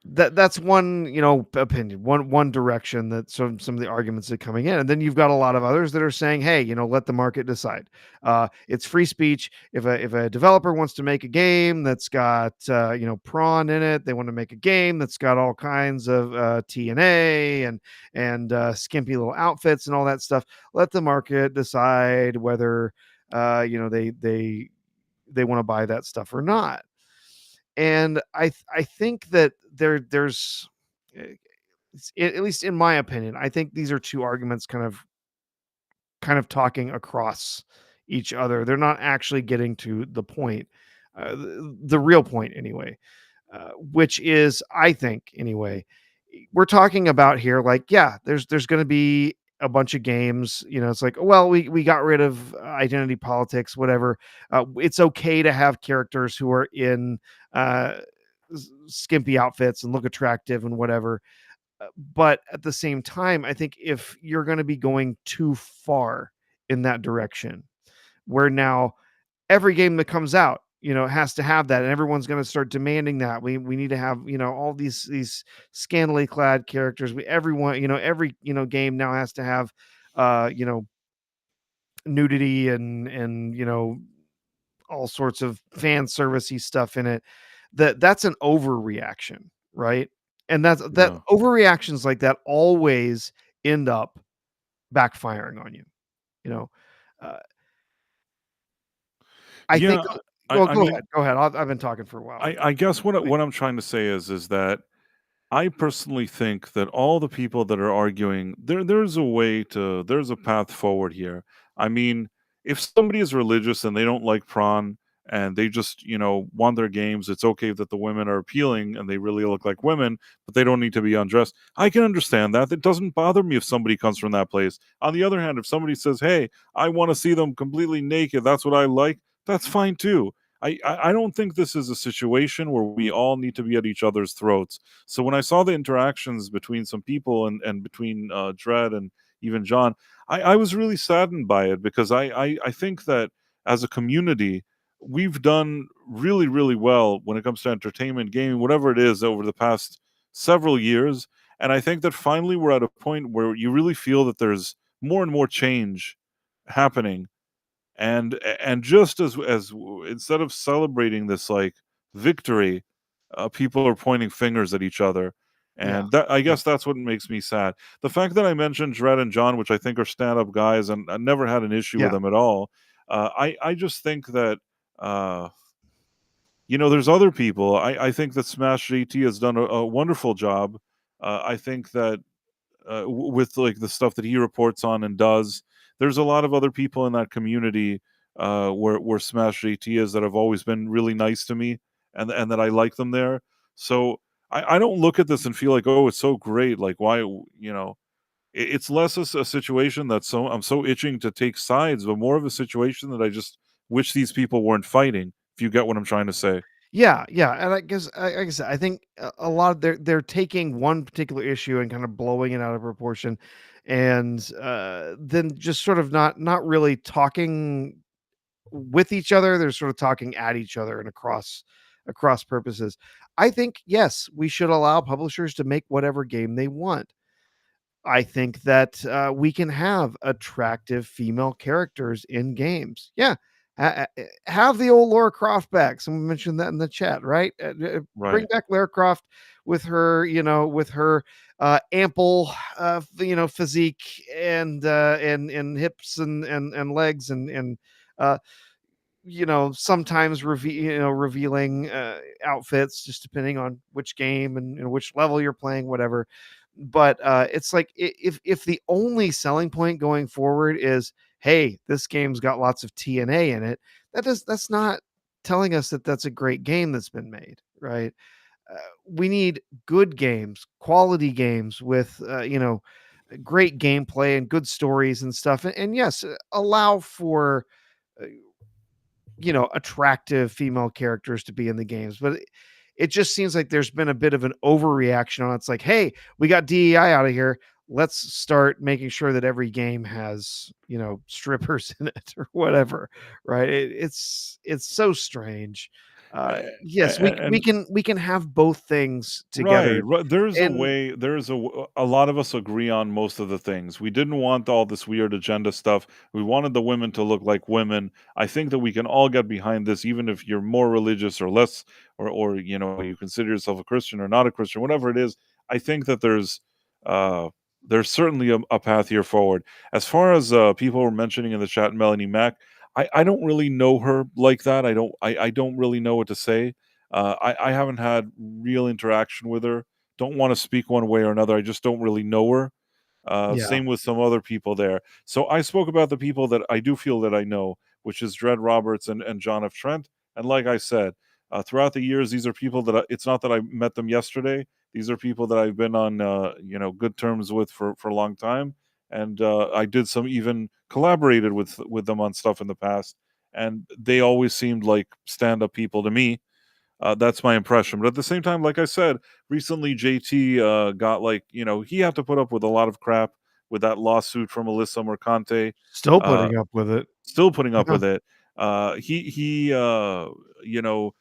B: that's one opinion, one direction that some of the arguments are coming in, and then you've got a lot of others that are saying, hey, let the market decide. It's free speech. If a developer wants to make a game that's got prawn in it, they want to make a game that's got all kinds of TNA and skimpy little outfits and all that stuff. Let the market decide whether they want to buy that stuff or not. And I think that there's eh, at least in my opinion, I think these are two arguments kind of talking across each other. They're not actually getting to the point, the real point anyway, which is, I think anyway, we're talking about here, like, yeah, there's going to be a bunch of games. It's like, well, we got rid of identity politics, whatever. It's okay to have characters who are in uh, skimpy outfits and look attractive and whatever. But at the same time, I think if you're going to be going too far in that direction, where now every game that comes out, has to have that, and everyone's going to start demanding that we need to have all these scantily clad characters. Everyone, every game now has to have nudity and all sorts of fan servicey stuff in it. That's an overreaction, right? And that
A: Yeah.
B: overreactions like that always end up backfiring on you. You know, uh, I think.
A: Yeah.
B: Well,
A: I
B: go
A: mean,
B: ahead. Go ahead. I've been talking for a while.
A: I guess what I'm trying to say is that I personally think that all the people that are arguing, there's a path forward here. I mean, if somebody is religious and they don't like prawn and they just, want their games, it's okay that the women are appealing and they really look like women, but they don't need to be undressed. I can understand that. It doesn't bother me if somebody comes from that place. On the other hand, if somebody says, "Hey, I want to see them completely naked, that's what I like," that's fine too. I don't think this is a situation where we all need to be at each other's throats. So when I saw the interactions between some people and between Dredd and even John, I was really saddened by it because I think that as a community, we've done really, really well when it comes to entertainment, gaming, whatever it is, over the past several years. And I think that finally we're at a point where you really feel that there's more and more change happening, and just instead of celebrating this like victory, people are pointing fingers at each other,
B: Yeah.
A: and that, I
B: Yeah.
A: guess, that's what makes me sad. The fact that I mentioned Dredd and John, which I think are stand-up guys, and I never had an issue with
B: Yeah.
A: them at all. I just think that there's other people. I think that Smash JT has done a wonderful job. I think that with like the stuff that he reports on and does. There's a lot of other people in that community where Smash JT is, that have always been really nice to me, and that I like them there. So I don't look at this and feel like, oh, it's so great. Like, why, it's less a situation that's I'm so itching to take sides, but more of a situation that I just wish these people weren't fighting. If you get what I'm trying to say.
B: Yeah, yeah, and I guess, like I said, I think a lot of they're taking one particular issue and kind of blowing it out of proportion, and then just sort of not really talking with each other. They're sort of talking at each other and across purposes. I think yes, we should allow publishers to make whatever game they want. I think that we can have attractive female characters in games. Yeah. Have the old Laura Croft back. Someone mentioned that in the chat, right? Bring
A: Right.
B: back Lara Croft with her, with her ample, physique and hips and legs and uh, sometimes revealing outfits, just depending on which game and which level you're playing, whatever. But it's like, if the only selling point going forward is, hey, this game's got lots of TNA in it, that's not telling us that that's a great game that's been made, right? We need good games, quality games with great gameplay and good stories and stuff, and yes, allow for uh, attractive female characters to be in the games. But it just seems like there's been a bit of an overreaction on it. It's like, hey, we got DEI out of here. Let's start making sure that every game has, strippers in it or whatever. Right. It's so strange. Yes,
A: And
B: we can have both things
A: right,
B: together.
A: right. There's a
B: And
A: way. A lot of us agree on most of the things. We didn't want all this weird agenda stuff. We wanted the women to look like women. I think that we can all get behind this, even if you're more religious or less, or you consider yourself a Christian or not a Christian, whatever it is. I think that uh, there's certainly a path here forward. As far as people were mentioning in the chat, Melanie Mack, I don't really know her like that. I don't really know what to say. I haven't had real interaction with her. Don't want to speak one way or another. I just don't really know her.
B: yeah,
A: Same with some other people there. So I spoke about the people that I do feel that I know, which is Dred Roberts and John F. Trent. And like I said, throughout the years, these are people that it's not that I met them yesterday. These are people that I've been on, good terms with for a long time. And I did some even collaborated with them on stuff in the past. And they always seemed like stand up people to me. That's my impression. But at the same time, like I said, recently JT got he had to put up with a lot of crap with that lawsuit from Alyssa Mercante.
B: still
A: Uh,
B: putting up with it.
A: Still putting up
B: Yeah,
A: with it. He you know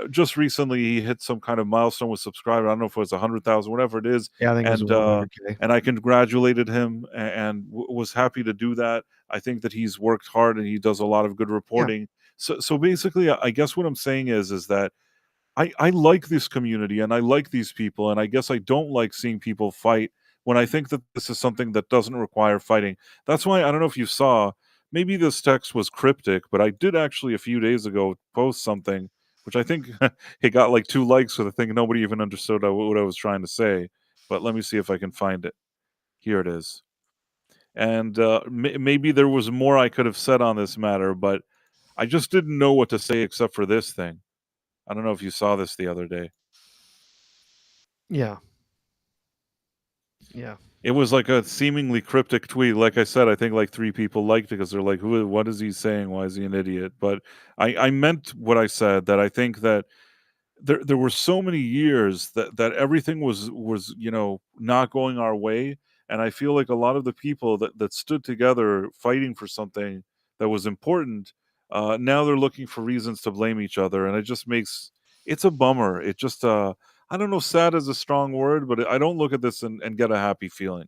A: just recently he hit some kind of milestone with subscriber. I don't know if it was 100,000, whatever it is,
B: yeah, I think it was
A: and
B: 100K.
A: I congratulated him and was happy to do that. I think that he's worked hard and he does a lot of good
B: Yeah,
A: reporting. So basically, I guess what I'm saying is that I like this community and I like these people, and I guess I don't like seeing people fight when I think that this is something that doesn't require fighting. That's why I don't know if you saw, maybe this text was cryptic, but I did actually a few days ago post something, which I think it got like 2 likes with a thing nobody even understood what I was trying to say. But let me see if I can find it. Here it is. And maybe there was more I could have said on this matter, but I just didn't know what to say except for this thing. I don't know if you saw this the other day.
B: yeah, yeah.
A: It was like a seemingly cryptic tweet. Like I said, I think like 3 people liked it because they're like, "Who? What is he saying? Why is he an idiot?" But I meant what I said. That I think that there were so many years that everything was not going our way, and I feel like a lot of the people that stood together fighting for something that was important, now they're looking for reasons to blame each other, and it just makes it's a bummer. It just I don't know, sad is a strong word, but I don't look at this and get a happy feeling.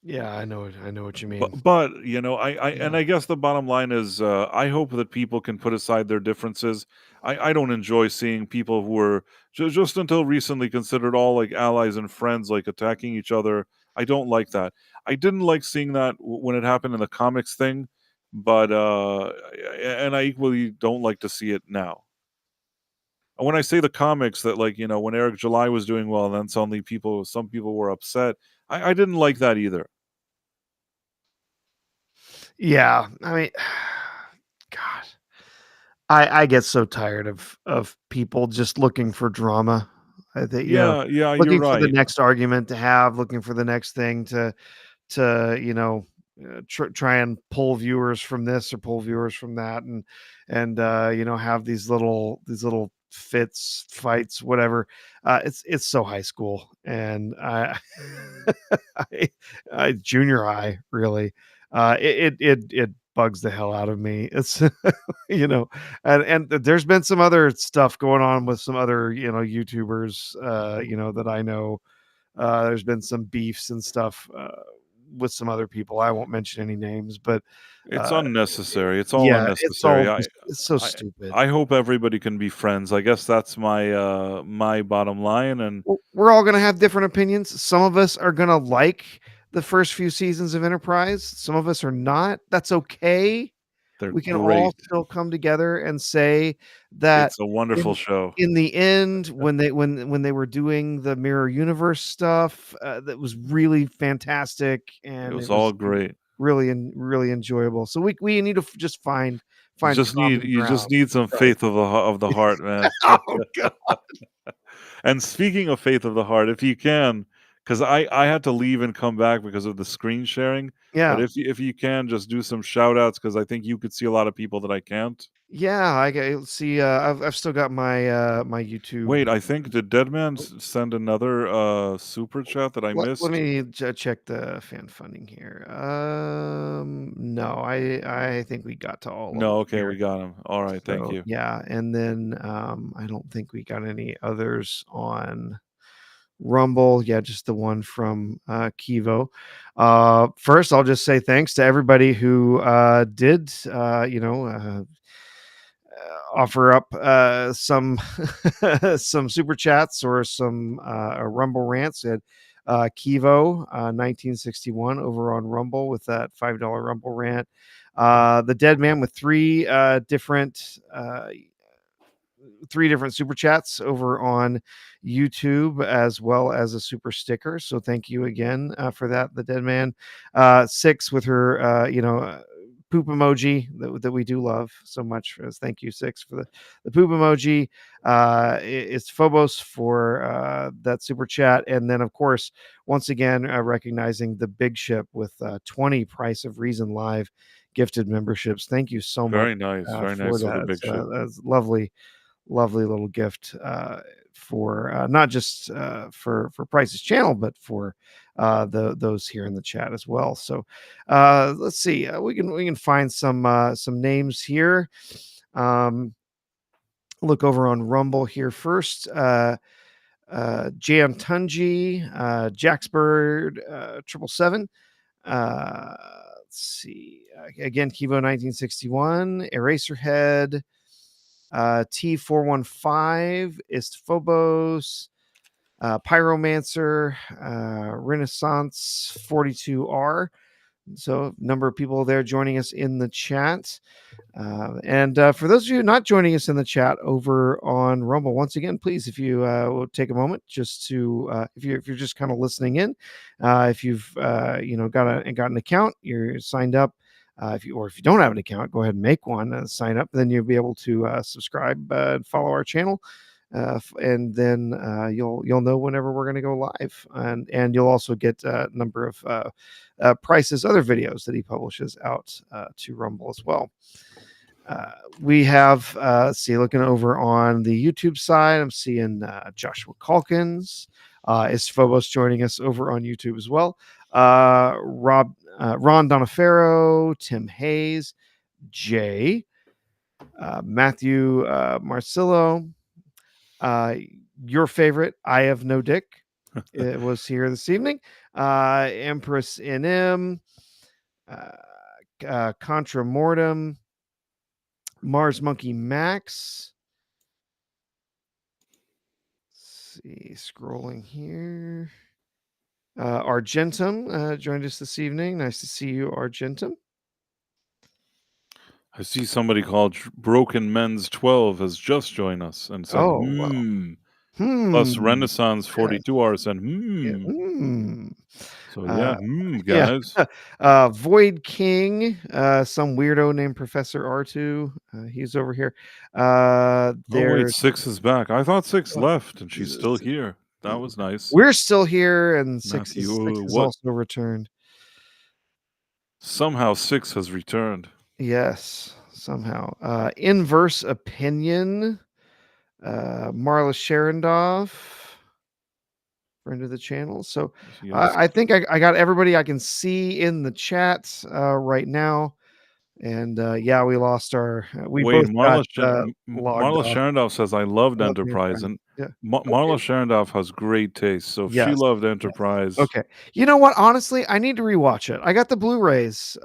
B: Yeah, I know what you
A: But
B: mean.
A: and
B: Yeah.
A: I guess the bottom line is, I hope that people can put aside their differences. I don't enjoy seeing people who were just until recently considered all like allies and friends, like attacking each other. I don't like that. I didn't like seeing that when it happened in the comics thing, but and I equally don't like to see it now. And when I say the comics, that when Eric July was doing well, and then suddenly some people were upset. I didn't like that either.
B: Yeah, I mean, God, I get so tired of people just looking for drama. I think,
A: Yeah, yeah, you're
B: looking for the
A: right.
B: next argument to have, looking for the next thing to try and pull viewers from this or pull viewers from that, and have these little fits, fights, whatever. It's so high school, and I, junior high, really. It bugs the hell out of me. It's you know, and there's been some other stuff going on with some other YouTubers that I know. There's been some beefs and stuff with some other people. I won't mention any names, but
A: It's
B: uh,
A: unnecessary. It's all
B: yeah, it's all
A: unnecessary.
B: just it's so
A: I
B: stupid.
A: I hope everybody can be friends. I guess that's my bottom line, and
B: We're all gonna have different opinions. Some of us are gonna like the first few seasons of Enterprise. Some of us are not. That's okay.
A: they're
B: We can all
A: great.
B: still come together and say that
A: It's a wonderful
B: in
A: show.
B: in the end, when they were doing the mirror universe stuff, that was really fantastic,
A: It
B: and
A: was
B: it
A: all
B: was
A: great.
B: really enjoyable. So we need to just find
A: You
B: find
A: just need
B: common
A: you just
B: ground.
A: need some
B: Right.
A: faith of the heart, man.
B: Oh god.
A: And speaking of faith of the heart, if you can, because I had to leave and come back because of the screen sharing. But
B: Yeah.
A: if you can, just do some shout outs because I think you could see a lot of people that I can't.
B: Yeah, let's see, I've still got my YouTube.
A: Wait, I think did Deadman send another super chat that I
B: Let
A: missed?
B: me check the fan funding here. No, I think we got to all of them
A: No, okay,
B: here.
A: we got him. All right, thank
B: So
A: you.
B: yeah, and then I don't think we got any others on Rumble. Yeah, just the one from Kivo. First, I'll just say thanks to everybody who did offer up some some super chats or some Rumble rants. At Kivo 1961 over on Rumble with that $5 Rumble rant. The Dead Man with three different super chats over on YouTube, as well as a super sticker. So thank you again for that, the Dead Man. Six with her, poop emoji that we do love so much. Thank you, Six, for the poop emoji. It's Phobos for that super chat, and then of course, once again, recognizing the big ship with 20 Price of Reason Live gifted memberships. Thank you so much
A: Very
B: for
A: nice of the
B: that.
A: big ship.
B: That's lovely little gift for not just for Price's channel, but for those here in the chat as well. So let's see, we can find some names here. Look over on Rumble here first. Jam Tunji, Jacksbird, 777. Let's see. Again, Kivo 1961, Eraserhead, T415, Istphobos, Pyromancer, Renaissance 42R. So, a number of people there joining us in the chat. And for those of you not joining us in the chat over on Rumble, once again, please, if you will take a moment just to, if you're just kind of listening in, if you've got an account, you're signed up. If you don't have an account, go ahead and make one and sign up. Then you'll be able to subscribe and follow our channel. And then you'll know whenever we're going to go live, and you'll also get a number of Price's other videos that he publishes out to Rumble as well. We have looking over on the YouTube side, I'm seeing Joshua Calkins, is Phobos joining us over on YouTube as well. Ron Donofero, Tim Hayes, Jay, Matthew Marcillo, your favorite, I Have No Dick, it was here this evening. Empress NM, Contra Mortem, Mars Monkey Max. Let's see, scrolling here. Argentum joined us this evening. Nice to see you, Argentum.
A: I see somebody called Broken Men's 12 has just joined us and said,
B: Oh, wow.
A: Plus Renaissance 42 hours and
B: Yeah.
A: So yeah,
B: Yeah.
A: guys.
B: Void King, some weirdo named Professor R2. He's over here.
A: Oh wait,
B: There's
A: 6 is back. I thought 6
B: Oh,
A: left, and she's still
B: Jesus.
A: here. That was nice.
B: We're still here, and six
A: Matthew,
B: is
A: what?
B: also returned.
A: Somehow 6 has returned.
B: Yes, somehow. Inverse Opinion, Marla Sherendorf, friend of the channel. So
A: Yes.
B: I think I got everybody I can see in the chat right now. And yeah, we lost our. We
A: Wait,
B: both got logged
A: Marla
B: off.
A: Sharendorf says, I loved
B: Oh, man,
A: Enterprise.
B: fine.
A: And
B: Yeah.
A: Marla
B: Okay.
A: Sharendorf has great taste. So if she
B: Yes.
A: loved
B: Yes.
A: Enterprise,
B: Okay. You know what? Honestly, I need to rewatch it. I got the Blu-rays.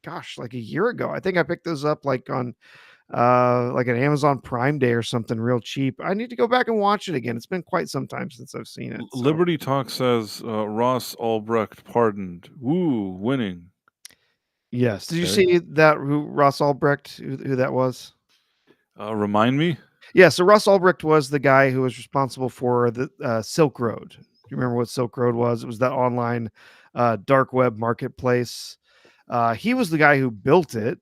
B: Gosh, like a year ago. I think I picked those up like on like an Amazon Prime Day or something real cheap. I need to go back and watch it again. It's been quite some time since I've seen it. So
A: Liberty Talk says Ross Albrecht pardoned. Woo, winning.
B: yes. Did you
A: Okay.
B: see that who Ross Albrecht, who that was?
A: Remind me?
B: Yeah, so Russ Ulbricht was the guy who was responsible for the Silk Road. Do you remember what Silk Road was? It was that online dark web marketplace. He was the guy who built it.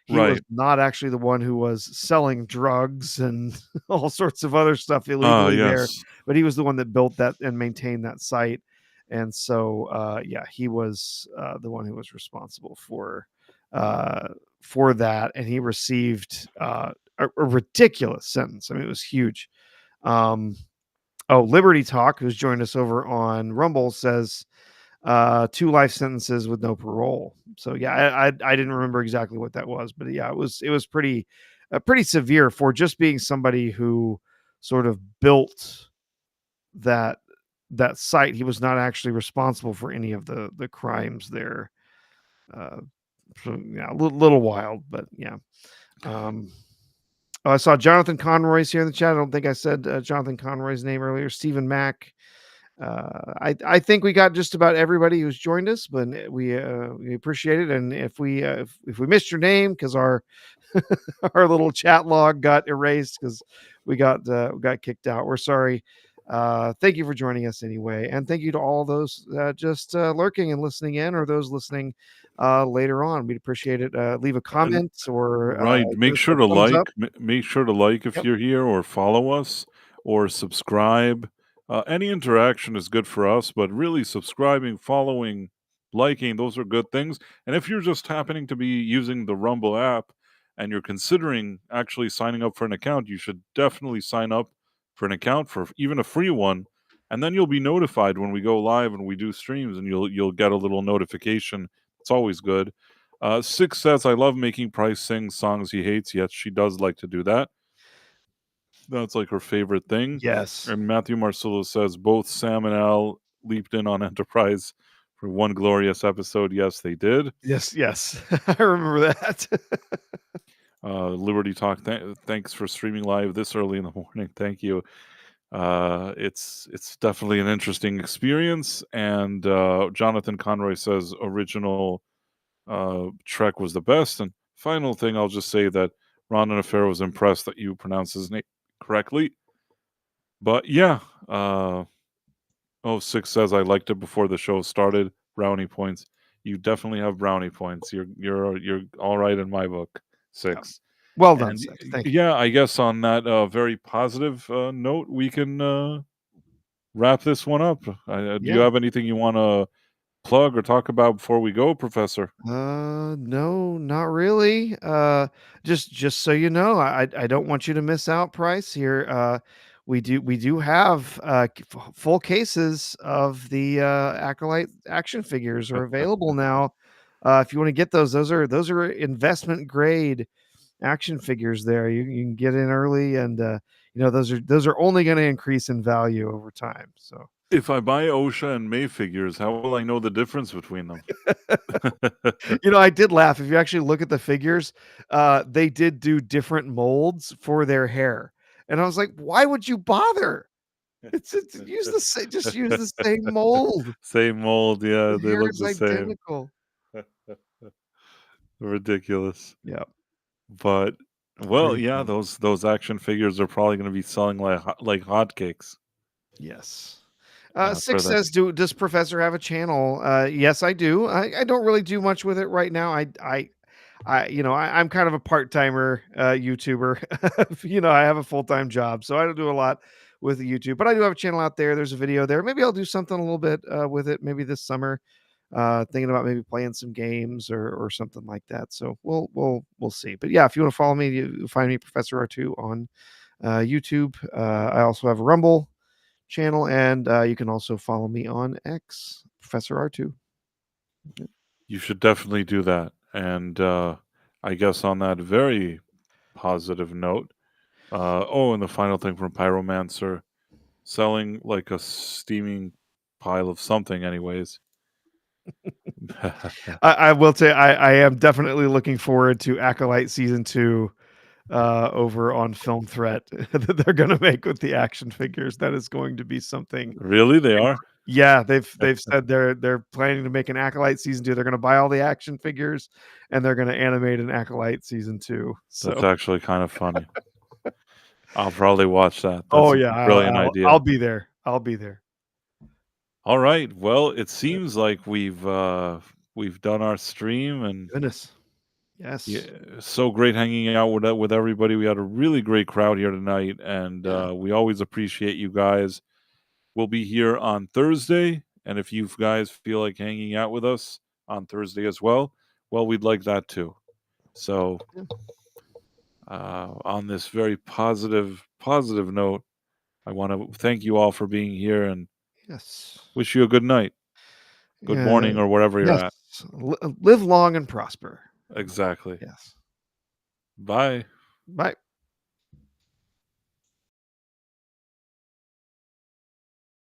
B: He was
A: Right.
B: not actually the one who was selling drugs and all sorts of other stuff illegally there,
A: Yes.
B: but he was the one that built that and maintained that site. And so, yeah, he was the one who was responsible for that, and he received a ridiculous sentence. I mean, it was huge. Liberty Talk, who's joined us over on Rumble, says 2 life sentences with no parole. So yeah, I didn't remember exactly what that was, but yeah, it was pretty severe for just being somebody who sort of built that site. He was not actually responsible for any of the crimes there. So yeah, a little wild, but yeah. I saw Jonathan Conroy's here in the chat. I don't think I said Jonathan Conroy's name earlier. Stephen Mack. I think we got just about everybody who's joined us, but we appreciate it. And if we missed your name because our our little chat log got erased because we got kicked out, we're sorry. Thank you for joining us anyway, and thank you to all those just lurking and listening in, or those listening later on. We'd appreciate it. Leave a comment or
A: Right.
B: give
A: Make
B: us
A: sure
B: a
A: to
B: thumbs
A: like.
B: up.
A: Make sure to like if
B: Yep.
A: you're here, or follow us, or subscribe. Any interaction is good for us, but really subscribing, following, liking, those are good things. And if you're just happening to be using the Rumble app and you're considering actually signing up for an account, you should definitely sign up for an account, for even a free one, and then you'll be notified when we go live and we do streams, and you'll get a little notification. It's always good. 6 says, I love making Price sing songs he hates. Yes, she does like to do that. That's like her favorite thing.
B: Yes.
A: And Matthew Marcelo says, both Sam and Al leaped in on Enterprise for one glorious episode. Yes, they did.
B: Yes. I remember that.
A: Liberty Talk, thanks for streaming live this early in the morning. Thank you. It's definitely an interesting experience. And Jonathan Conroy says original Trek was the best. And final thing, I'll just say that Rondon Affair was impressed that you pronounced his name correctly. But yeah, 6 says, I liked it before the show started. Brownie points. You definitely have brownie points. You're all right in my book. 6.
B: Well done,
A: And
B: 6. Thank you.
A: yeah, I guess on that very positive note, we can wrap this one up. Do you have anything you want to plug or talk about before we go, Professor?
B: No, not really. Just so you know, I don't want you to miss out, Price. Here, we do have full cases of the Acolyte action figures are available now. If you want to get those are investment grade action figures. There, you can get in early, and those are only going to increase in value over time. So.
A: If I buy OSHA and May figures, how will I know the difference between them?
B: I did laugh. If you actually look at the figures, they did do different molds for their hair. And I was like, why would you bother? It's use the same mold.
A: Same mold, yeah,
B: The
A: they
B: hair
A: look
B: is
A: the same.
B: identical.
A: Ridiculous.
B: Yeah.
A: But well,
B: Pretty
A: yeah,
B: cool.
A: those action figures are probably going to be selling like hotcakes.
B: Yes.
A: for
B: Six
A: that.
B: says, does Professor have a channel? Yes, I do. I don't really do much with it right now. I'm kind of a part-timer YouTuber. I have a full-time job, so I don't do a lot with the YouTube, but I do have a channel out there. There's a video there. Maybe I'll do something a little bit with it, maybe this summer. Thinking about maybe playing some games or something like that. So we'll see. But yeah, if you want to follow me, you find me Professor R2 on YouTube. I also have a Rumble channel, and you can also follow me on X, Professor R2.
A: You should definitely do that. And I guess on that very positive note, and the final thing from Pyromancer, selling like a steaming pile of something, anyways.
B: I will say I am definitely looking forward to Acolyte Season 2 over on Film Threat that they're going to make with the action figures. That is going to be something.
A: Really, they are?
B: Yeah, they've said they're planning to make an Acolyte Season 2. They're going to buy all the action figures and they're going to animate an Acolyte Season 2.
A: That's
B: So
A: actually kind of funny. I'll probably watch that. That's
B: oh
A: a
B: yeah,
A: brilliant idea.
B: I'll be there. I'll be there.
A: All right. Well, it seems like we've done our stream, and
B: Goodness. Yes.
A: yeah, so great hanging out with everybody. We had a really great crowd here tonight, and we always appreciate you guys. We'll be here on Thursday, and if you guys feel like hanging out with us on Thursday as well, we'd like that too. So, on this very positive note, I want to thank you all for being here and
B: Yes.
A: wish you a good night, good morning, or wherever you're at.
B: Live long and prosper.
A: Exactly.
B: Yes.
A: Bye.
B: Bye.